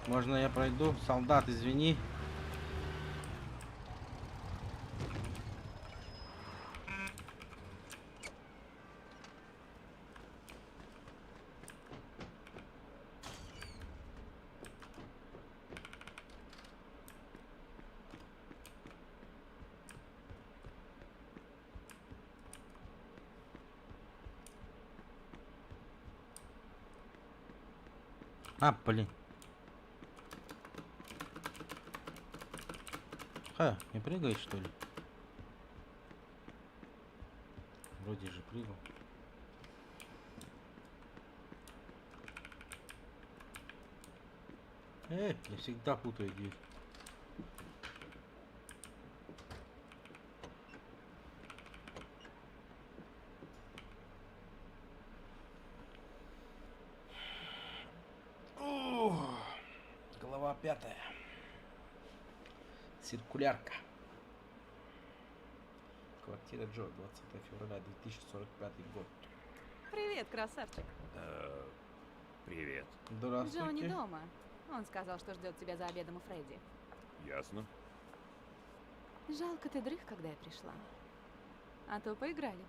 Можно я пройду? Солдат, извини. А, блин. Не прыгает, что ли? Вроде же прыгал. Я всегда путаю дверь. Глава 5. Циркулярка. Квартира Джо, 20 февраля 2045 год. Привет, красавчик. Привет. Здравствуйте. Джо не дома. Он сказал, что ждет тебя за обедом у Фредди. Ясно. Жалко, ты дрых, когда я пришла. А то поиграли.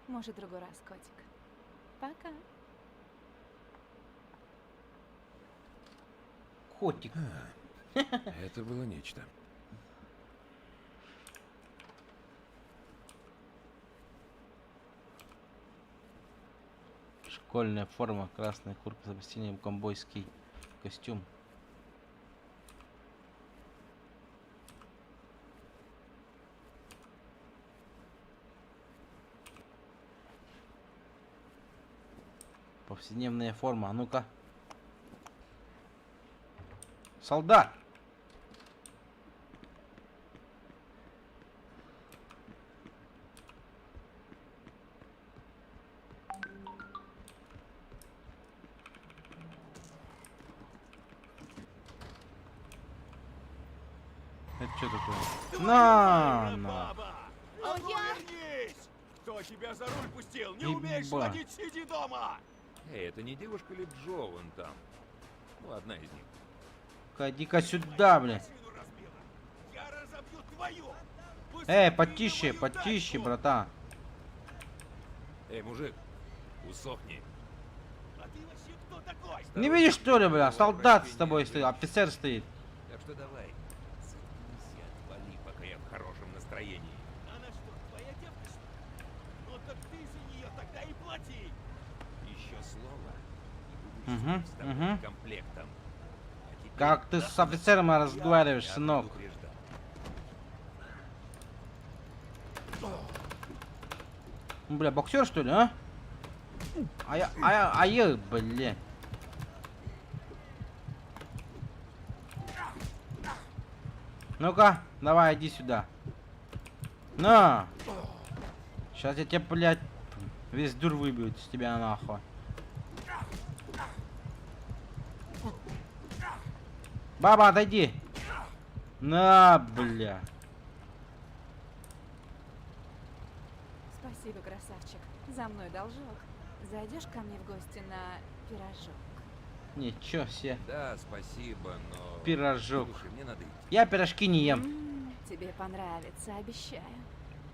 Может, в другой раз, котик. Пока. Котик. Это было нечто. Школьная форма, красная куртка с обрастением, ковбойский костюм. Повседневная форма, а ну-ка. Солдат! Это что такое? На! А ну вернись! Кто тебя за руль пустил? Не умеешь Еба. водить, сиди дома! Эй, это не девушка ли Джо вон там? Ну, одна из них. Иди-ка сюда, блин. Я разобью твою! Потише, потише, братан. Эй, мужик, усохни. А ты вообще кто такой? Не видишь, что ли, бля? Солдат с тобой стоит, офицер стоит. Так что давай, заткнись и отвали, пока я в хорошем настроении. Она что, твоя девка, что ли? Ну так ты за нее тогда и плати! Еще слово, и будешь с тобой комплектом. А теперь Как ты с офицером разговариваешь, я сынок? предупреждал. Бля, боксер, что ли, а? Бля. Ну-ка, давай, иди сюда. На! Сейчас я тебе, блядь, весь дур выбью с тебя нахуй. Баба, отойди. На, бля. Спасибо, красавчик. За мной должок. Зайдешь ко мне в гости на пирожок? Ничего себе. Да, спасибо, но... Пирожок. Слушай, мне надо идти. Я пирожки не ем. Тебе понравится, обещаю.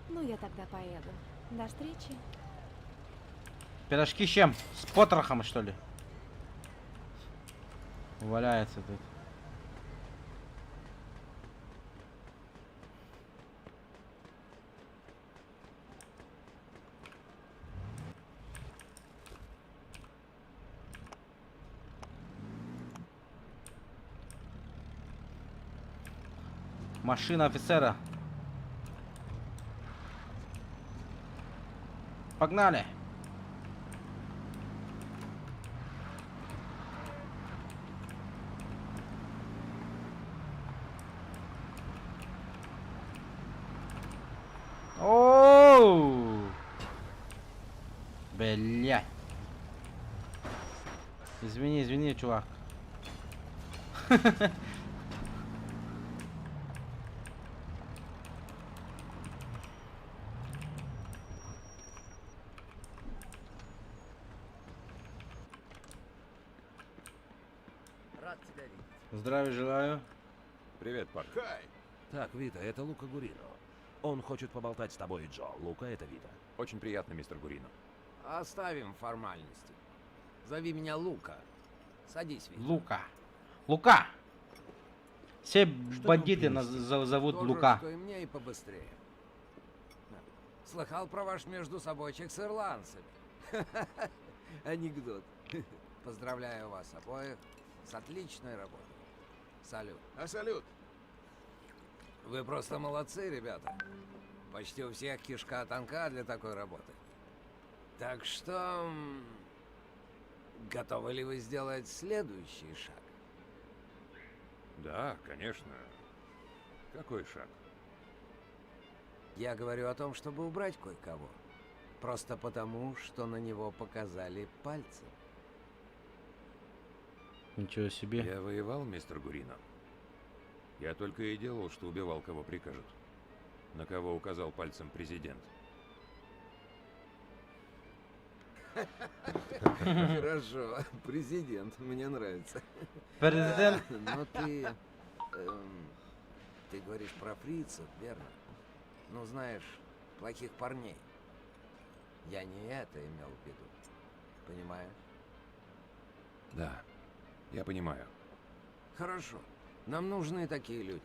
Ну, я тогда поеду. До встречи. Пирожки с чем? С потрохом, что ли? Валяется тут. Машина офицера. Погнали. Оу! Блядь. Извини, извини, чувак. Рад тебя видеть. Здравия желаю. Привет, парк. Так, Вита, это Лука Гурино. Он хочет поболтать с тобой, Джо. Лука, это Вита. Очень приятно, мистер Гурино. Оставим формальности. Зови меня Лука. Садись, Вита. Лука. Лука! Все Что бандиты вам принести? зовут То же, Лука. что и мне, и побыстрее. Слыхал про ваш между собойчик с ирландцами. Анекдот. Поздравляю вас обоих с отличной работой. Салют. А салют? Вы просто молодцы, ребята. Почти у всех кишка тонка для такой работы. Так что... готовы ли вы сделать следующий шаг? Да, конечно. Какой шаг? Я говорю о том, чтобы убрать кое-кого. Просто потому, что на него показали пальцем. Ничего себе. Я воевал, мистер Гурино. Я только и делал, что убивал, кого прикажут. На кого указал пальцем президент. Хорошо, президент, мне нравится. Президент? Но ты... ты говоришь про фрицев, верно? Ну, знаешь, плохих парней. Я не это имел в виду. Понимаешь? Да, я понимаю. Хорошо. Нам нужны такие люди,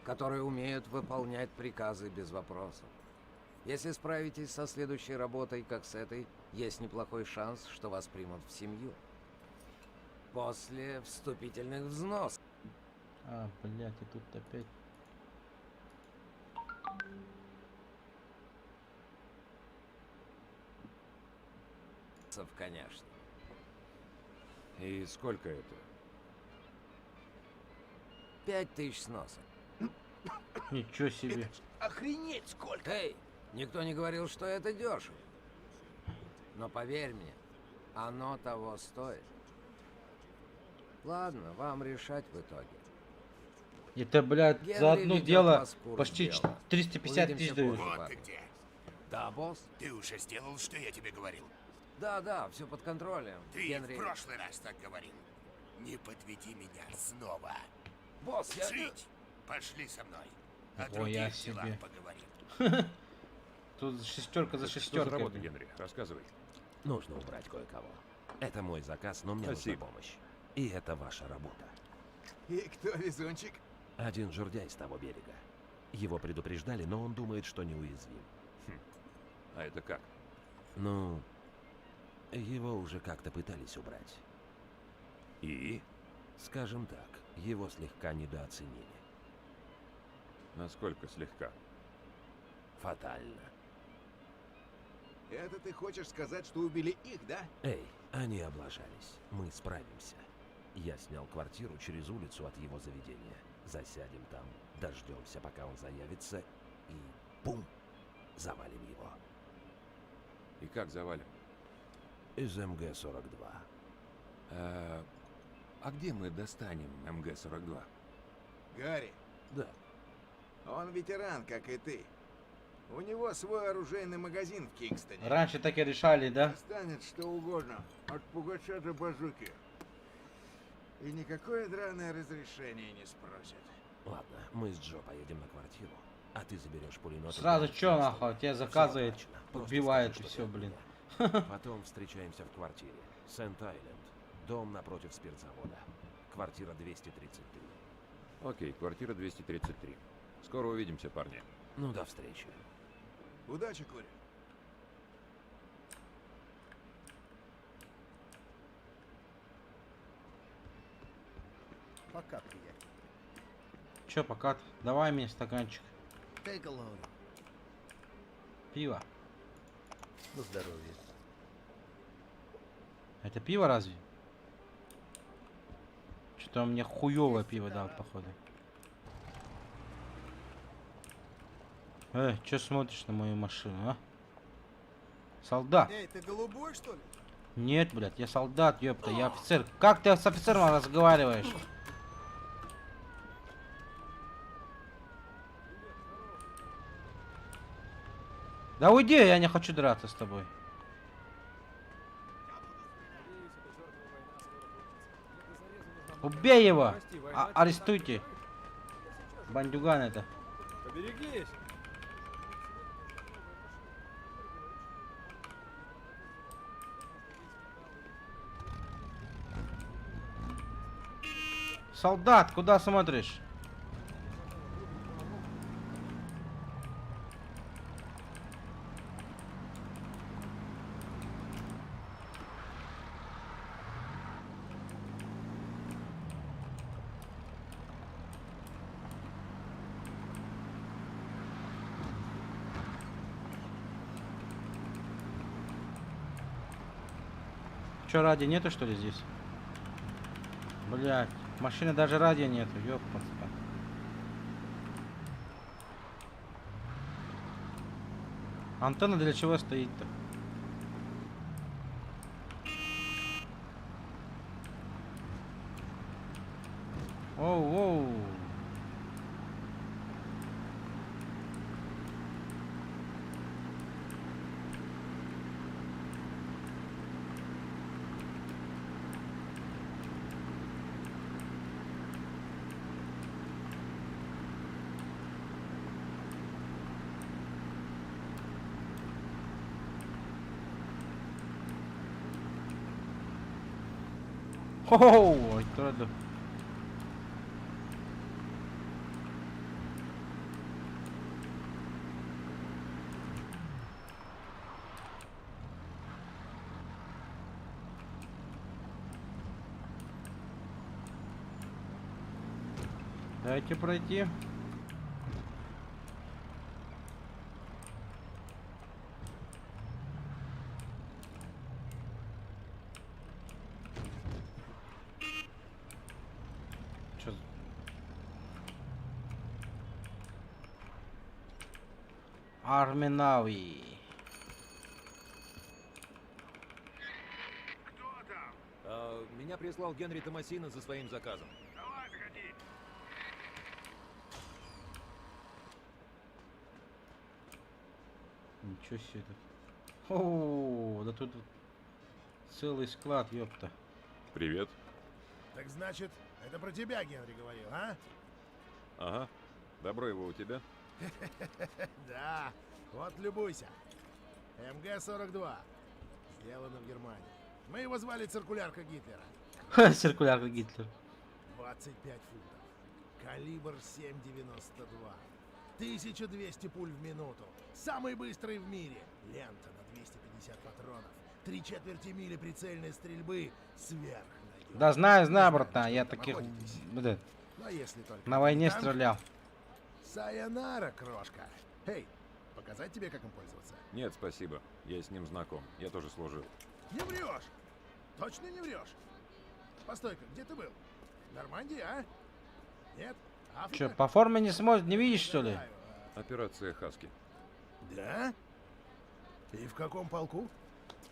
которые умеют выполнять приказы без вопросов. Если справитесь со следующей работой, как с этой, есть неплохой шанс, что вас примут в семью. После вступительных взносов. А, блядь, и тут опять. Конечно. И сколько это? 5000 сносок. Ничего себе. Охренеть сколько! Эй, никто не говорил, что это дешево. Но поверь мне, оно того стоит. Ладно, вам решать в итоге. Это, блядь, Генри за одно ведет дело вас в курс почти дела. 350 Увидимся тысяч дают. позже, Вот ты парни. где. Да, босс? Ты уже сделал, что я тебе говорил? Да, все под контролем. Ты Генри... в прошлый раз так говорил. Не подведи меня снова. Босс, я... Жить! Пошли со мной. О Нихуя других делах себе. поговорим. Тут шестерка за Так что за шестеркой. работа, Генри? Рассказывай. Нужно убрать кое-кого. Это мой заказ, но мне Спасибо. нужна помощь. И это ваша работа. И кто везунчик? Один жердяй с того берега. Его предупреждали, но он думает, что неуязвим. А это как? Ну, его уже как-то пытались убрать. И? Скажем так, его слегка недооценили. Насколько слегка? Фатально. Это ты хочешь сказать, что убили их, да? Эй, они облажались. Мы справимся. Я снял квартиру через улицу от его заведения. Засядем там, дождемся, пока он заявится, и бум! Завалим его. И как завалим? Из МГ-42. А где мы достанем МГ-42? Гарри. Да. Он ветеран, как и ты. У него свой оружейный магазин в Кингстоне. Раньше так и решали, да? Достанет что угодно, от пугача до базуки. И никакое драное разрешение не спросит. Ладно, мы с Джо поедем на квартиру, а ты заберешь пулемет. Сразу чё нахуй, тебя заказывает, Все оплачено. Просто убивает и скажи, все, что ты блин. Потом встречаемся в квартире. Сент-Айленд. Дом напротив спиртзавода. Квартира 233. Окей, квартира 233. Скоро увидимся, парни. Ну, до встречи. Удачи, Кореш. Пока, приятель. Чё, пока? Давай мне стаканчик. Take a load. Пиво. На здоровье. Это пиво разве? Что-то он мне хуёвое пиво дал, походу. Чё смотришь на мою машину, а? Солдат. Эй, ты голубой, что ли? Нет, блядь, я солдат, ёпта, я офицер. Как ты с офицером разговариваешь? Да уйди, я не хочу драться с тобой. Убей его! Арестуйте! Бандюган это. Поберегись! Солдат, куда смотришь? Че, радио нету, что ли, здесь? Блять, машины даже радио нету, ёпта. Антенна для чего стоит-то? Оу-оу. Хо-хо-хо, это да. Дайте пройти. Чё за- Арминави. Меня прислал Генри Томасино за своим заказом. Давай, заходи. Ничего себе тут. О, да тут целый склад, ёпта. Привет. Так значит, это про тебя Генри говорил, а? Ага. Добро его у тебя? Да, вот любуйся. МГ-42. Сделано в Германии. Мы его звали циркулярка Гитлера. Ха, циркулярка Гитлер. 25 фунтов. Калибр 7,92. 1200 пуль в минуту. Самый быстрый в мире. Лента на 250 патронов. 3/4 мили прицельной стрельбы. Сверхнадежно. Да знаю, Не братан, что я там таких охотитесь. Но если только на не войне танк, стрелял. Сайонара, крошка. Эй, показать тебе, как им пользоваться? Нет, спасибо. Я с ним знаком. Я тоже служил. Не врешь! Точно не врешь? Постой-ка, где ты был? Нормандия, а? Нет? Африка? Че, по форме не смотрит, не видишь, что ли? Операция Хаски. Да? И в каком полку?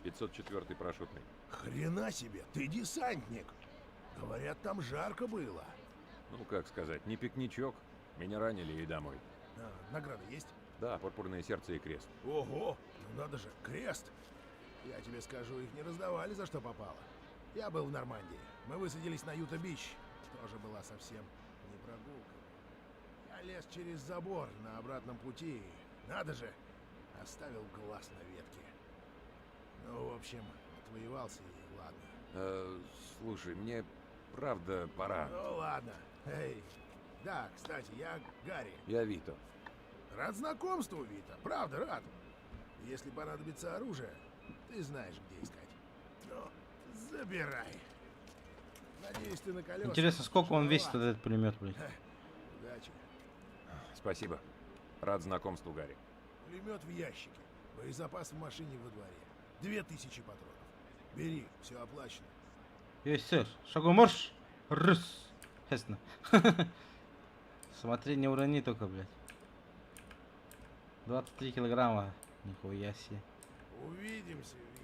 504-й парашютный. Хрена себе, ты десантник! Говорят, там жарко было. Ну, как сказать, не пикничок. Меня ранили и домой. А, награда есть? Да, пурпурное сердце и крест. Ого, ну надо же, крест! Я тебе скажу, их не раздавали за что попало. Я был в Нормандии. Мы высадились на Юта-Бич. Тоже была совсем не прогулка. Я лез через забор на обратном пути. Надо же, оставил глаз на ветке. Ну, в общем, отвоевался и ладно. Слушай, мне правда пора. Ну, ладно. Эй. Да, кстати, я Гарри. Я Вито. Рад знакомству, Вита. Правда, рад. Если понадобится оружие, ты знаешь, где искать. Ну, забирай. Надеюсь, ты на колесах. Интересно, сколько он весит, этот пулемет, блядь? Удачи. Спасибо. Рад знакомству, Гарри. Пулемет в ящике. Боезапас в машине во дворе. 2000 патронов. Бери, все оплачено. Есть, сэр. Шагом марш. Рыс. Ясно. Смотри, не урони только, блядь. 23 килограмма. Нихуя себе. Увидимся, Вита.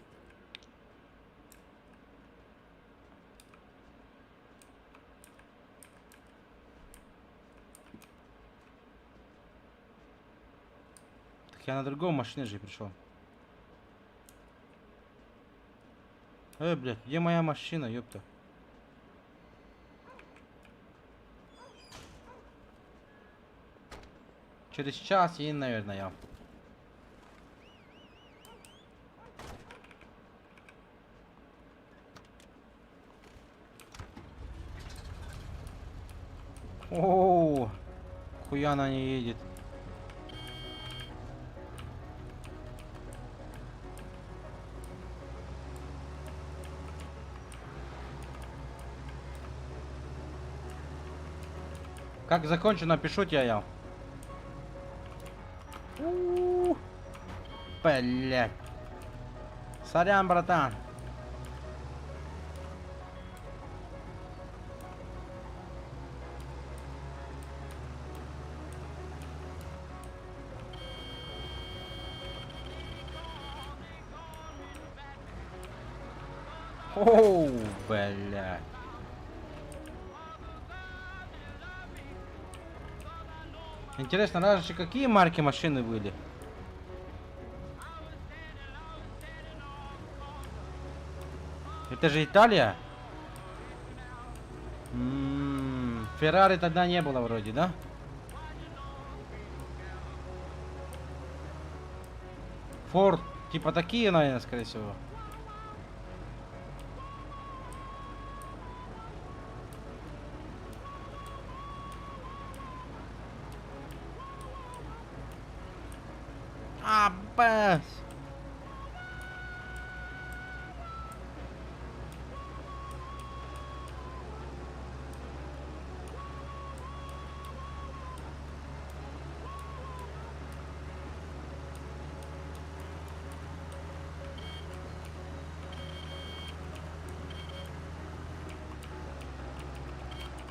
Так я на другой машине же пришел. Блядь, где моя машина, ёпта? Через час едем, наверное. О, хуя она не едет. Как закончу, напишу тебе я. Блять. Сорян, братан. Оу, блядь. Интересно, раньше какие марки машины были? Это же Италия? Феррари тогда не было вроде, да? Форд, типа такие, наверное, скорее всего. Аббас!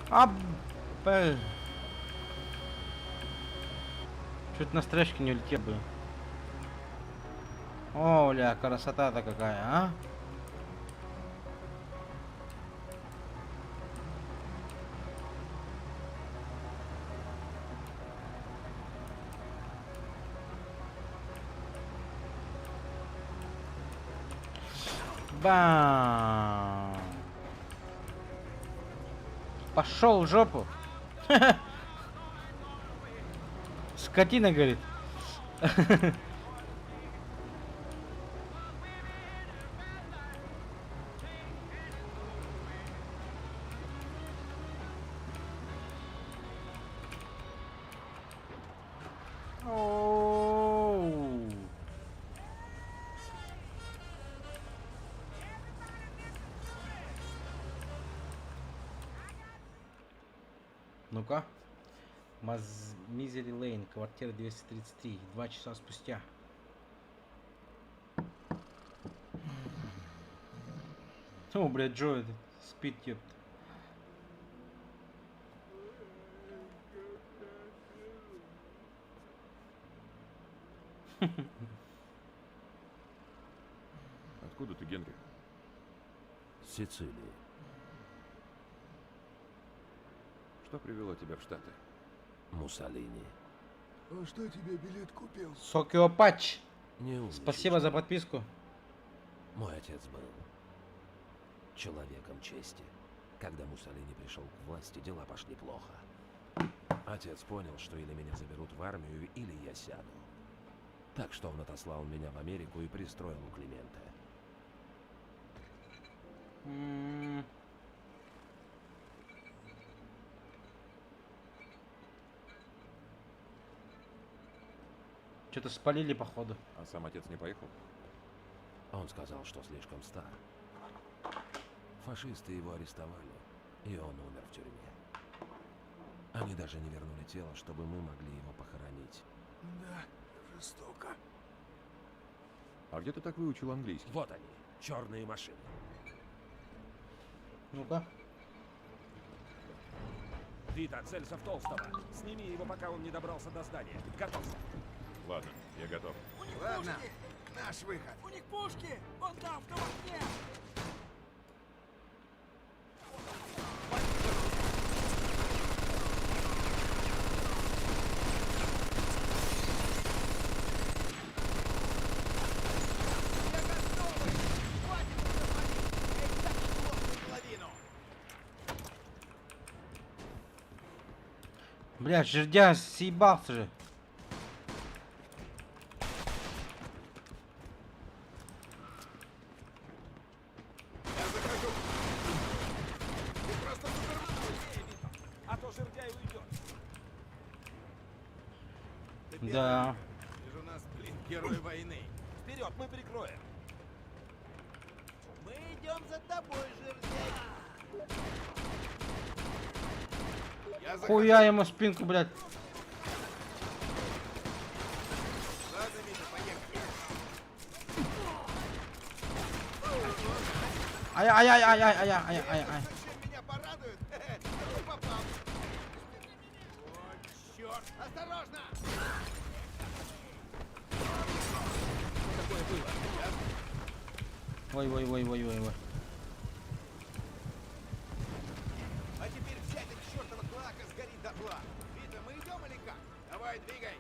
Аббас! Чуть на стрижке не улетел бы. О, ля, красота-то какая, а? Бам! Пошел в жопу. Скотина, говорит. Ну-ка. Мизери Лейн, квартира 233. 2 часа спустя. О, блядь, Джо спит, ёпта. Откуда ты, Генри? Сицилии. Что привело тебя в Штаты? Муссолини. А что тебе билет купил? Сокио Патч. Не Спасибо за подписку. Мой отец был человеком чести. Когда Муссолини пришел к власти, дела пошли плохо. Отец понял, что или меня заберут в армию, или я сяду. Так что он отослал меня в Америку и пристроил у Климента. Что-то спалили, походу. А сам отец не поехал? Он сказал, что слишком стар. Фашисты его арестовали, и он умер в тюрьме. Они даже не вернули тело, чтобы мы могли его похоронить. Да, жестоко. А где ты так выучил английский? Вот они, черные машины. Ну-ка. Вита, целься в Толстого. Сними его, пока он не добрался до здания. Готовься. Ладно, я готов. Ладно, наш выход. У них пушки! Вон там, в том окне! Бля, жердя съебался же. А то жердяй уйдет. Да. Ты же у нас, блин, герой войны. Вперед, мы прикроем. Мы идем за тобой, жердяй. Хуя ему спинку, блядь. Ладно, Вита, поехали. Ай-яй-яй-яй-яй-яй-яй-яй. Чем меня порадует? Не попал. О, черт! Осторожно! Что такое было? Ой-ой-ой-ой-ой-ой. А теперь вся эта чертова клака сгорит дотла. Вита, мы идем или как? Давай, двигай.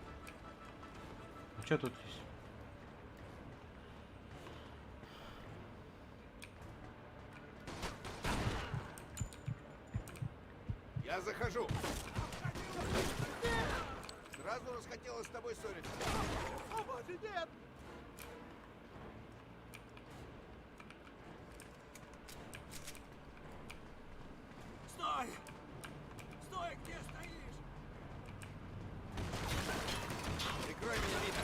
Что тут есть? Я захожу. Сразу расхотелось с тобой ссориться. О, боже, нет! Стой! Стой, где стоишь? Прикрой меня, Вита.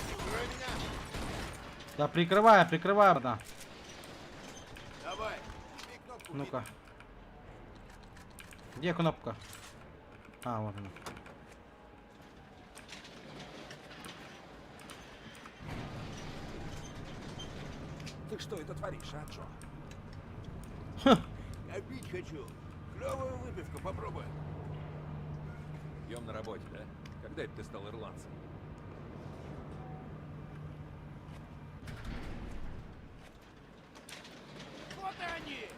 Прикрой меня. Да прикрываю, да. Давай. Жми кнопку. Ну-ка. Где кнопка? А, вот она. Ты что это творишь, а, Джо? Я пить хочу. Клевая выпивка, попробуй. Пьем на работе, да? Когда это ты стал ирландцем? Вот и они.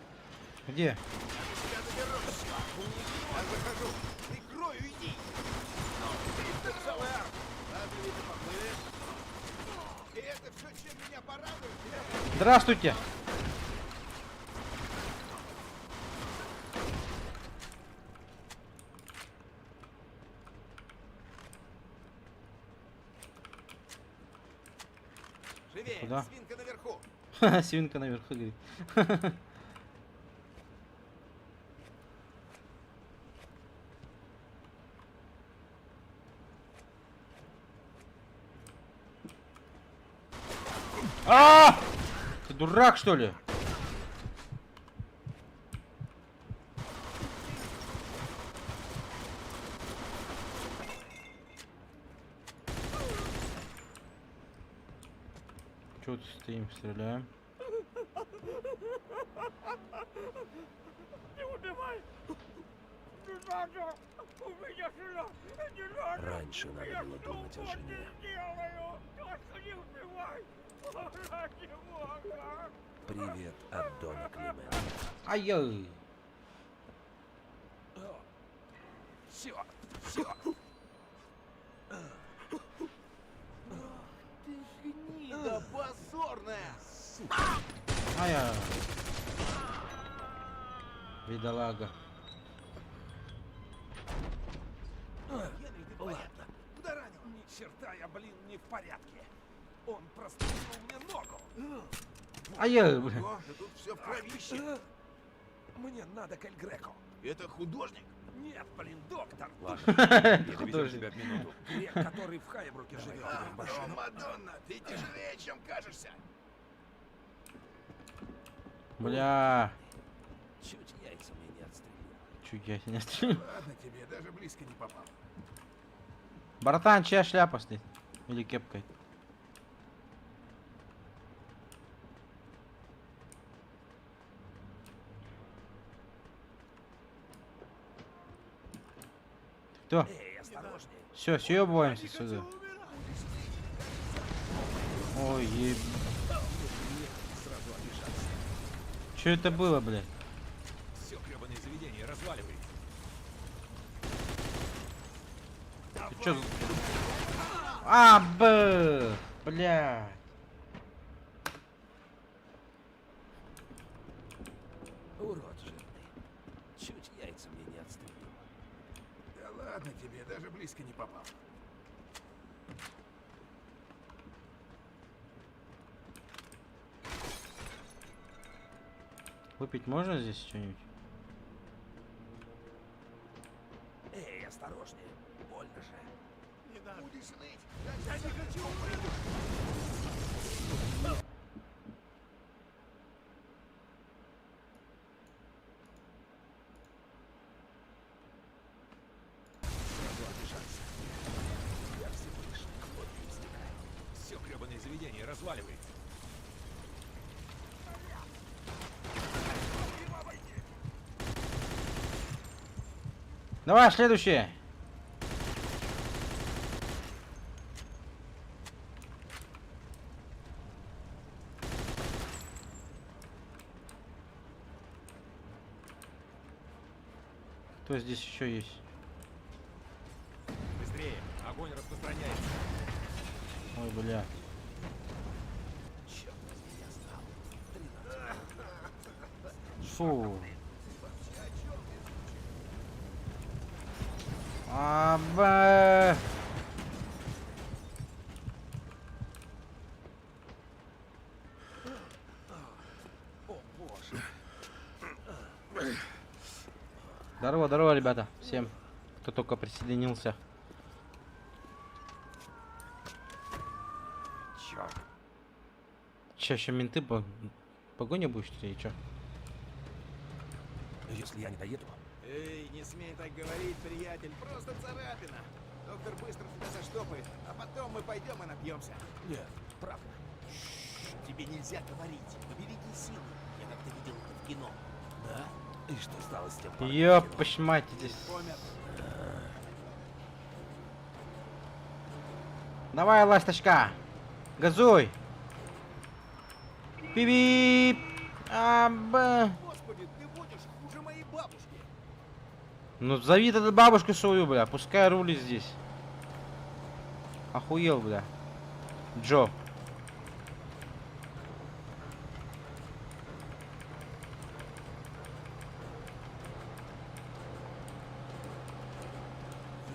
Где? Я доберусь. Я захожу. Прикрою, иди. Ты целый арм. Ладно, Вита, поплыли. И это все, чем меня порадует? Здравствуйте. Живее, Куда? свинка наверху. Свинка наверху говорит. А! Ты дурак, что ли? Чё тут стоим, стреляем? Не убивай! Не надо! У меня жена! Не надо! Раньше надо было думать о жене. Сделаю! Только не убивай! Ради Бога! Привет от Дона Климента. Ай-яй! Все, все. Ты гнида позорная! Ай-яй! Бедолага. Генри, ты в порядке? Куда ранил? Ни черта я, блин, не в порядке. Он прострелил мне ногу. А я, бля. Ого, да тут все в кровище. Мне надо к Эль Греко. Это художник? Нет, блин, доктор. Ладно, я довезем тебя в минуту. Грек, который в Хайбруке живет. О, Мадонна, ты тяжелее, чем кажешься. Бля. Чуть яйца мне не отстрелил. Чуть я не отстрелил. Ладно тебе, даже близко не попал. Братан, чья шляпа стоит? Или кепка? Кто? Эй, осторожней. Все, съебываемся сюда. Ой, еб... Сразу обижаться. Что это было, блядь? Все гребаное заведение разваливай. Ты чё? А, бля. Урод жирный. Чуть яйца мне не отстрелил. Да ладно тебе, даже близко не попал. Выпить можно здесь что-нибудь? Эй, осторожнее. Больно же. Не надо. Будешь ныть? Я не хочу умереть. Сразу обижаться. Я всего лишь хлопья истекаю. Все гребаное заведение разваливай. Давай, следующее. Кто здесь еще есть? Быстрее, огонь распространяется. Ой, бля. Черт возьми, я знал. 13. Фу. Аба. О, боже. Здорово, здорово, ребята. Всем, кто только присоединился. Черт. Че, еще менты погоня будешь, что ли, че? Если я не доеду, Эй, не смей так говорить, приятель, просто царапина. Доктор быстро тебя заштопает, а потом мы пойдем и напьемся. нет, правда. Тебе нельзя говорить, побереги силы. Я как-то видел это в кино. Да? И что стало с тем парнем? Ёпаш мать, здесь. Помер. Давай, ласточка. Газуй. Пип. Аба. Господи, ты водишь хуже моей бабушки. Ну зови тогда бабушку свою, бля. Пускай рулит здесь. Охуел, бля. Джо.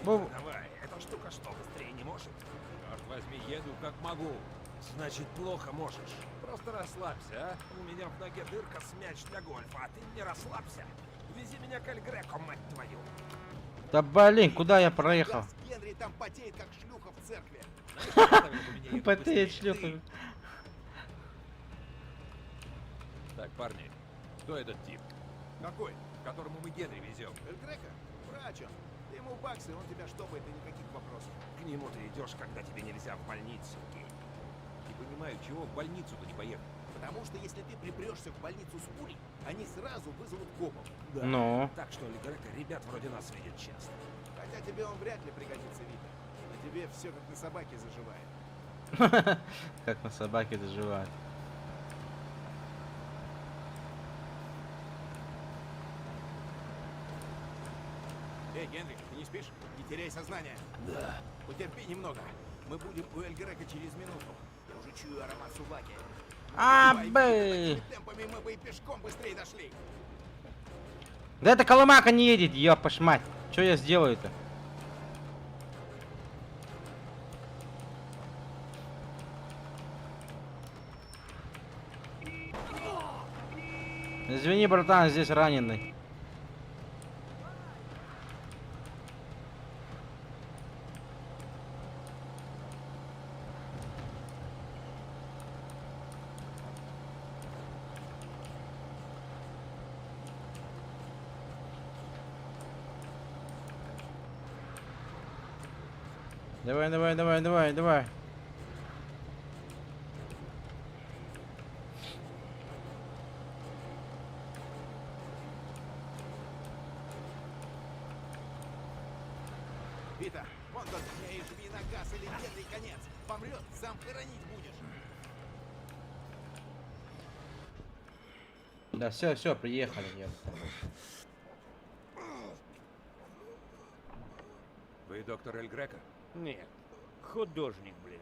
Давай, эта штука что, быстрее не может? Черт возьми, еду как могу. Значит, плохо можешь. Просто расслабься, а? У меня в ноге дырка с мяч для гольфа, а ты не расслабься. Вези меня к Эль Греко, мать твою. Да блин, куда я проехал? Газ Генри там потеет, как шлюха в церкви. Потеет шлюха. Так, парни, кто этот тип? Какой? Которому мы Генри везем. Эль Греко? Врач он. Ты ему баксы, он тебя штопает, и никаких вопросов. К нему ты идешь, когда тебе нельзя в больницу, Гей. Не понимаю, чего в больницу-то не поехал. Потому что если ты припрешься в больницу с пулей, они сразу вызовут копов. Да. Ну. Так что Эль Греко ребят вроде нас видит часто. Хотя тебе он вряд ли пригодится, Вита. На тебе все как на собаке заживает. Как на собаке доживает. Эй, Генри, ты не спишь? Не теряй сознание. Да. Потерпи немного. Мы будем у Эль Греко через минуту. Я уже чую аромат суваки. Абы. Темпами мы бы и пешком быстрее дошли. Да это Колымака не едет, ёпаш мать. Что я сделаю-то? Извини, братан, здесь раненый. Давай, давай, давай, давай, давай. Вита, вон тот, не жми на газ или бедный конец. Помрет, сам хоронить будешь. Да, все, приехали. Вы доктор Эль Греко? Нет, художник, блин.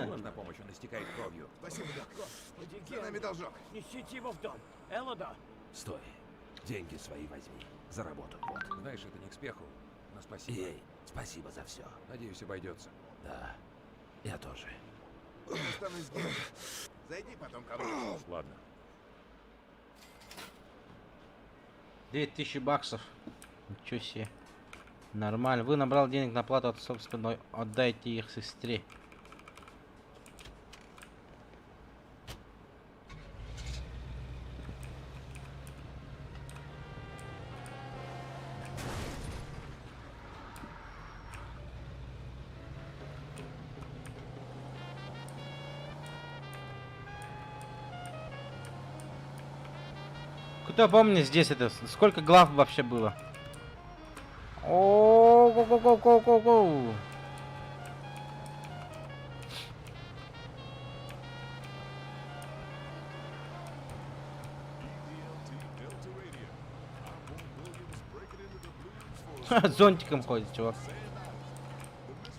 Нужна помощь, он истекает кровью. Спасибо, док. Господи, За нами должок. Несите его в дом. Элода. Стой. Деньги свои возьми. За работу, вот. Знаешь, это не к спеху, но спасибо. Ей, спасибо за все. Надеюсь, обойдется. Да, я тоже. Останусь здесь. Зайди потом ко мне. Ладно. 2000 баксов. Ничего себе. Нормально. Вы набрал денег на плату от собственной. Отдайте их сестре. Кто помнит здесь это? Сколько глав вообще было? О, го-го-го-го-го-го. Зонтиком ходит, чувак.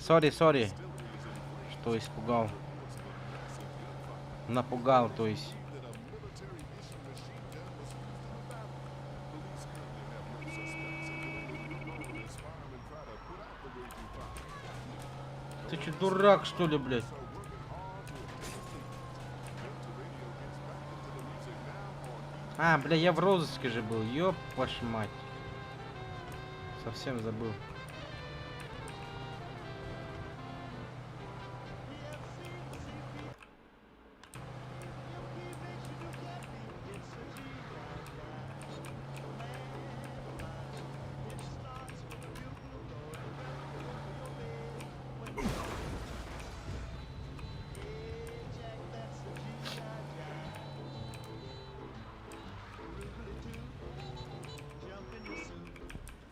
Сори, что испугал. Напугал, то есть. Ты че, дурак, что ли, блядь? А, бля, я в розыске же был, ёб вашу мать. Совсем забыл.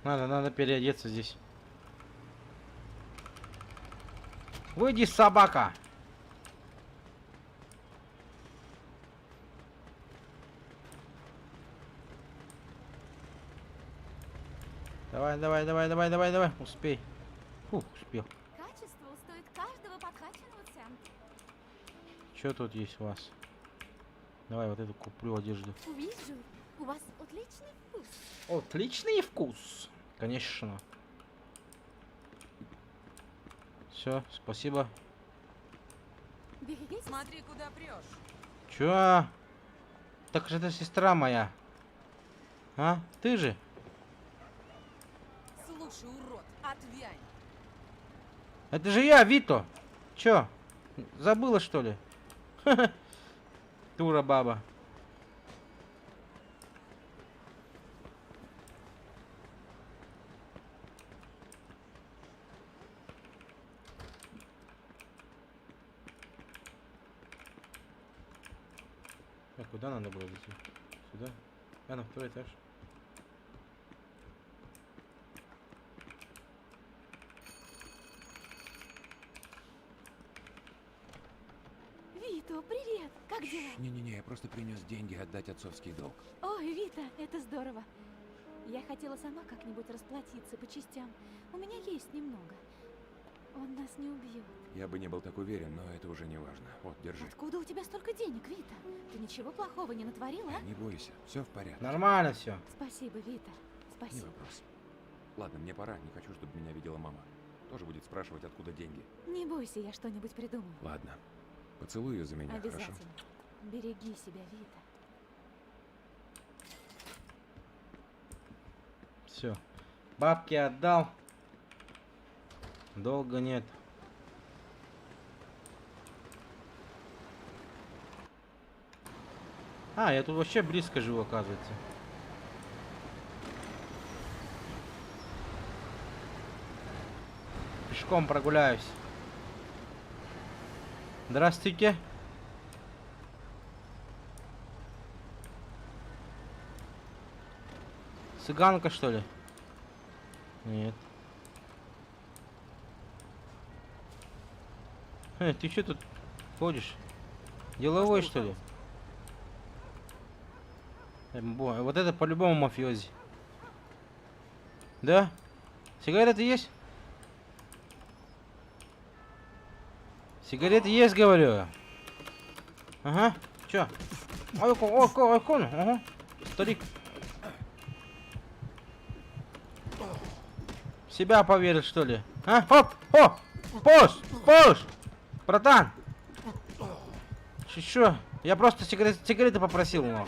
Надо переодеться здесь. Выйди, собака! Давай. Успей. Фух, успел. Качество стоит каждого потраченного цента. Что тут есть у вас? Давай вот эту куплю одежду. Вижу, у вас отличный вкус. Отличный вкус. Конечно. Все, спасибо. Берегись. Смотри, куда прешь. Чё? Так же это сестра моя. А? Ты же? Слушай, урод, отвянь. Это же я, Вито. Чё? Забыла, что ли? Дура баба. А куда надо было зайти? Сюда? А, на второй этаж. Вито, привет! Как дела? Не-не-не, я просто принес деньги отдать отцовский долг. Ой, Вита, это здорово. Я хотела сама как-нибудь расплатиться по частям. У меня есть немного. Он нас не убьет. Я бы не был так уверен, но это уже не важно. Вот, держи. Откуда у тебя столько денег, Вита? Ты ничего плохого не натворила, а? Не бойся, все в порядке. Нормально все. Спасибо, Вита. Не Спасибо. вопрос. Ладно, мне пора, не хочу, чтобы меня видела мама. Тоже будет спрашивать, откуда деньги. Не бойся, я что-нибудь придумаю. Ладно, поцелуй ее за меня, Обязательно. хорошо? Береги себя, Вита. Все. Бабки отдал. Долго нет. А, я тут вообще близко живу, оказывается. Пешком прогуляюсь. Здравствуйте. Цыганка, что ли? Нет. Ты что тут ходишь? Деловой, что ли? Вот это по-любому мафиози. Да? Сигареты есть? Сигареты есть, говорю. Ага. Чё? Ой, ага. Старик. В себя поверил, что ли? А? Оп! О! Пуш! Братан! Чё? Я просто сигареты попросил, но.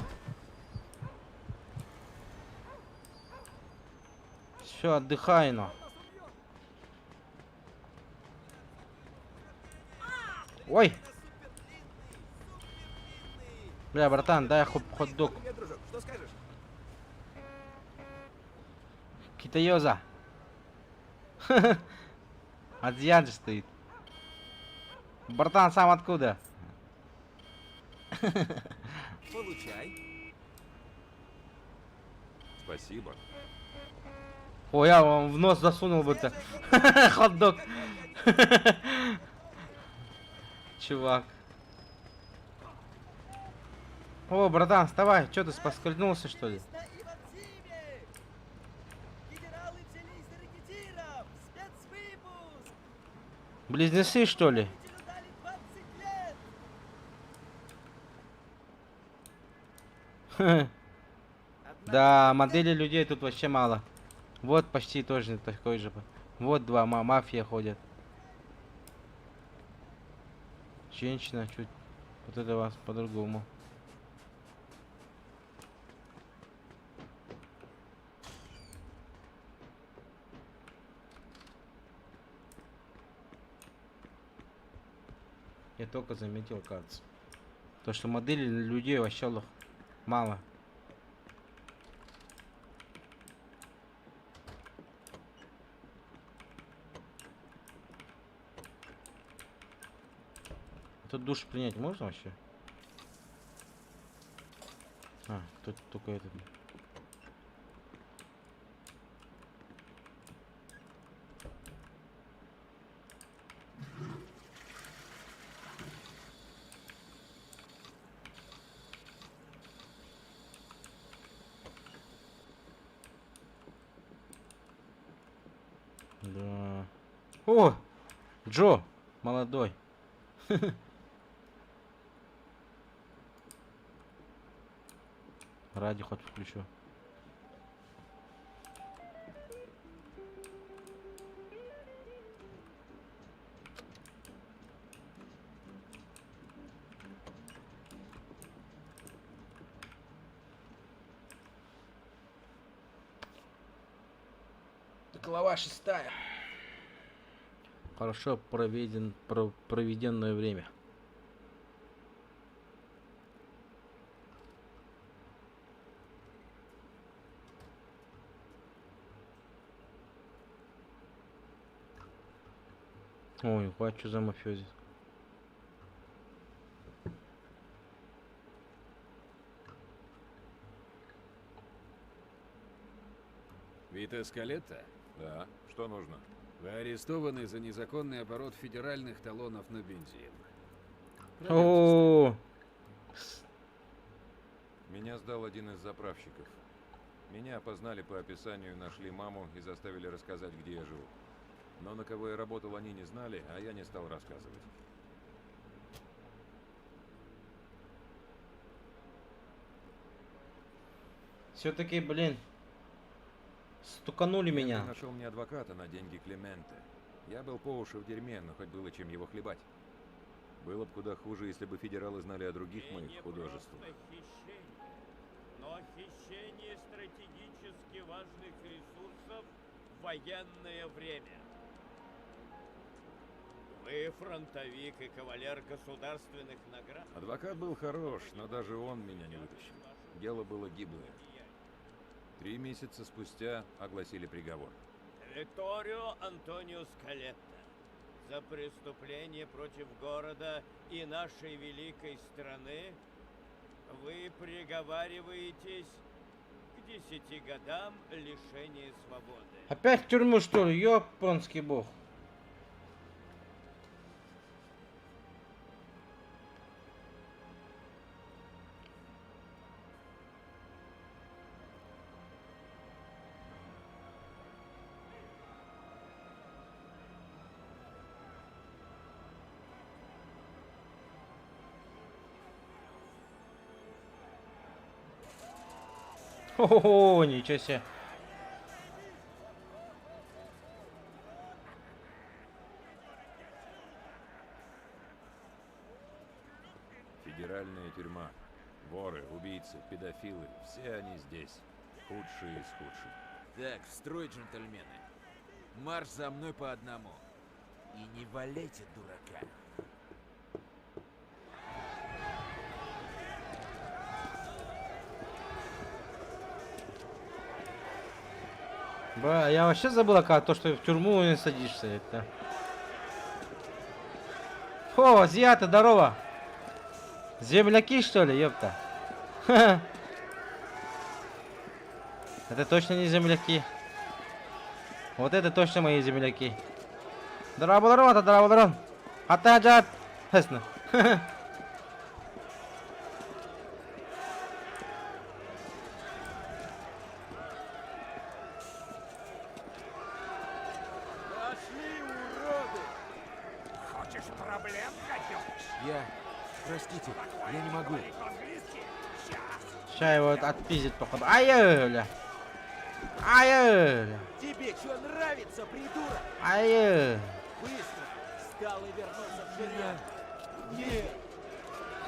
Все, отдыхай, но. Ой! Бля, братан, дай хот-дог. Что скажешь? Китаёза. Азиат же стоит. Братан, сам откуда? Получай. Спасибо. О, я вам в нос засунул бы это. Хот-дог. Чувак. О, братан, вставай. Че ты поскользнулся, что ли? Близнецы, что ли? Да, моделей людей тут вообще мало. Вот почти тоже такой же. Вот два мафия ходят. Женщина чуть. Вот это вас по-другому. Я только заметил, кажется. То, что моделей людей вообще мало. Тут душ принять можно вообще? А, тут только этот. Да. О! Джо! Молодой. Радио хоть включу. Глава 6. Хорошо проведенное время. Ой, хватит, что за мафиози. Вита Скалетта? Да, что нужно? Вы арестованы за незаконный оборот федеральных талонов на бензин. О, Меня сдал один из заправщиков. Меня опознали по описанию, нашли маму и заставили рассказать, где я живу. Но на кого я работал, они не знали, а я не стал рассказывать. все-таки, блин, стуканули меня. Я нашел мне адвоката на деньги Клименте. Я был по уши в дерьме, но хоть было чем его хлебать. Было бы куда хуже, если бы федералы знали о других моих художествах. Но хищение стратегически важных ресурсов баксов в военное время. Вы фронтовик и кавалер государственных наград. Адвокат был хорош, но даже он меня не вытащил. Дело было гиблое. 3 месяца спустя огласили приговор. Викторио Антонио Скалетто. За преступление против города и нашей великой страны вы приговариваетесь к 10 годам лишения свободы. Опять в тюрьму, что ли? Японский бог. О, ничего себе. Федеральная тюрьма. Воры, убийцы, педофилы. Все они здесь. Худшие из худших. Так, в строй, джентльмены. Марш за мной по одному. И не валяйте дурака. Бля, я вообще забыл, то, что в тюрьму не садишься. Это. О, азиаты, здорово. Земляки, что ли, ёпта? Это точно не земляки. Вот это точно мои земляки. Здорово, здорово, здорово, здорово. Атаджат. Ясно. Простите, я не могу. Сейчас его отпиздит, походу. Ай-я-ля. Ай-я-ля. Тебе что нравится, придурок? Ай-я. Быстро встал и вернулся в шеренгу.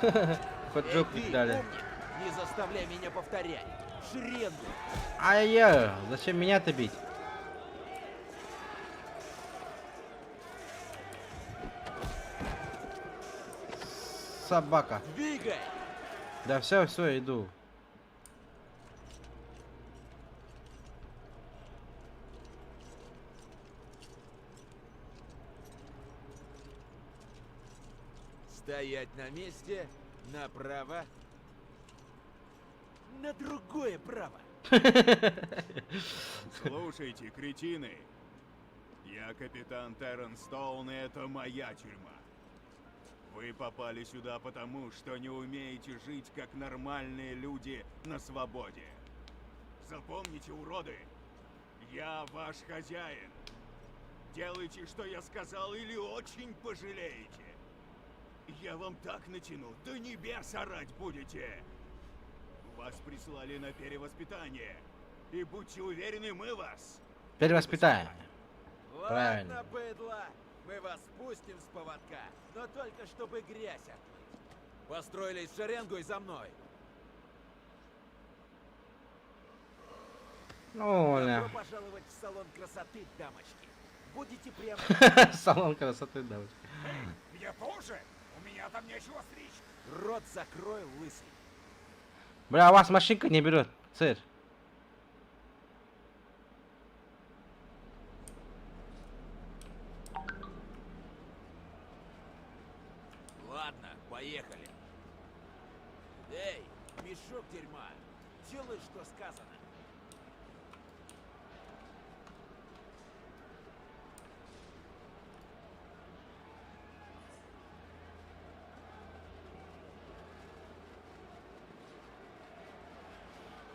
Нет. Поджопник дали. Помни, не заставляй меня повторять. Шеренгу. Ай-я. Зачем меня-то бить? Собака. Двигай! Да все, иду. Стоять на месте, направо, на другое право. Слушайте, кретины. Я капитан Террен Стоун, и это моя тюрьма. Вы попали сюда потому, что не умеете жить как нормальные люди на свободе. Запомните, уроды, я ваш хозяин. Делайте, что я сказал, или очень пожалеете. Я вам так натяну, до небес орать будете. Вас прислали на перевоспитание. И будьте уверены, мы вас... Перевоспитаем. Ладно, Правильно. быдло. Мы вас спустим с поводка, но только чтобы грязь отмыть. Построились в шеренгу и за мной. Ну, Добро пожаловать в салон красоты, дамочки. Будете прямо... Салон красоты, дамочки. Где позже? У меня там нечего стричь. Рот закрой, лысый. Бля, а вас машинка не берет, сэр. Ладно, поехали. Эй, мешок дерьма. Делай, что сказано.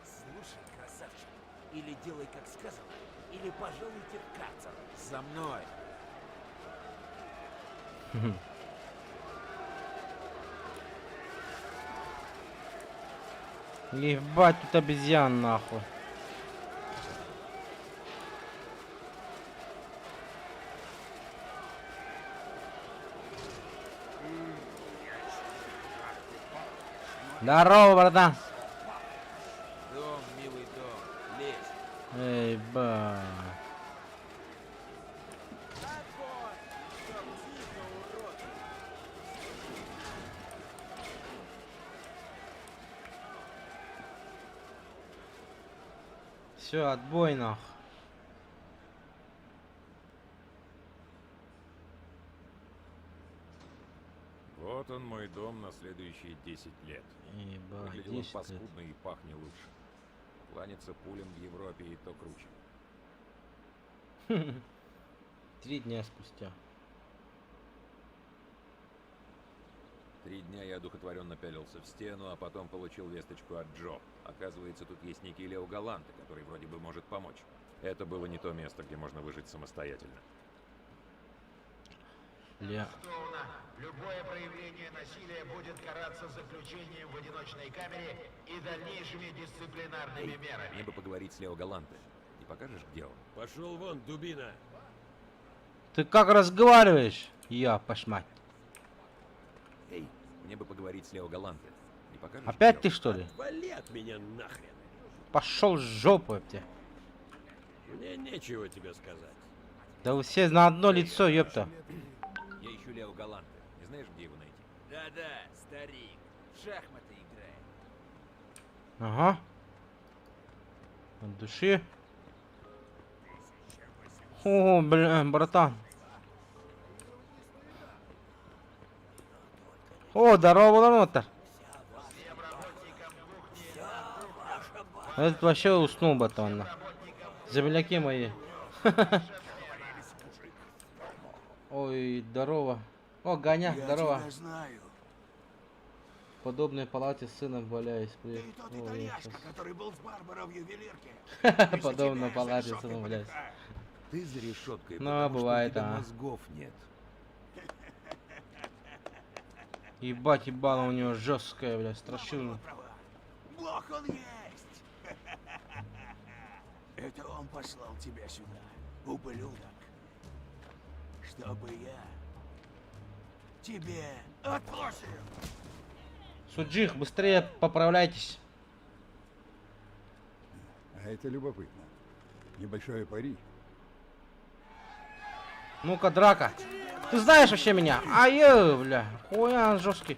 Слушай, красавчик, или делай, как сказано, или пожалуйте в карцер. За мной. Ебать, тут обезьян, нахуй. Здорово, братан. Дом, милый дом, лезь. Эй, ба. Все, отбой нах. Вот он, мой дом на следующие 10 лет. Ебать, Выглядел он 10 лет. паскудно и пахнет лучше. Кланяться пулям в Европе и то круче. 3 дня спустя. 3 дня я одухотворенно пялился в стену, а потом получил весточку от Джо. Оказывается, тут есть некий Лео Галанте, который вроде бы может помочь. Это было не то место, где можно выжить самостоятельно. Стоуна, любое проявление насилия будет караться заключением в одиночной камере и дальнейшими дисциплинарными мерами. Мне бы поговорить с Лео Галанте. Не покажешь, где он? Пошел вон, дубина. Ты как разговариваешь? Я пошмать. Эй, мне бы поговорить с Лео Галанте. Не покажешь, Опять где ты он? что ли? Вали от меня нахрен. Пошел в жопу тебе. Мне нечего тебе сказать. Да вы все на одно лицо, ёпта. Я ищу Лео Галанте. Не знаешь, где его найти? Да-да, старик. В шахматы играет. Ага. От души. О, бля, братан. О, здорово, Ланотер. Этот вообще уснул, братан. Земляки мои. Ой, здорово. О, Ганя, здорово. Я тебя знаю. В подобной палате с сыном валяюсь. Привет. Ты тот Ой, итальяшка, сейчас. который был с Барбарой в ювелирке. Подобной палате с сыном валяюсь. Ты за решеткой, Ну, потому бывает, что у тебя а. мозгов нет. Ебать, ебало у него жесткое, бля, страшило. Бог он есть! Это он послал тебя сюда, ублюдок. Чтобы я тебе отплатил. Суджих, быстрее поправляйтесь. А это любопытно. Небольшое пари. Ну-ка, драка. Ты знаешь вообще меня? Ай, бля. Хуя жесткий.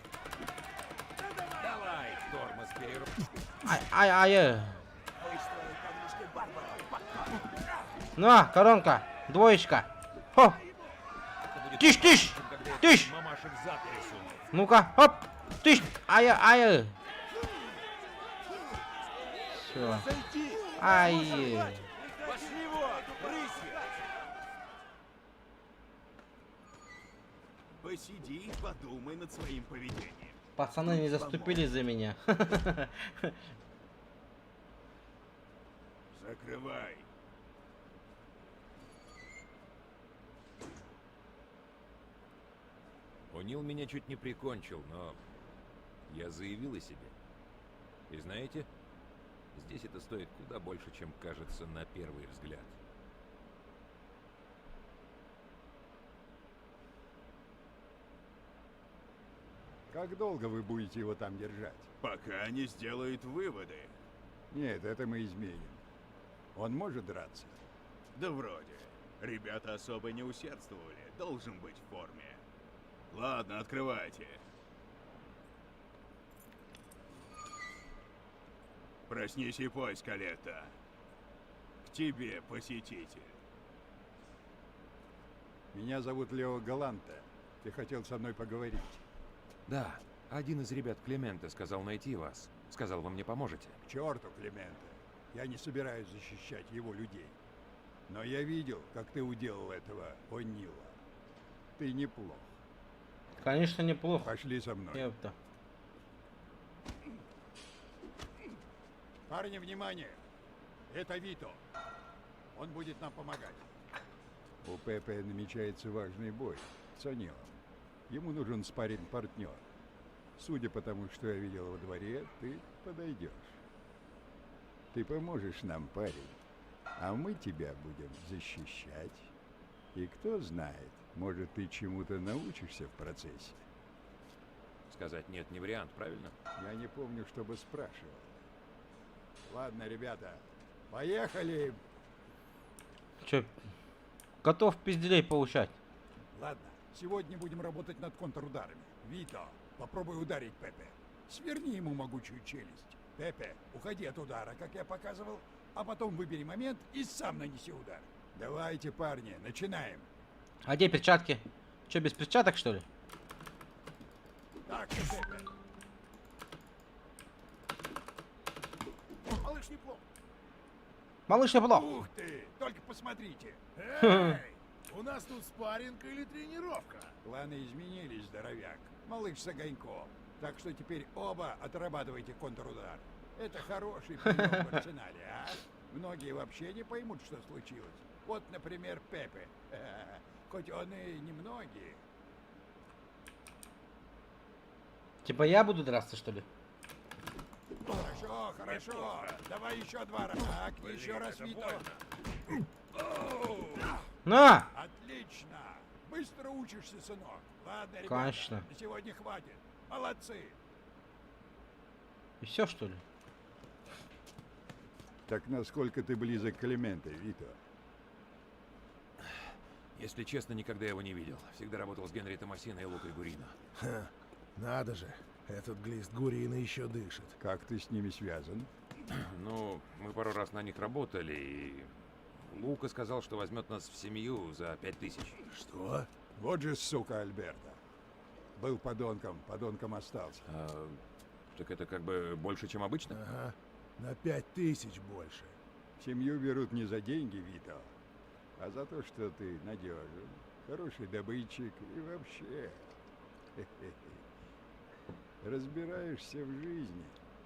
Давай, тормоз перерыв. Ай. На, коронка. Двоечка. Хо. Тыщ. Мамашек зад рисует. Ну-ка, хоп. Тыщ. Ай. Все. Ай. Пошли его, рысью. Посиди и подумай над своим поведением. Пацаны не заступили за меня. Закрывай. О'Нил меня чуть не прикончил, но я заявил о себе. И знаете, здесь это стоит куда больше, чем кажется на первый взгляд. Как долго вы будете его там держать? Пока не сделает выводы. Нет, это мы изменим. Он может драться? Да вроде. Ребята особо не усердствовали. Должен быть в форме. Ладно, открывайте. Проснись и пой, Скалетта. К тебе, посетитель. Меня зовут Лео Галанте. Ты хотел со мной поговорить. Да, один из ребят Клементе сказал найти вас. Сказал, вы мне поможете. К черту, Клементе. Я не собираюсь защищать его людей. Но я видел, как ты уделал этого О'Нила. Ты неплох. Конечно, неплохо. Пошли со мной. Ёпта. Парни, внимание! Это Вито. Он будет нам помогать. У Пепе намечается важный бой с О'Нилом. Ему нужен спарринг-партнер. Судя по тому, что я видел во дворе, ты подойдешь. Ты поможешь нам, парень, а мы тебя будем защищать. И кто знает, может, ты чему-то научишься в процессе. Сказать нет не вариант, правильно? Я не помню, чтобы спрашивал. Ладно, ребята, поехали! Чё, готов пизделей получать? Ладно, сегодня будем работать над контрударами. Вито, попробуй ударить Пепе. Сверни ему могучую челюсть. Пепе, уходи от удара, как я показывал, а потом выбери момент и сам нанеси удар. Давайте, парни, начинаем. А где перчатки? Че, без перчаток, что ли? Так, Пепе. Малыш неплохо. Малыш, я плохо. Ух ты, только посмотрите. Эй, у нас тут спарринг или тренировка? Планы изменились, здоровяк. Малыш с огоньком. Так что теперь оба отрабатывайте контрудар. Это хороший прием в арсенале, а? Многие вообще не поймут, что случилось. Вот, например, Пепе. Хоть он и немногие. Типа я буду драться, что ли? Хорошо, хорошо. Давай еще два раза. Так, еще раз, Вито. На! Отлично. Быстро учишься, сынок. Ладно, ребята, Конечно. на сегодня хватит. Молодцы. И все, что ли? Так насколько ты близок к Клементе, Вито? Если честно, никогда его не видел. Всегда работал с Генри Томасино и Лукой Гурино. Ха, надо же, этот глист Гурина еще дышит. Как ты с ними связан? Ну, мы пару раз на них работали, и Лука сказал, что возьмет нас в семью за 5000. Что? Вот же сука Альберта. Был подонком, подонком остался. Так это как бы больше, чем обычно? Ага, на 5000 больше. Семью берут не за деньги, Вито, а за то, что ты надежен, хороший добытчик и вообще разбираешься в жизни.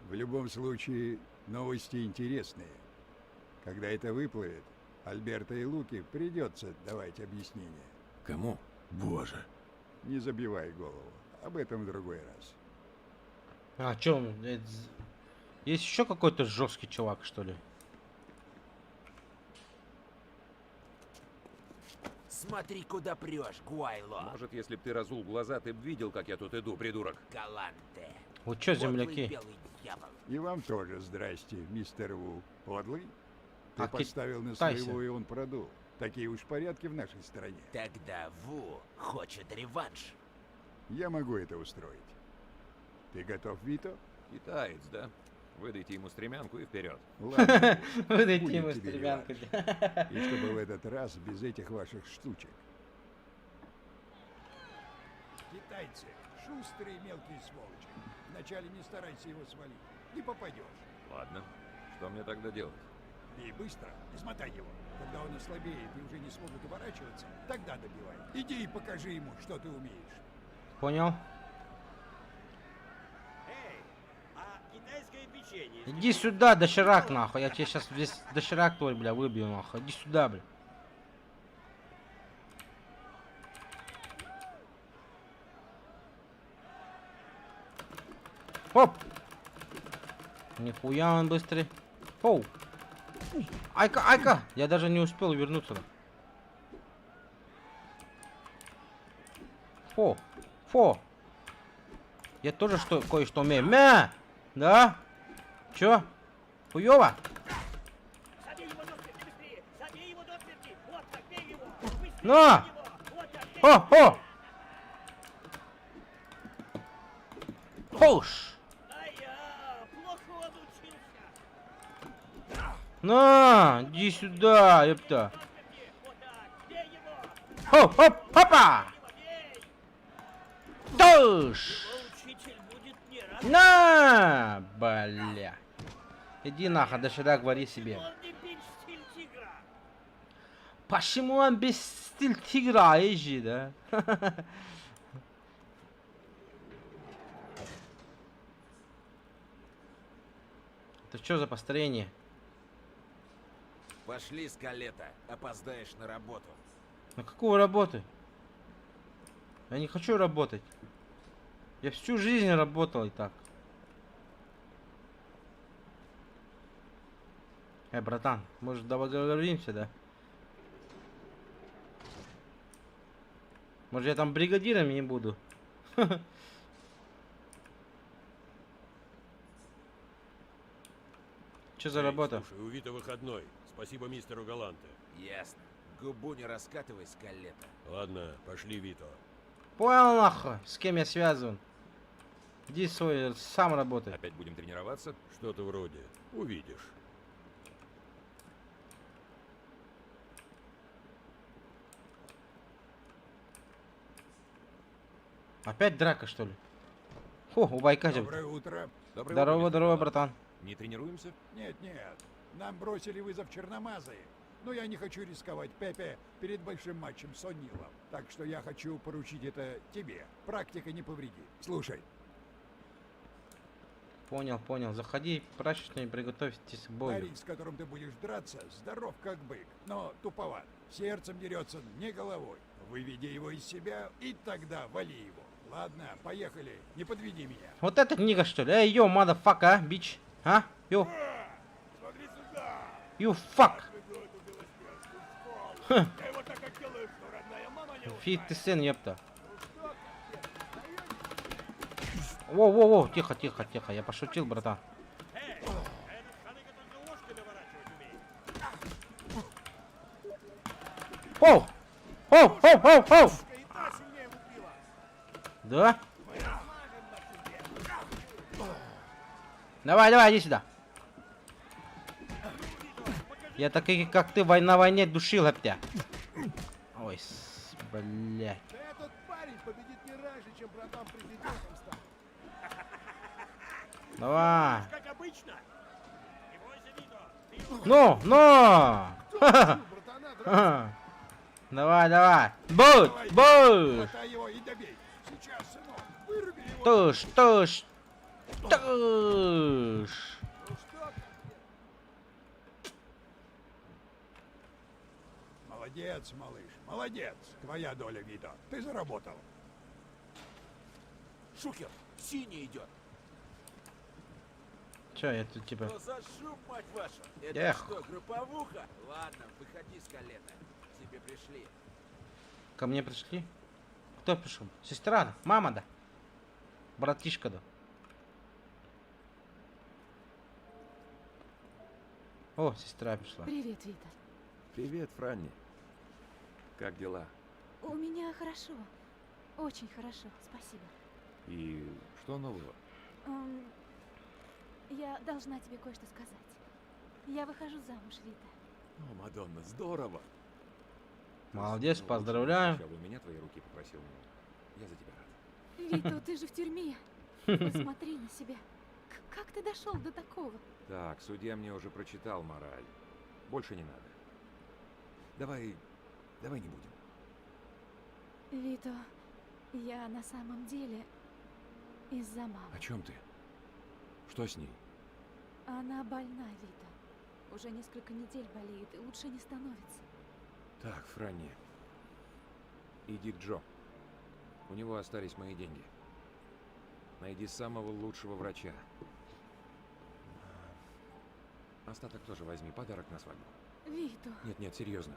В любом случае, новости интересные. Когда это выплывет, Альберто и Луке придется давать объяснение. Кому? Боже. Не забивай голову. Об этом в другой раз. А, чё он? Есть еще какой-то жесткий чувак, что ли? Смотри, куда прешь, Гуайло. Может, если б ты разул глаза, ты б видел, как я тут иду, придурок. Галанте. Вот чё, Подлый земляки? белый дьявол. И вам тоже здрасте, мистер Ву. Подлый? Ты А поставил на китайцы? своего, и он продул. Такие уж порядки в нашей стране. Тогда Ву хочет реванш. Я могу это устроить. Ты готов, Вито? Китаец, да? Выдайте ему стремянку и вперед. Ладно. Выдайте будет ему тебе стремянку. реванш. И чтобы в этот раз без этих ваших штучек. Китайцы, шустрые мелкие сволочи. Вначале не старайся его свалить. Не попадешь. Ладно. Что мне тогда делать? Бей быстро, измотай его. Когда он ослабеет и уже не сможет уворачиваться, тогда добивай. Иди и покажи ему, что ты умеешь. Понял? Эй, а китайское печенье? Иди сюда, доширак, нахуй. Я тебе сейчас весь доширак твой, бля, выбью, нахуй. Иди сюда, бля. Оп! Нихуя он быстрый. Оу! Айка, айка! Я даже не успел вернуться. Фу! Фу! Я тоже кое-что умею. Мя! Да? Чё? Хуёво? Забей его до смерти быстрее! Забей его до смерти! Вот так, бей его! Быстрее На! бей его! Вот так, бей О! О! Хош! Ай-я! Плохо он учился! На! Иди сюда, ёпта! Хоп! Хоп! Хопа! Туш! Учитель будет не рад. На! Бля! Иди нахуй, доширак вари себе. Он не бить стиль тигра! Почему он без стиль тигра, ежи, да? Это что за построение? Пошли, Скалета, опоздаешь на работу. На какую работу? Я не хочу работать. Я всю жизнь работал и так. Братан, может договоримся, да? Может я там бригадиром не буду? Что за работа? Слушай, у Вита выходной. Спасибо мистеру Галанте. Ясно. Губу не раскатывай, Скалета. Ладно, пошли, Вито. Понял нахуй, с кем я связан? Иди свой, сам работай. Опять будем тренироваться? Что-то вроде. Увидишь. Опять драка, что ли? Фу, у байка же. Доброе утро. Здорово, здорово, братан. Не тренируемся? Нет, нет. Нам бросили вызов черномазые. Но я не хочу рисковать Пепе перед большим матчем с О'Нилом. Так что я хочу поручить это тебе. Практика не повредит. Слушай. Понял, понял. Заходи, прачечную, приготовьтесь к бою. Парень, с которым ты будешь драться, здоров как бык, но туповат. Сердцем дерется, не головой. Выведи его из себя, и тогда вали его. Ладно, поехали. Не подведи меня. Вот эта книга, что ли? Эй, йо, motherfucker, а, бич. А? Йо. You fuck. 50 Cent, ёпта. Воу-воу-воу, тихо, тихо, тихо. Я пошутил, братан. Оу! Оу, оу, оу, оу! Да? Давай, давай, иди сюда. Я таких, как ты, на войне душил, опять. Ой, блядь. Этот парень победит не раньше, чем братан президентом станет. Давай. Как обычно. Ну, ну! Давай, давай. Будь, будь. Хватай его и добей. Сейчас, сынок, выруби его. Туш, туш, туш. Молодец, малыш, молодец. Твоя доля, Вито. Ты заработал. Шухер, синий идет. Че, я тут типа... Что за шум, мать вашу? Это Эх. что, групповуха? Ладно, выходи с колета. Тебе пришли. Ко мне пришли? Кто пришел? Сестра, да? Мама, да? Братишка, да? О, сестра пришла. Привет, Вита. Привет, Франни. Как дела? У меня хорошо. Очень хорошо, спасибо. И что нового? Я должна тебе кое-что сказать. Я выхожу замуж, Вита. О, Мадонна, здорово. Молодец, поздравляю. Сначала у меня твои руки попросил. Я за тебя рад. Вита, ты же в тюрьме. Посмотри на себя. Как ты дошел до такого? Так, судья мне уже прочитал мораль. Больше не надо. Давай не будем. Вито, я на самом деле из-за мамы. О чем ты? Что с ней? Она больна, Вита. Уже несколько недель болеет и лучше не становится. Так, Франни, иди к Джо. У него остались мои деньги. Найди самого лучшего врача. Остаток тоже возьми, подарок на свадьбу. Вито. Нет, серьезно.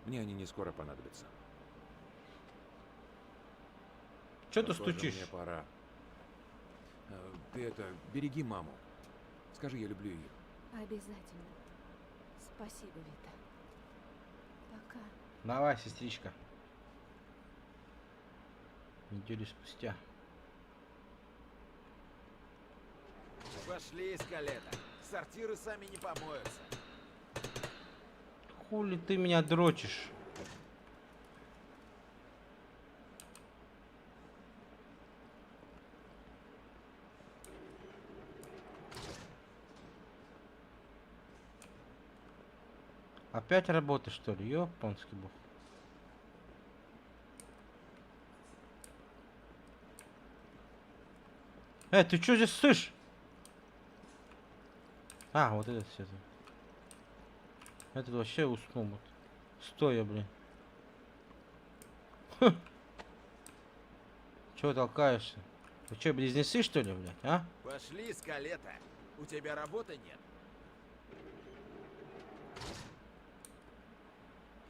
Мне они не скоро понадобятся. Че ты Похоже, стучишь? Мне пора. Ты береги маму. Скажи, я люблю ее. Обязательно. Спасибо, Вита. Пока. Давай, сестричка. Неделю спустя. Пошли из колета. Сортиры сами не помоются. Хули ты меня дрочишь? Опять работа, что ли? Ёпанский бог. Ты что здесь слышишь? А, вот это все. Этот вообще уснул. Вот. Стоя, блин. Чего толкаешься? Вы что, близнецы, что ли, блядь, а? Пошли из колета. У тебя работы нет.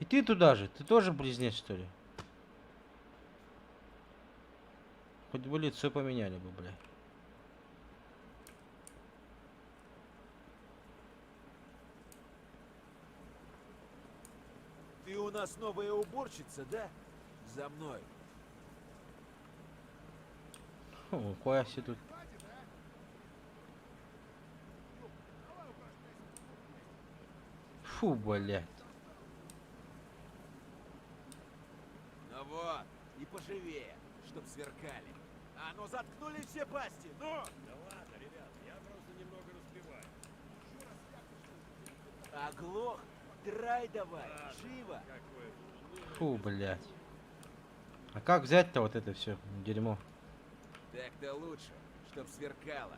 И ты туда же? Ты тоже близнец, что ли? Хоть бы лицо поменяли бы, блядь. Ты у нас новая уборщица, да? За мной. О, кое все тут. Фу, блядь. Ну вот, и поживее. чтоб сверкали. А ну заткнули все пасти, ну! Да ладно, ребят, я просто немного распеваю. Оглох, драй давай, живо! Фу, блядь. А как взять-то вот это все дерьмо? Так-то лучше, чтоб сверкало.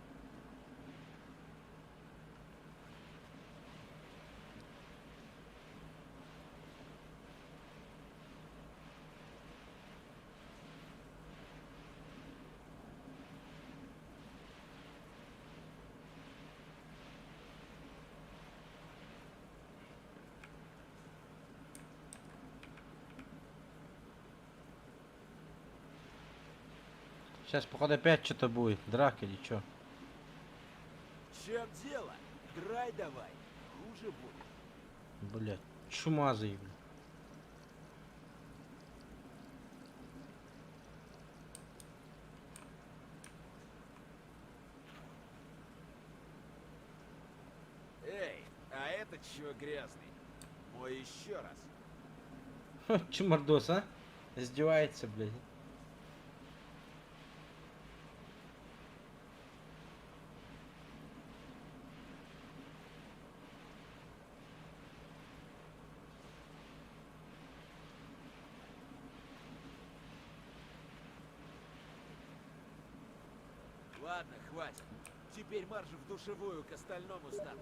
Сейчас, походу, опять что-то будет. Драка или что? В чем дело? Драй давай, хуже будет. Блядь, чумазый, блядь. Эй, а это чё грязный? Мой еще раз. Ха, чумардос, а? Издевается, блядь. Ладно, хватит. Теперь марш в душевую к остальному стаду.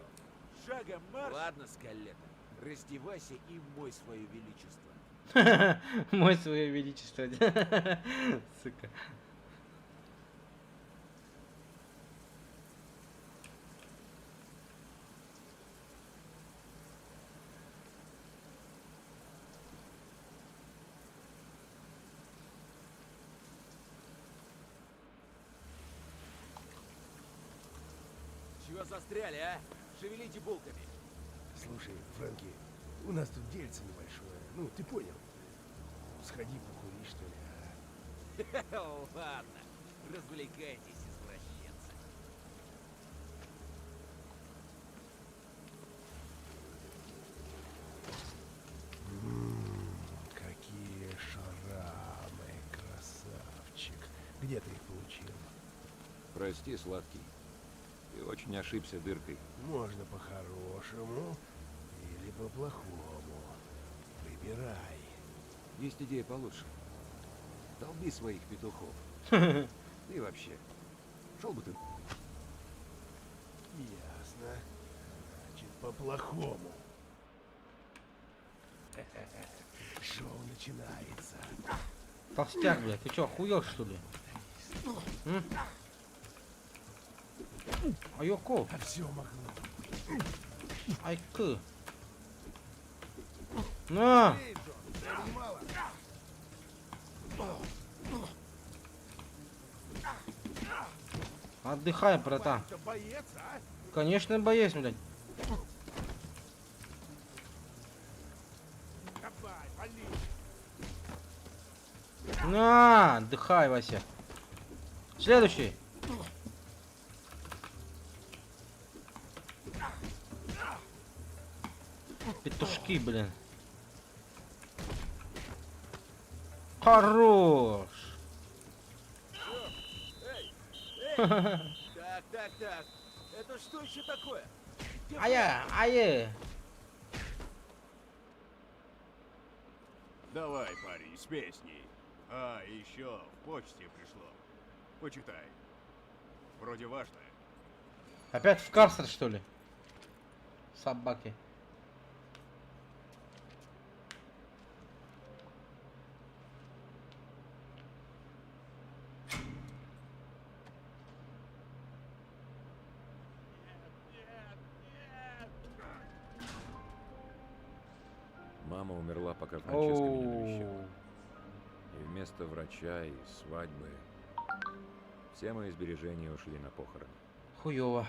Шагом марш! Ладно, Скалета, раздевайся и мой свое величество. Мой свое величество. Сука. Чего застряли, а? Шевелите булками. Слушай, Фрэнки, у нас тут дельце небольшое. Ну, ты понял. Сходи покури, что ли, а? Ладно, развлекайтесь, извращенцы. Какие шрамы, красавчик. Где ты их получил? Прости, сладкий. Ты очень ошибся дыркой. Можно по-хорошему или по-плохому. Выбирай. Есть идея получше. Долби своих петухов. И вообще, шел бы ты. Ясно. Значит, по-плохому. Шоу начинается. Толстяк, блядь, ты чё, охуел, что ли? М? Айоко. А все могло. Айкы. На! Отдыхай, братан. Боец, а? Конечно, боец, блядь. Давай, вали. На, отдыхай, Вася. Следующий. Петушки, блин. Хорош. Так. Это что еще такое? Где Ая. Давай, парень, с песней. А, еще в почте пришло. Почитай. Вроде важно. Опять в карцер, что ли? Собаки. Мама умерла, пока Франческа меня навещала. Оу. И вместо врача и свадьбы все мои сбережения ушли на похороны. Хуёво.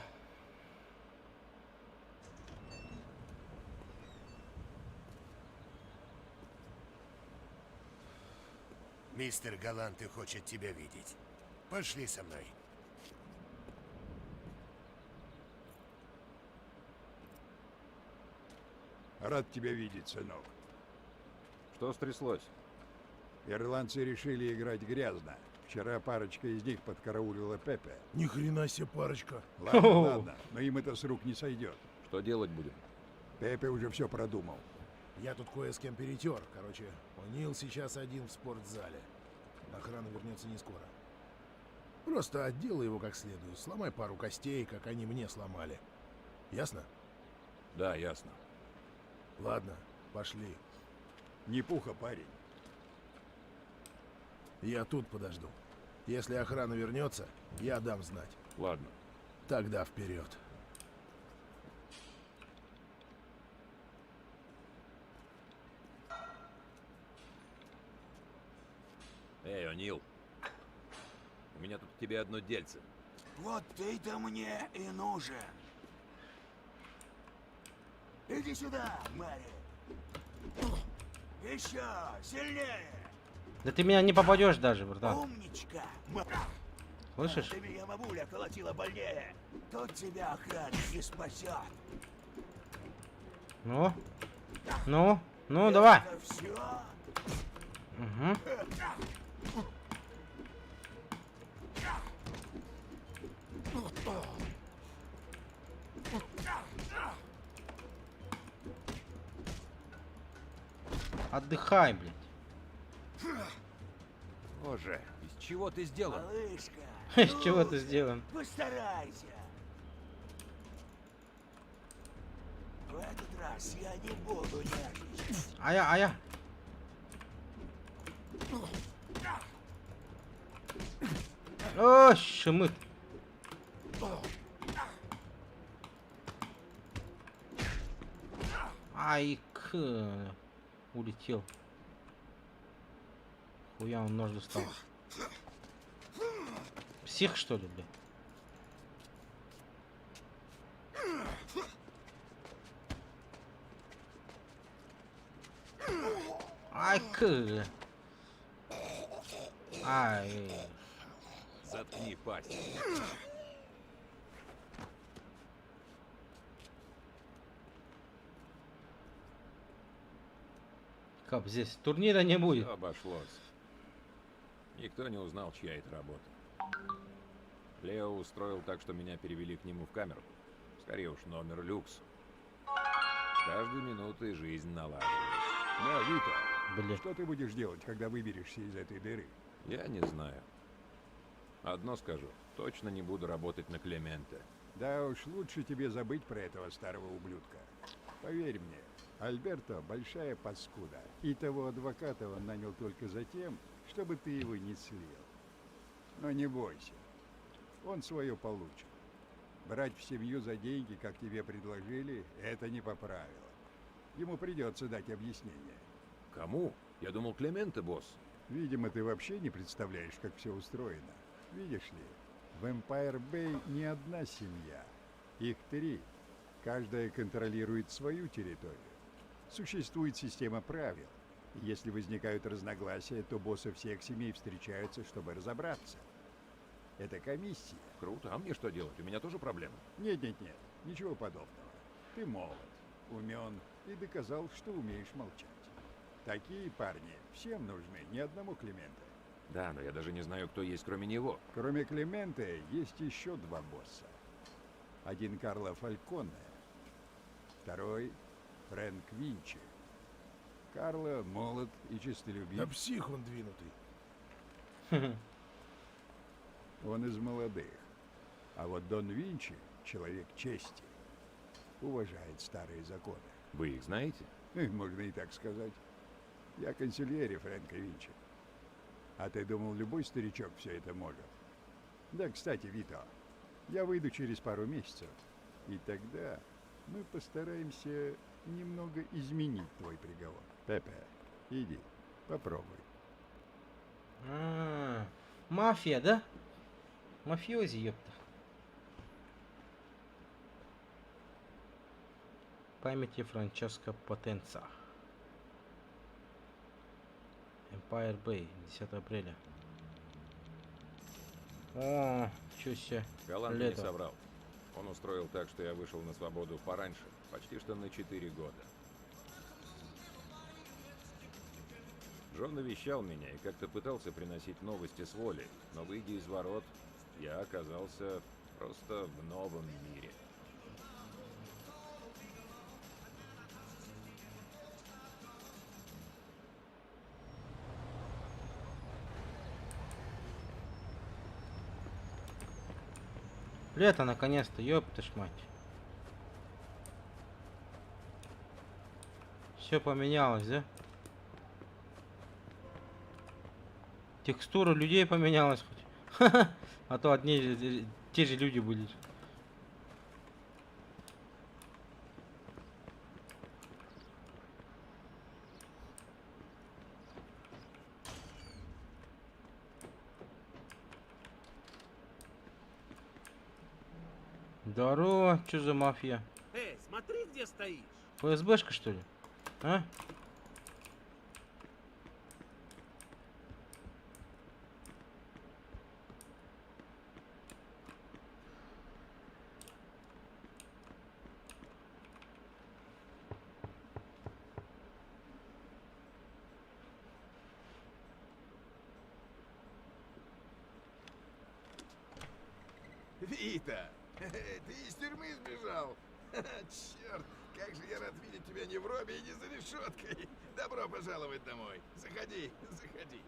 Мистер Галанте хочет тебя видеть. Пошли со мной. Рад тебя видеть, сынок. Что стряслось? Ирландцы решили играть грязно. Вчера парочка из них подкараулила Пепе. Ни хрена себе парочка. Ладно, ладно, но им это с рук не сойдет. Что делать будем? Пепе уже все продумал. Я тут кое с кем перетер. Короче, О'Нил сейчас один в спортзале. Охрана вернется не скоро. Просто отделай его как следует. Сломай пару костей, как они мне сломали. Ясно? Да, ясно. Ладно, пошли. Не пуха, парень. Я тут подожду. Если охрана вернется, я дам знать. Ладно. Тогда вперед. Эй, О'Нил. У меня тут к тебе одно дельце. Вот ты-то мне и нужен. Иди сюда, Мэри. Еще сильнее. Да ты меня не попадешь даже, братан. Умничка. Слышишь? Ты меня бабуля колотила больнее. Тут тебя охрана не спасет. Ну? Ну, давай. Это все? Угу. Отдыхай, блядь. Боже, из чего ты сделан? Малышка. Из чего ты сделан? Постарайся. В этот раз я не буду нервничать. Ая. О, шумит. Ай, улетел. Хуя он нож достал. Псих, что ли, блядь? Ай, Ай. Заткни пасть. Как здесь турнира не будет. Всё обошлось. Никто не узнал, чья это работа. Лео устроил так, что меня перевели к нему в камеру. Скорее уж, номер люкс. С каждой минутой жизнь налаживается. Да, Вита, Блин. что ты будешь делать, когда выберешься из этой дыры? Я не знаю. Одно скажу. Точно не буду работать на Клементе. Да уж, лучше тебе забыть про этого старого ублюдка. Поверь мне, Альберто большая паскуда. И того адвоката он нанял только за тем, чтобы ты его не слил. Но не бойся, он свое получит. Брать в семью за деньги, как тебе предложили, это не по правилам. Ему придется дать объяснение. Кому? Я думал, Клементе, босс. Видимо, ты вообще не представляешь, как все устроено. Видишь ли, в Empire Bay не одна семья. Их 3. Каждая контролирует свою территорию. Существует система правил. И если возникают разногласия, то боссы всех семей встречаются, чтобы разобраться. Это комиссия. Круто. А мне что делать? У меня тоже проблемы. Нет, ничего подобного. Ты молод, умен и доказал, что умеешь молчать. Такие парни всем нужны, ни одному Клементе. Да, но я даже не знаю, кто есть кроме него. Кроме Клементе есть еще 2 босса. Один Карло Фальконе, второй Фрэнк Винчи. Карло молод и честолюбив. Да псих он двинутый. Он из молодых. А вот Дон Винчи — человек чести. Уважает старые законы. Вы их знаете? Можно и так сказать. Я консильери Фрэнка Винчи. А ты думал, любой старичок все это может? Да, кстати, Вито, я выйду через пару месяцев. И тогда мы постараемся немного изменить твой приговор. Пепе, иди, попробуй. Мафия, да? Мафиози, ёпта. Памяти Франческо Потенца. Empire Bay, 10 апреля. О, чё себе. Галант не Лето. соврал. Он устроил так, что я вышел на свободу пораньше, почти что на 4 года. Джон навещал меня и как-то пытался приносить новости с воли, но выйдя из ворот, я оказался просто в новом мире. Лето наконец-то, ёпта ж мать. Все поменялось, да? Текстура людей поменялась хоть. А то одни те же люди были. Здорово, что за мафия? Эй, смотри, где стоишь. ФСБшка, что ли? А? Вита, ты из тюрьмы сбежал? Черт, как же я рад видеть тебя не в робе и не за решеткой. Добро пожаловать домой. Заходи, заходи.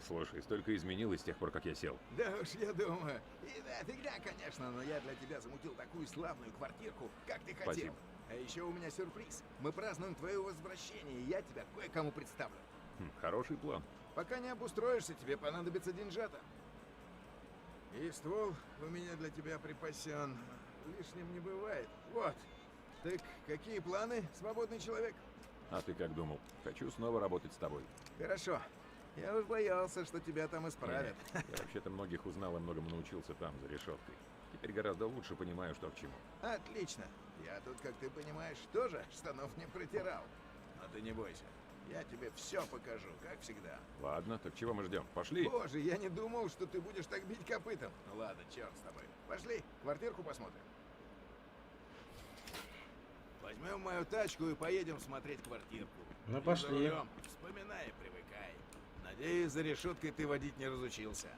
Слушай, столько изменилось с тех пор, как я сел. Да уж, я думаю. И да, фигня, конечно, но я для тебя замутил такую славную квартирку, как ты хотел. Спасибо. А еще у меня сюрприз. Мы празднуем твое возвращение, и я тебя кое-кому представлю. Хороший план. Пока не обустроишься, тебе понадобится деньжата. И ствол у меня для тебя припасен. Лишним не бывает. Вот. Так какие планы, свободный человек? А ты как думал? Хочу снова работать с тобой. Хорошо. Я уж боялся, что тебя там исправят. Я вообще-то многих узнал и многому научился там, за решеткой. Теперь гораздо лучше понимаю, что к чему. Отлично. Я тут, как ты понимаешь, тоже штанов не протирал. Но ты не бойся. Я тебе все покажу, как всегда. Ладно, так чего мы ждем? Пошли. Боже, я не думал, что ты будешь так бить копытом. Ну ладно, черт с тобой. Пошли, квартирку посмотрим. Возьмем мою тачку и поедем смотреть квартирку. Ну И пошли. за рулем вспоминай и привыкай. Надеюсь, за решеткой ты водить не разучился.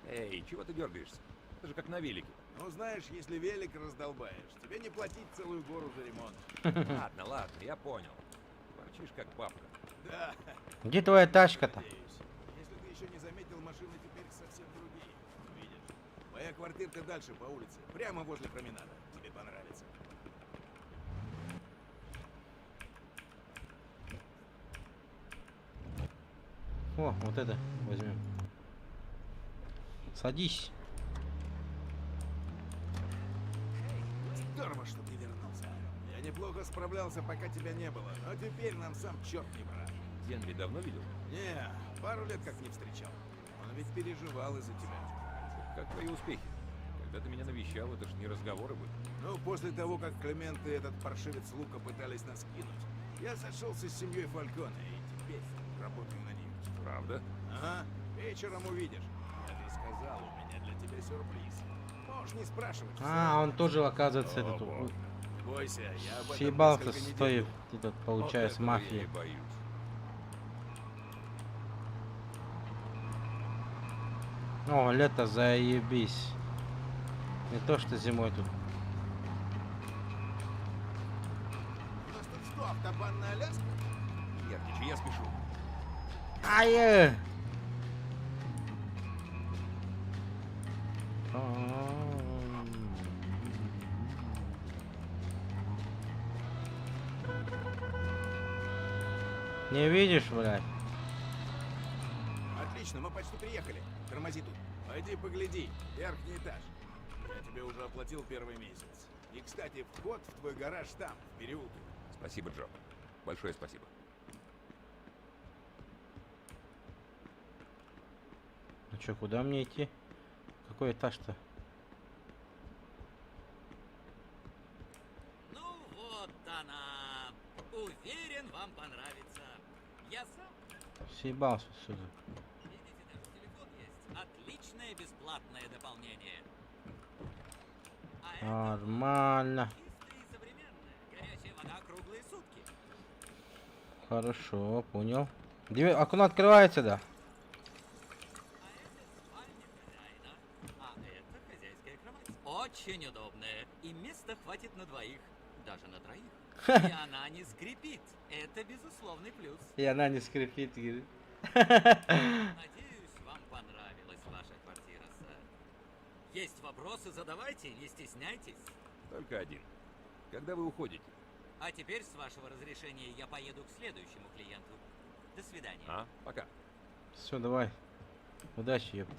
Эй, чего ты дергаешься? Это же как на велике. Ну знаешь, если велик раздолбаешь, тебе не платить целую гору за ремонт. Ладно, ладно, я понял. Ворчишь как папка. Да. Где твоя тачка-то? Надеюсь. Если ты еще не заметил, машины теперь совсем другие. Видишь? Моя квартирка дальше по улице, прямо возле променада. Тебе понравится. О, вот это возьмем. Садись. Здорово, что ты вернулся. Я неплохо справлялся, пока тебя не было. Но теперь нам сам черт не брат. Генри давно видел? Не, пару лет как не встречал. Он ведь переживал из-за тебя. Как твои успехи? Когда ты меня навещал, это ж не разговоры были. Ну, после того, как Клемент и этот паршивец Лука пытались нас кинуть, я сошелся с семьей Фальконе и теперь работаю на них. Правда? Ага, вечером увидишь. Я же сказал, у меня для тебя сюрприз. Можешь не спрашивать. А, он тоже, оказывается, этот... Не бойся, я об этом Съебался несколько с недель той, думал. этот, получается, Вот этого я мафией. и боюсь. О, лето, заебись. Не то, что зимой тут. У нас тут что, автобанная Аляска? Нервничай, я спешу. Ай! Не видишь, блядь? Отлично, мы почти приехали. Тормози тут. Пойди погляди. Верхний этаж. Я тебе уже оплатил первый месяц. И, кстати, вход в твой гараж там, в переулке. Спасибо, Джо. Большое спасибо. Ну чё, куда мне идти? Какой этаж-то? Ну вот она. Уверен, вам понравится. Я сам. Съебался сюда. Видите, даже телефон есть. Отличное бесплатное дополнение. Нормально. Чистая и современная. Горячая вода круглые сутки. Хорошо, понял. Дверь, окно открывается, да? А это хозяйская кровать. Очень удобная. И места хватит на двоих. Даже на троих. И она не скрипит. Это безусловный плюс. И она не скрипит, говорит. Надеюсь, вам понравилась ваша квартира, сэр. Есть вопросы, задавайте, не стесняйтесь. Только один. Когда вы уходите? А теперь, с вашего разрешения, я поеду к следующему клиенту. До свидания. Пока. Все, давай. Удачи, ёпта.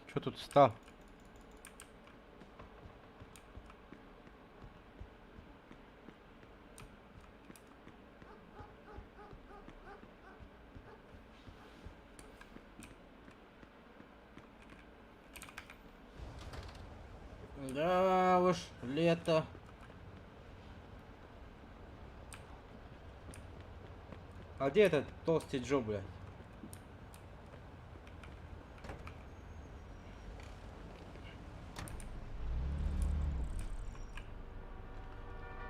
Что тут встал? Да уж, лето. А где этот толстый Джо, блядь?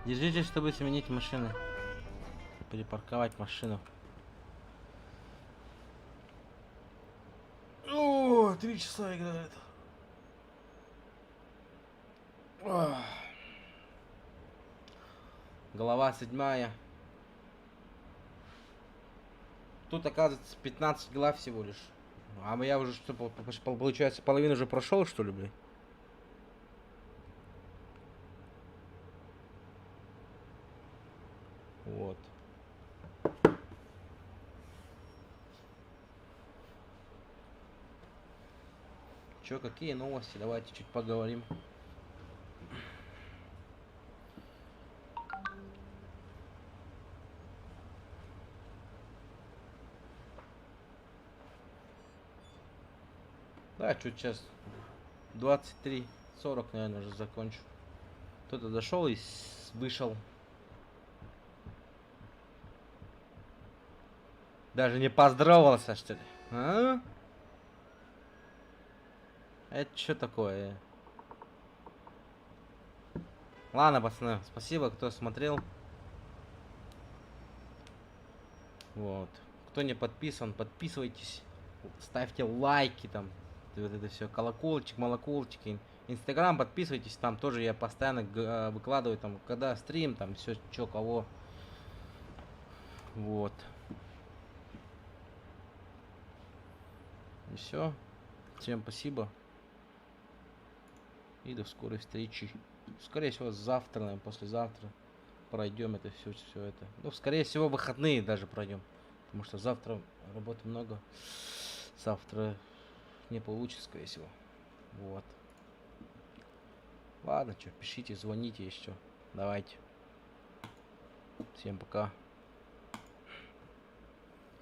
Держите, чтобы сменить машины. Перепарковать машину. О, 3 часа играет. Ох. Глава 7. Тут оказывается 15 глав всего лишь. А я уже что, получается, половину уже прошел, что ли, блин? Вот. Чё, какие новости? Давайте чуть поговорим. Да, чуть сейчас 23:40, наверное, уже закончу. Кто-то зашел и вышел. Даже не поздоровался, что ли? А? Это что такое? Ладно, пацаны, спасибо, кто смотрел. Вот. Кто не подписан, подписывайтесь. Ставьте лайки там. Вот это все. Колокольчик, молокольчики. Инстаграм подписывайтесь, там тоже я постоянно выкладываю, там, когда стрим, там, все, что, кого. Вот. И все. Всем спасибо. И до скорой встречи. Скорее всего, завтра, наверное, послезавтра пройдем это все это. Ну, скорее всего, выходные даже пройдем. Потому что завтра работы много. Завтра не получится, скорее всего. Вот. Ладно, что, пишите, звоните еще. Давайте. Всем пока.